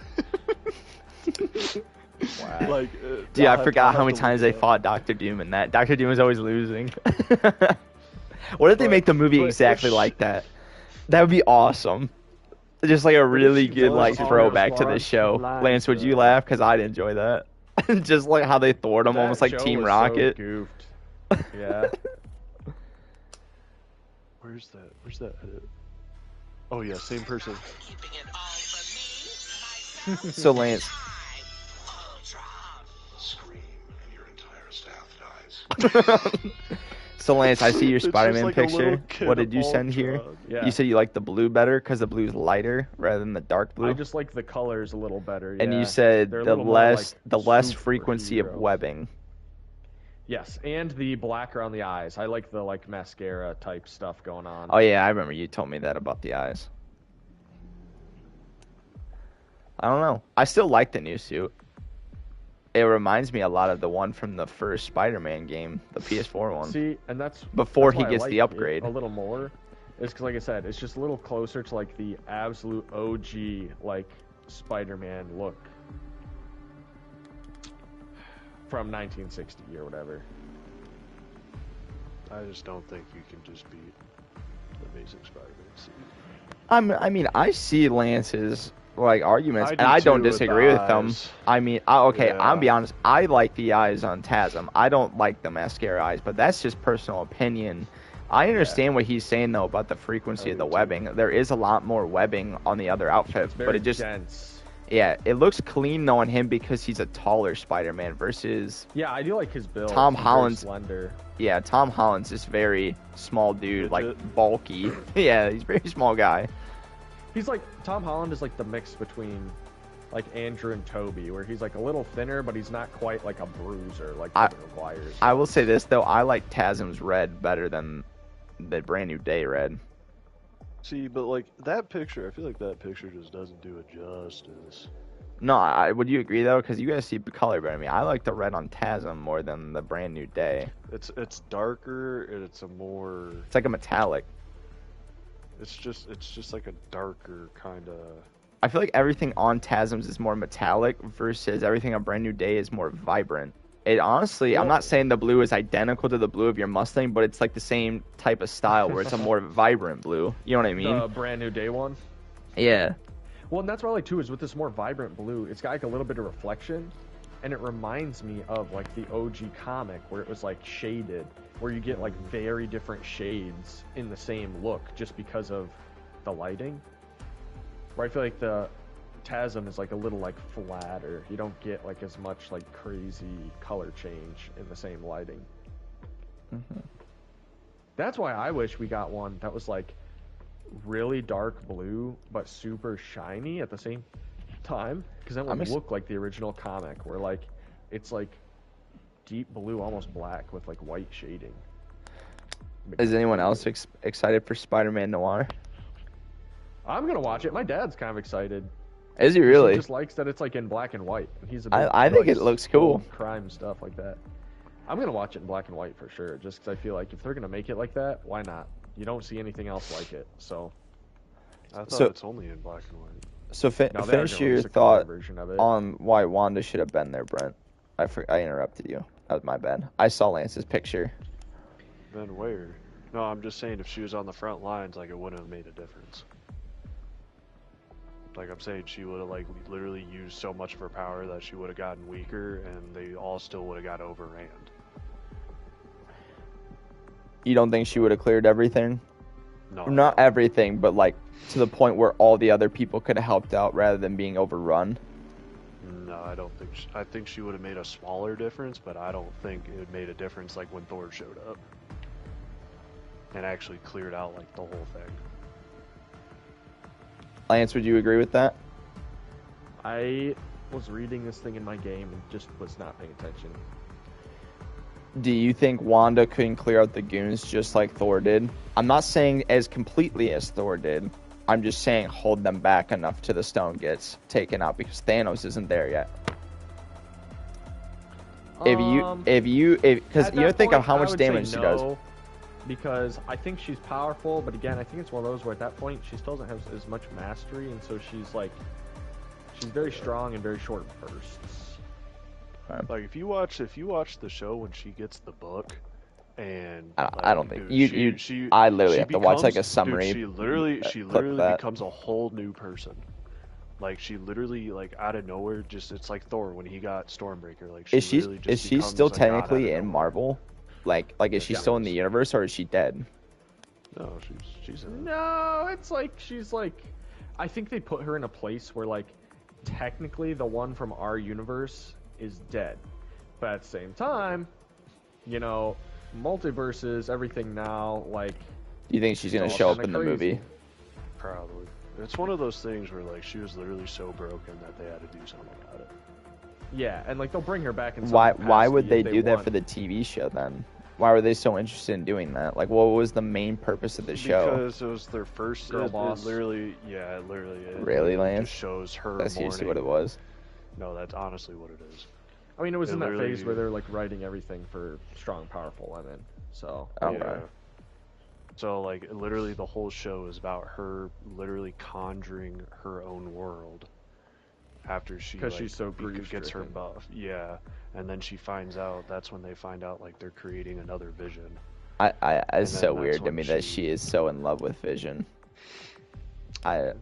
Wow. Like, Dude, I'll I forgot have how many to times look they it up. fought Doctor Doom in that. Doctor Doom was always losing. What if they But- make the movie but exactly if like that? That would be awesome. Just like a really she good was like on throwback to Squad the show. lines, Lance, would you bro. laugh? Because I'd enjoy that. Just like how they thwarted him, That almost like show Team was Rocket. So goofed. Yeah. Where's that edit? Oh yeah, same person. So Lance, Scream and your entire staff dies. so Lance, I see your It's just Spider-Man like a little picture. kid What did you send here? Ultron. Yeah. You said you like the blue better because the blue's lighter rather than the dark blue. I just like the colors a little better. And yeah. you said They're a the little more less like frequency of superhero. webbing. Yes, and the black around the eyes. I like the like mascara type stuff going on. Oh yeah, I remember you told me that about the eyes. I don't know. I still like the new suit. It reminds me a lot of the one from the first Spider-Man game, the PS4 one. See, and that's Before that's he why I gets like the it upgrade. a little more. Is because, like I said, it's just a little closer to like the absolute OG like Spider-Man look from 1960 or whatever. I just don't think you can just beat the Amazing Spider-Man suit. I mean, I see Lance's like arguments, I and do I don't too with the disagree with them. eyes. I mean, okay, Yeah. I'll be honest. I like the eyes on Tasm. I don't like the mascara eyes, but that's just personal opinion. I understand what he's saying though about the frequency I of the do too. webbing. There is a lot more webbing on the other outfit, It's very but it just dense. yeah, it looks clean though on him because he's a taller Spider-Man versus Yeah, I do like his build. Tom He's very Holland's- slender. yeah, Tom Holland's this very small dude, like Midget. bulky. Yeah, he's a very small guy. He's like Tom Holland is like the mix between like Andrew and Toby, where he's like a little thinner, but he's not quite like a bruiser like Tobey Maguire's. I will say this though, I like Tasm's red better than the Brand New Day red. See, but like that picture, I feel like that picture just doesn't do it justice. No, would you agree though? Because you guys see color better than me. I like the red on Tasm more than the Brand New Day. It's darker and it's a more. It's like a metallic. It's just like a darker kind of. I feel like everything on Tasm's is more metallic versus everything on Brand New Day is more vibrant. It honestly, I'm not saying the blue is identical to the blue of your Mustang, but it's like the same type of style where it's a more vibrant blue. You know what I mean? The brand new day one. Yeah. Well, and that's what I like too, is with this more vibrant blue, it's got like a little bit of reflection, and it reminds me of like the OG comic where it was like shaded, where you get like very different shades in the same look just because of the lighting. Where I feel like the TASM is like a little like flatter. You don't get like as much like crazy color change in the same lighting. That's why I wish we got one that was like really dark blue but super shiny at the same time, because that would look like the original comic where like it's like deep blue, almost black with like white shading. Is anyone else excited for Spider-Man Noir? I'm gonna watch it. My dad's kind of excited. Is he really? He just likes that it's like in black and white. He's a big, I think it looks cool. Crime stuff like that. I'm gonna watch it in black and white for sure, just because I feel like if they're gonna make it like that, why not? You don't see anything else like it, so. I thought it's only in black and white. So finish your thought on why Wanda should have been there, Brent. I interrupted you. That was my bad. I saw Lance's picture. Then where? No, I'm just saying if she was on the front lines, like it wouldn't have made a difference. Like I'm saying, she would have like literally used so much of her power that she would have gotten weaker, and they all still would have got overran. You don't think she would have cleared everything? No. Not everything, but like to the point where all the other people could have helped out rather than being overrun. No, I don't think. I think she would have made a smaller difference, but I don't think it made a difference like when Thor showed up and actually cleared out like the whole thing. Lance, would you agree with that? I was reading this thing in my game and just was not paying attention. Do you think Wanda couldn't clear out the goons just like Thor did? I'm not saying as completely as Thor did. I'm just saying hold them back enough till the stone gets taken out, because Thanos isn't there yet. Because you think of how much damage she does. Because I think she's powerful, but again, I think it's one of those where at that point she still doesn't have as much mastery, and so she's very strong and very short bursts. Like if you watch the show when she gets the book, and I don't think I literally have to watch like a summary. Dude, she literally becomes a whole new person. Like she literally like out of nowhere, just it's like Thor when he got Stormbreaker. Like is she still technically in Marvel? Like is she still in the universe, or is she dead? No, she's in it. No, it's like she's like, I think they put her in a place where like technically the one from our universe is dead, but at the same time, you know, multiverses, everything now, like. Do you think she's gonna show up in the movie? Probably. It's one of those things where like she was literally so broken that they had to do something about it. Yeah, and like they'll bring her back in. Why would they do that for the TV show then? Why were they so interested in doing that? Like, what was the main purpose of the show? Because it was their first girl boss. It literally is. Really, Lance? Just shows her. That's usually what it was. No, that's honestly what it is. I mean, it was in that phase where they're like writing everything for strong, powerful women. So. Okay. Yeah. So like, literally, the whole show is about her literally conjuring her own world. After she, because she's so grief gets her buff, yeah, and then she finds out. That's when they find out like they're creating another Vision. It's so weird to me that she is so in love with Vision. I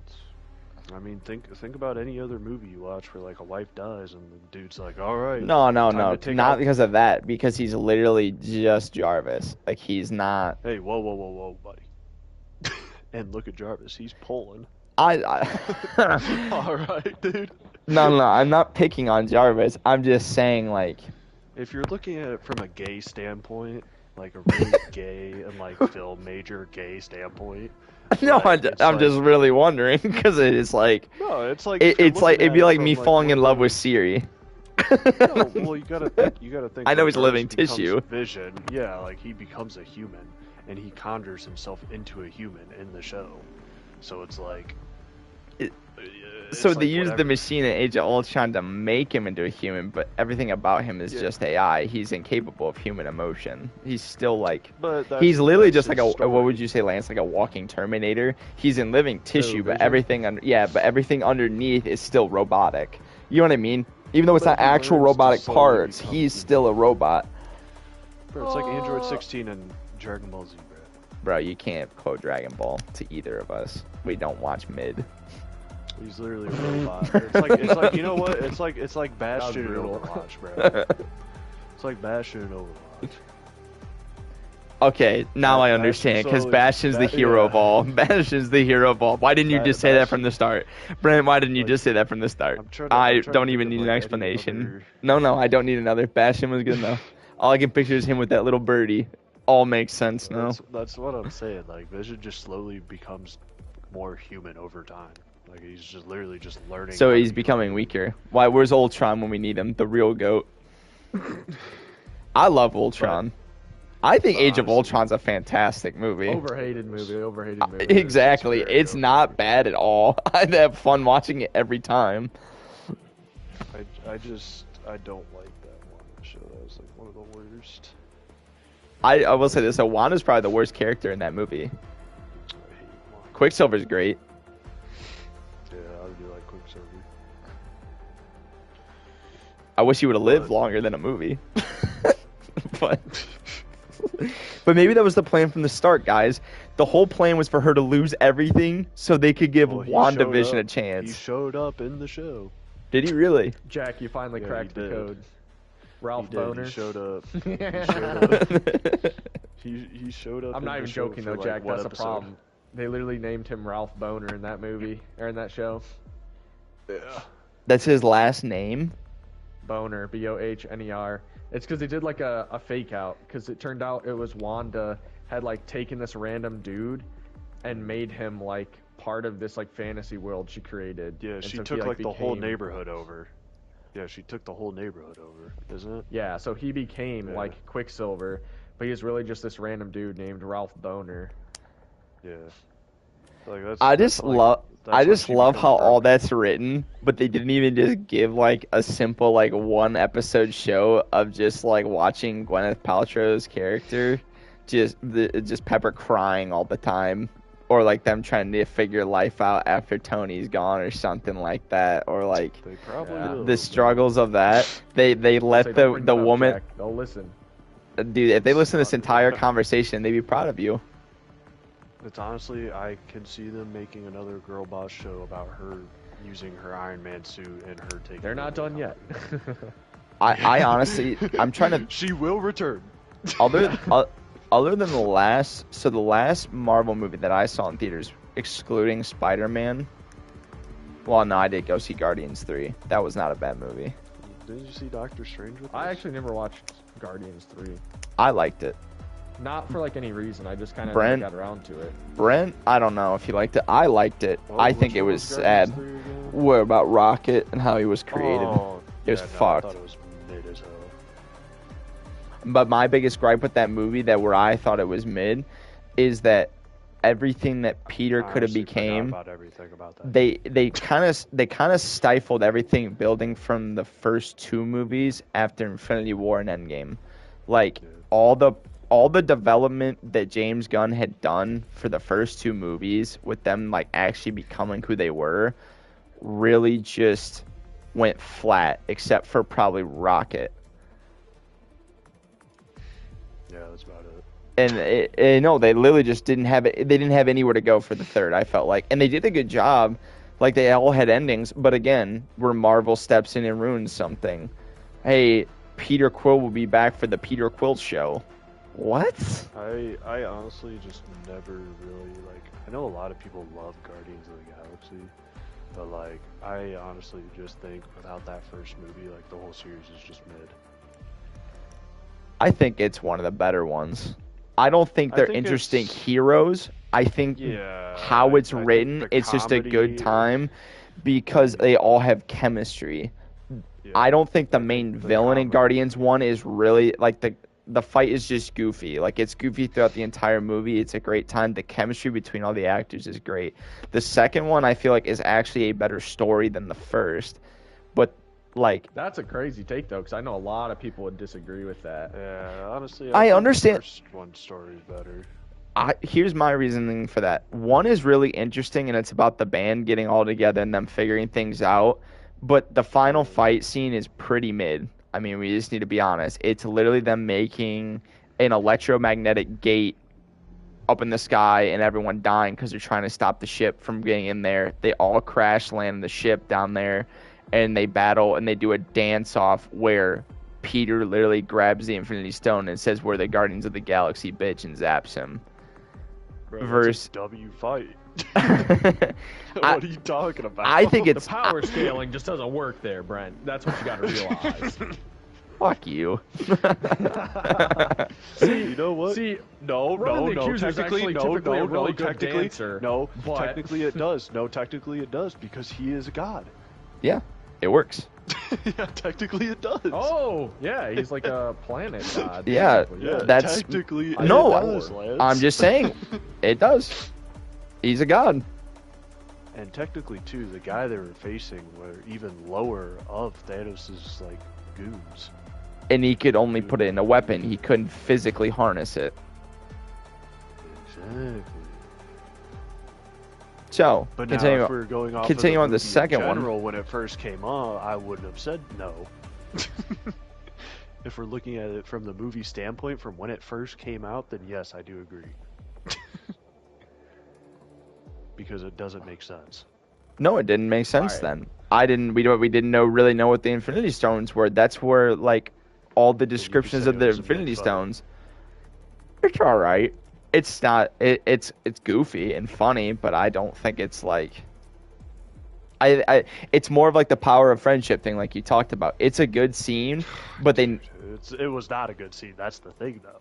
mean, think about any other movie you watch where like a wife dies and the dude's like, all right. No, not because of that. Because he's literally just Jarvis. Like he's not. Hey, whoa, buddy. And look at Jarvis. He's pulling. All right, dude. No, I'm not picking on Jarvis. I'm just saying, like, if you're looking at it from a gay standpoint, like a really gay and like film major gay standpoint. No, I'm just really wondering because it's like. No, it's like it'd be like me falling in love with Siri. No, well, you gotta think. I know he's a living tissue. Vision, yeah, like he becomes a human, and he conjures himself into a human in the show. So it's like. So they use the machine in Age of Ultron to make him into a human, but everything about him is just AI. He's incapable of human emotion. He's still like, he's literally just like what would you say, Lance? Like a walking Terminator. He's in living tissue, but everything everything underneath is still robotic. You know what I mean? Even though it's But not he actual learns to robotic slowly parts, become he's human. still a robot. Bro, it's like Android 16 and Dragon Ball Z, bro. Bro, you can't quote Dragon Ball to either of us. We don't watch mid. He's literally a robot. It's like you know what? It's like Bastion and brutal. Overwatch, bro. It's like Bastion and Overwatch. Okay, now I Bastion understand, because slowly- Bastion's the hero yeah. of all. Bastion's the hero of all. Why didn't you just say that from the start? Brent, why didn't you Like, just say that from the start? I'm trying to I think don't even of, need like, an any explanation. other- No, I don't need another. Bastion was good enough. All I can picture is him with that little birdie. All makes sense now. That's what I'm saying. Like Vision just slowly becomes more human over time. Like he's just literally just learning. So how he's to be becoming human. weaker. Why? Where's Ultron when we need him? The real goat. I love Ultron. I think Age of honestly- Ultron's a fantastic movie. Overhated movie. Exactly. It's very It's not bad at all. I have fun watching it every time. I don't like that one show. That was like one of the worst. I will say this: so Wanda's probably the worst character in that movie. I hate one. Quicksilver's great. Yeah, I do like Quicksilver. I wish he would have lived But- longer than a movie. but maybe that was the plan from the start, guys. The whole plan was for her to lose everything so they could give Well, he WandaVision showed a up- He chance. showed up in the show. Did he really? Jack, you finally Yeah, cracked he the did. code. Ralph He did. Boner. He showed up. He showed up. I'm in not the even show joking for, though, like, Jack. what That's a episode? problem. They literally named him Ralph Boner in that movie or in that show. Yeah. That's his last name. Boner, Bohner. It's because they did like a fake out because it turned out it was Wanda had like taken this random dude and made him like part of this like fantasy world she created. Yeah, And she so he, took like the whole became- neighborhood over. Yeah, she took the whole neighborhood over, isn't it? Yeah, so he became Yeah. like Quicksilver, but he's really just this random dude named Ralph Boner. Yeah. Like that's. I that's, just like, love. that's I when just she love becomes how all broken. that's written, but they didn't even just give like a simple like one episode show of just like watching Gwyneth Paltrow's character, just Pepper crying all the time, or like them trying to figure life out after Tony's gone or something like that, or like They probably Yeah. will. the struggles of that. They Say, let "Don't the bring that up, woman, Jack. They'll listen. dude. If they listen to this entire conversation, they'd be proud of you. It's honestly, I can see them making another girl boss show about her using her Iron Man suit and her taking. They're not over done the yet. company. I honestly, I'm trying to. She will return. Other than the last Marvel movie that I saw in theaters, excluding Spider-Man. Well, no, I did go see Guardians 3. That was not a bad movie. Didn't you see Doctor Strange with I us? actually never watched Guardians 3. I liked it. Not for like any reason. I just kind of Brent? got around to it. Brent, I don't know if you liked it. I liked it. What- I think which it one was Guardians sad. 3 again? What about Rocket and how he was created? Oh, It was yeah, no, I fucked. thought it was mid as hell. But my biggest gripe with that movie, that where I thought it was mid, is that everything that Peter I could have honestly forgot became, about everything about that. they kind of stifled everything building from the first two movies after Infinity War and Endgame. Like Yeah. all the development that James Gunn had done for the first two movies, with them like actually becoming who they were, really just went flat, except for probably Rocket. Yeah, that's about it. And no, they literally just didn't have it. They didn't have anywhere to go for the third. I felt like, and they did a good job. Like they all had endings, but again, where Marvel steps in and ruins something. Hey, Peter Quill will be back for the Peter Quill show. What? I honestly just never really like. I know a lot of people love Guardians of the Galaxy, but like I honestly just think without that first movie, like the whole series is just mid. I think it's one of the better ones. I don't think I they're think interesting it's- heroes. I think Yeah. how it's I think written, the it's just a good comedy- time because they all have chemistry. Yeah, I don't think the I main the villain in comedy- Guardians 1 is really like the fight is just goofy. Like it's goofy throughout the entire movie. It's a great time. The chemistry between all the actors is great. The second one I feel like is actually a better story than the first. But like That's a crazy take though, because I know a lot of people would disagree with that. Yeah, honestly, I think understand- The first one story is better. here's my reasoning for that. One is really interesting and it's about the band getting all together and them figuring things out. But the final fight scene is pretty mid. I mean, we just need to be honest. It's literally them making an electromagnetic gate up in the sky and everyone dying because they're trying to stop the ship from getting in there. They all crash land the ship down there, and they battle, and they do a dance-off where Peter literally grabs the Infinity Stone and says, "We're the Guardians of the Galaxy, bitch," and zaps him. Bro, Verse W fight. What are you talking about? I think it's the power scaling just doesn't work there, Brent. That's what you got to realize. fuck you. See, you know what? See, no, Ronan the Accuser's technically, actually no, typically no, a really no, good technically, dancer, no, but- technically it does. No, technically it does because he is a god. Yeah, it works. Yeah, technically it does. Oh, yeah, he's like a planet god. Yeah, basically. yeah, that's- technically No, it does, Lance. I'm just saying, it does. He's a god. And technically too, the guy they were facing were even lower of Thanos' like goons. And he could only put it in a weapon. He couldn't physically harness it. Exactly. So, But now, continue. if we're going off continue of on the movie second in one. general, when it first came on, I wouldn't have said no. If we're looking at it from the movie standpoint, from when it first came out, then yes, I do agree. Because it doesn't make sense. No, it didn't make sense Alright. then. We didn't really know what the Infinity Stones were. That's where like all the descriptions say of it the was a Infinity bit funny. Stones. It's all right. It's not. It's goofy and funny, but I don't think it's like. It's more of like the power of friendship thing, like you talked about. It's a good scene, but they. It was not a good scene. That's the thing, though.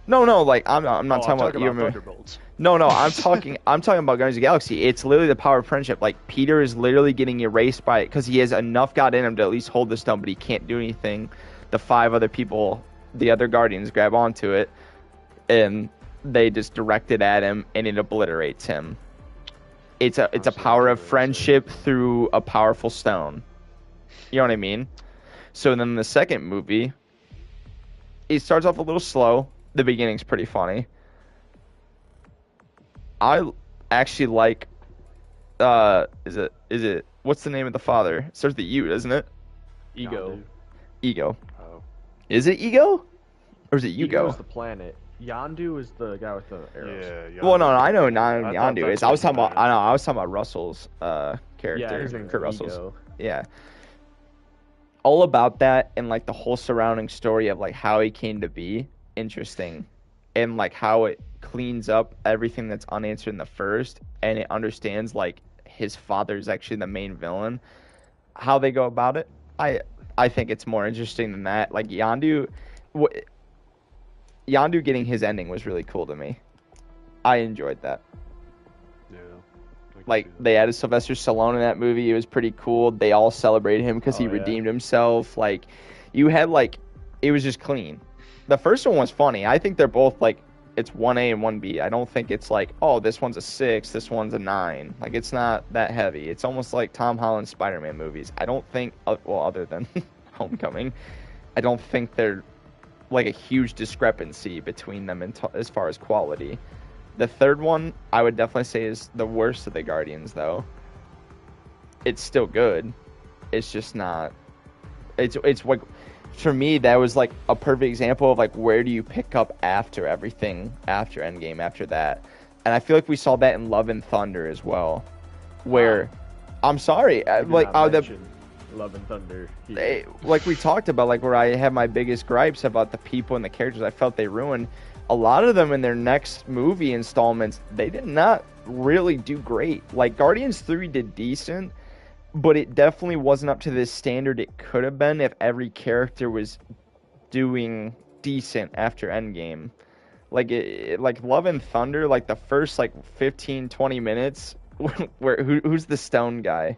No, like I'm not talking about you. Thunderbolts. No, I'm talking about Guardians of the Galaxy. It's literally the power of friendship. Like Peter is literally getting erased by it because he has enough God in him to at least hold the stone, but he can't do anything. The 5 other people, the other Guardians, grab onto it, and they just direct it at him, and it obliterates him. It's a power of friendship through a powerful stone. You know what I mean? So then the second movie, it starts off a little slow. The beginning's pretty funny. I actually like is it what's the name of the father? It starts with the U, doesn't it? Ego. Ego. Oh. Is it Ego? Or is it Ego Yugo? is the planet. Yandu is the guy with the arrows. Yeah. Well, no, I know I thought Yandu that's is. I was what talking you about I was talking about Russell's character. Yeah, his name's Kurt Russell's. Ego. Yeah. All about that and like the whole surrounding story of like how he came to be interesting, and like how it cleans up everything that's unanswered in the first, and it understands like his father's actually the main villain. How they go about it, I think it's more interesting than that. Like Yandu getting his ending was really cool to me. I enjoyed that. Yeah. Like they added Sylvester Stallone in that movie. It was pretty cool. They all celebrated him because he yeah. redeemed himself. Like you had like it was just clean. The first one was funny. I think they're both like it's 1A and 1B. I don't think it's like, oh, this one's a 6, this one's a 9. Like it's not that heavy. It's almost like Tom Holland's Spider-Man movies. I don't think well, other than Homecoming, I don't think they're like a huge discrepancy between them as far as quality. The third one, I would definitely say is the worst of the Guardians, though. It's still good. It's just not. It's like, for me, that was like a perfect example of like where do you pick up after everything, after Endgame, after that. And I feel like we saw that in Love and Thunder as well, where I'm sorry, like Love and Thunder. Like we talked about, like where I have my biggest gripes about the people and the characters I felt they ruined. A lot of them in their next movie installments, they did not really do great. Like Guardians 3 did decent, but it definitely wasn't up to the standard it could have been if every character was doing decent after Endgame. Like like Love and Thunder, like the first like 15-20 minutes, where who's the stone guy?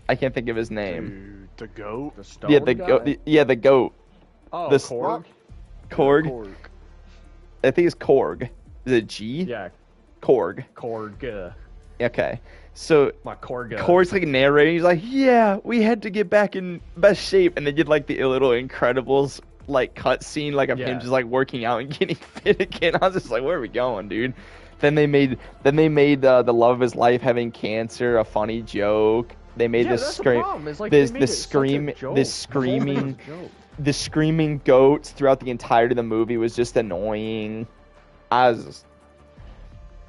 I can't think of his name. Dude, the goat. The stone Yeah, the guy? goat. Yeah, the goat. Oh, the Korg? Korg. I think it's Korg. Is it G? Yeah, Korg. Korg. Okay. So My Korg. Korg's like narrating. He's like, "Yeah, we had to get back in best shape," and they did like the little Incredibles like cut scene, like of him Yeah. just like working out and getting fit again. I was just like, "Where are we going, dude?" Then they made the love of his life having cancer a funny joke. They made this scream, like this screaming goats throughout the entirety of the movie was just annoying. I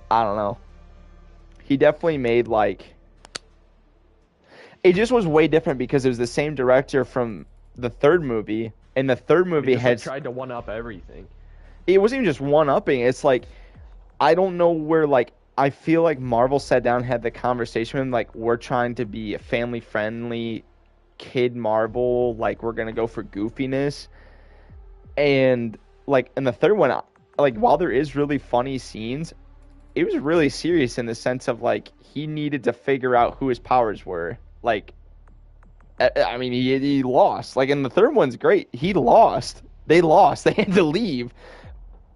don't know. He definitely made like. It just was way different because it was the same director from the third movie, and the third movie had tried to one up everything. It wasn't even just one upping. It's like I don't know where like I feel like Marvel sat down and had the conversation with him, like we're trying to be a family friendly kid Marvel, like we're gonna go for goofiness, and like in the third one, like while there is really funny scenes, it was really serious in the sense of like he needed to figure out who his powers were. Like, I mean, he lost. Like in the third one's great. He lost. They lost. They had to leave.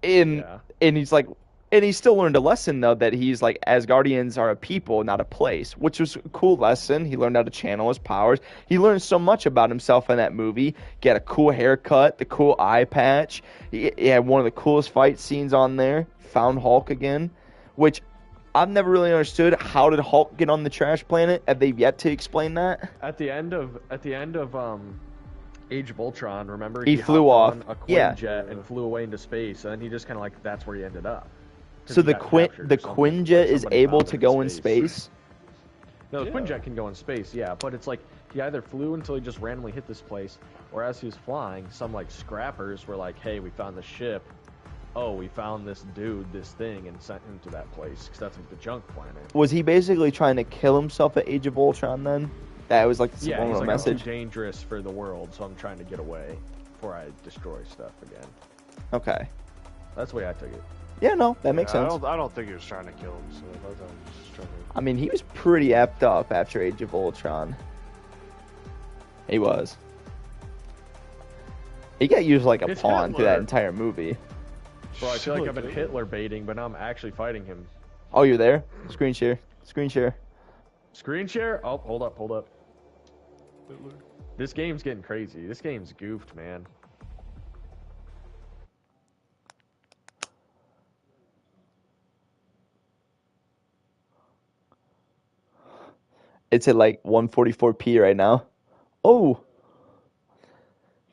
And he's like, and he still learned a lesson though that he's like Asgardians are a people, not a place, which was a cool lesson. He learned how to channel his powers. He learned so much about himself in that movie. He had a cool haircut, the cool eye patch. He had one of the coolest fight scenes on there. Found Hulk again, which I've never really understood. How did Hulk get on the trash planet? Have they yet to explain that? At the end of Age of Ultron, remember? He flew off. A Quinjet and flew away into space, and then he just kind of like that's where he ended up. So the Quinjet is able to go in space? No, the Quinjet can go in space, yeah, but it's like he either flew until he just randomly hit this place, or as he was flying, some like scrappers were like, "Hey, we found the ship. Oh, we found this dude, this thing, and sent him to that place because that's like the junk planet." Was he basically trying to kill himself at Age of Ultron then? That was like the subliminal message. I'm too dangerous for the world, so I'm trying to get away before I destroy stuff again. Okay. That's the way I took it. Yeah, no, that makes sense. I don't think he was trying to kill himself. I thought he was just trying to... I mean, he was pretty effed up after Age of Ultron. He was. He got used like a pawn through that entire movie. Bro, I feel like I've been Hitler baiting, but now I'm actually fighting him. Oh, you're there? Screen share. Screen share. Screen share? Oh, hold up. Hitler. This game's getting crazy. This game's goofed, man. It's at like 144p right now. Oh!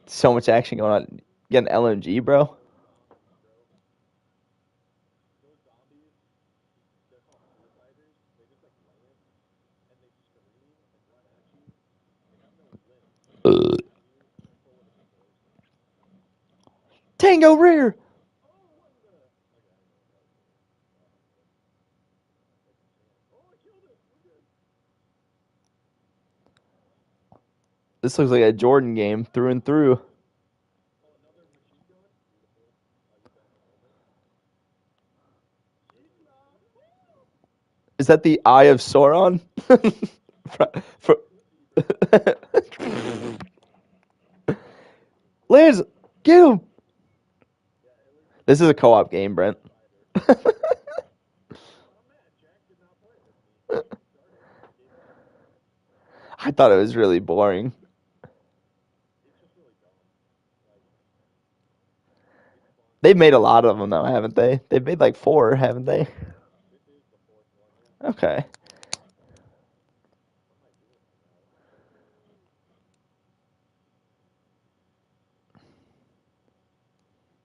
So much action going on. You got an LMG, bro? Tango rear! This looks like a Jordan game through and through. Is that the Eye of Sauron? Liz, get him! This is a co-op game, Brent. I thought it was really boring. They've made a lot of them, though, haven't they? They've made like 4, haven't they? Okay.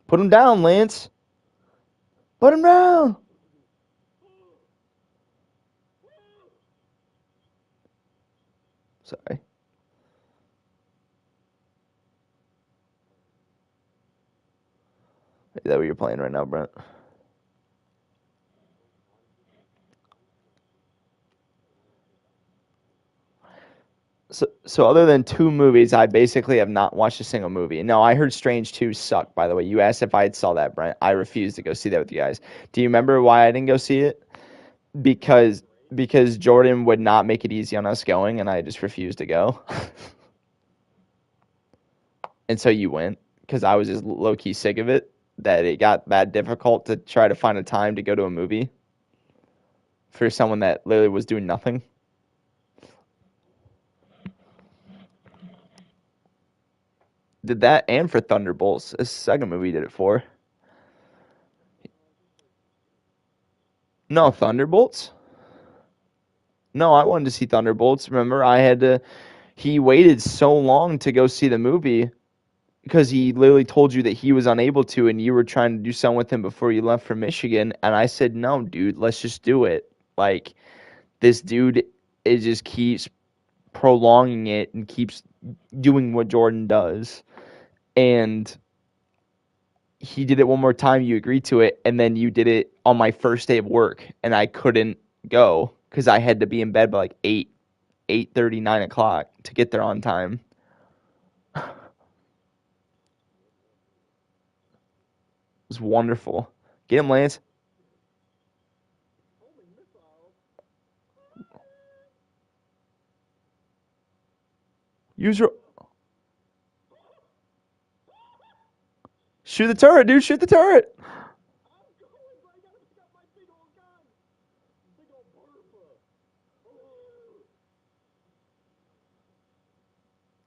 Put him down, Lance. Put him down. Sorry. Is that what you're playing right now, Brent? So other than 2 movies, I basically have not watched a single movie. No, I heard Strange 2 sucked, by the way. You asked if I had saw that, Brent. I refused to go see that with you guys. Do you remember why I didn't go see it? Because Jordan would not make it easy on us going, and I just refused to go. And so you went, because I was just low-key sick of it, that it got that difficult to try to find a time to go to a movie for someone that literally was doing nothing. Did that and for Thunderbolts. This second movie did it for. No, Thunderbolts? No, I wanted to see Thunderbolts. Remember, he waited so long to go see the movie because he literally told you that he was unable to, and you were trying to do something with him before you left for Michigan. And I said, no, dude, let's just do it. Like, this dude, it just keeps prolonging it and keeps doing what Jordan does. And he did it one more time, you agreed to it, and then you did it on my first day of work, and I couldn't go because I had to be in bed by like 8:30, 9 o'clock to get there on time. It was wonderful. Get him, Lance. Use your... Shoot the turret, dude. Shoot the turret.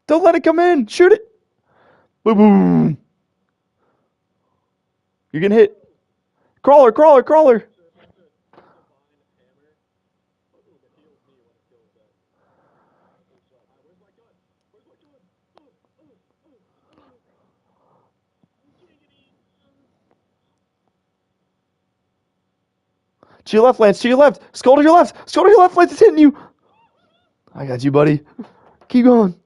Don't let it come in. Shoot it. Boom, boom. You're getting hit. Crawler, crawler, crawler. To your left, Lance. To your left. Skull to your left. Skull to your left. Lance is hitting you. I got you, buddy. Keep going.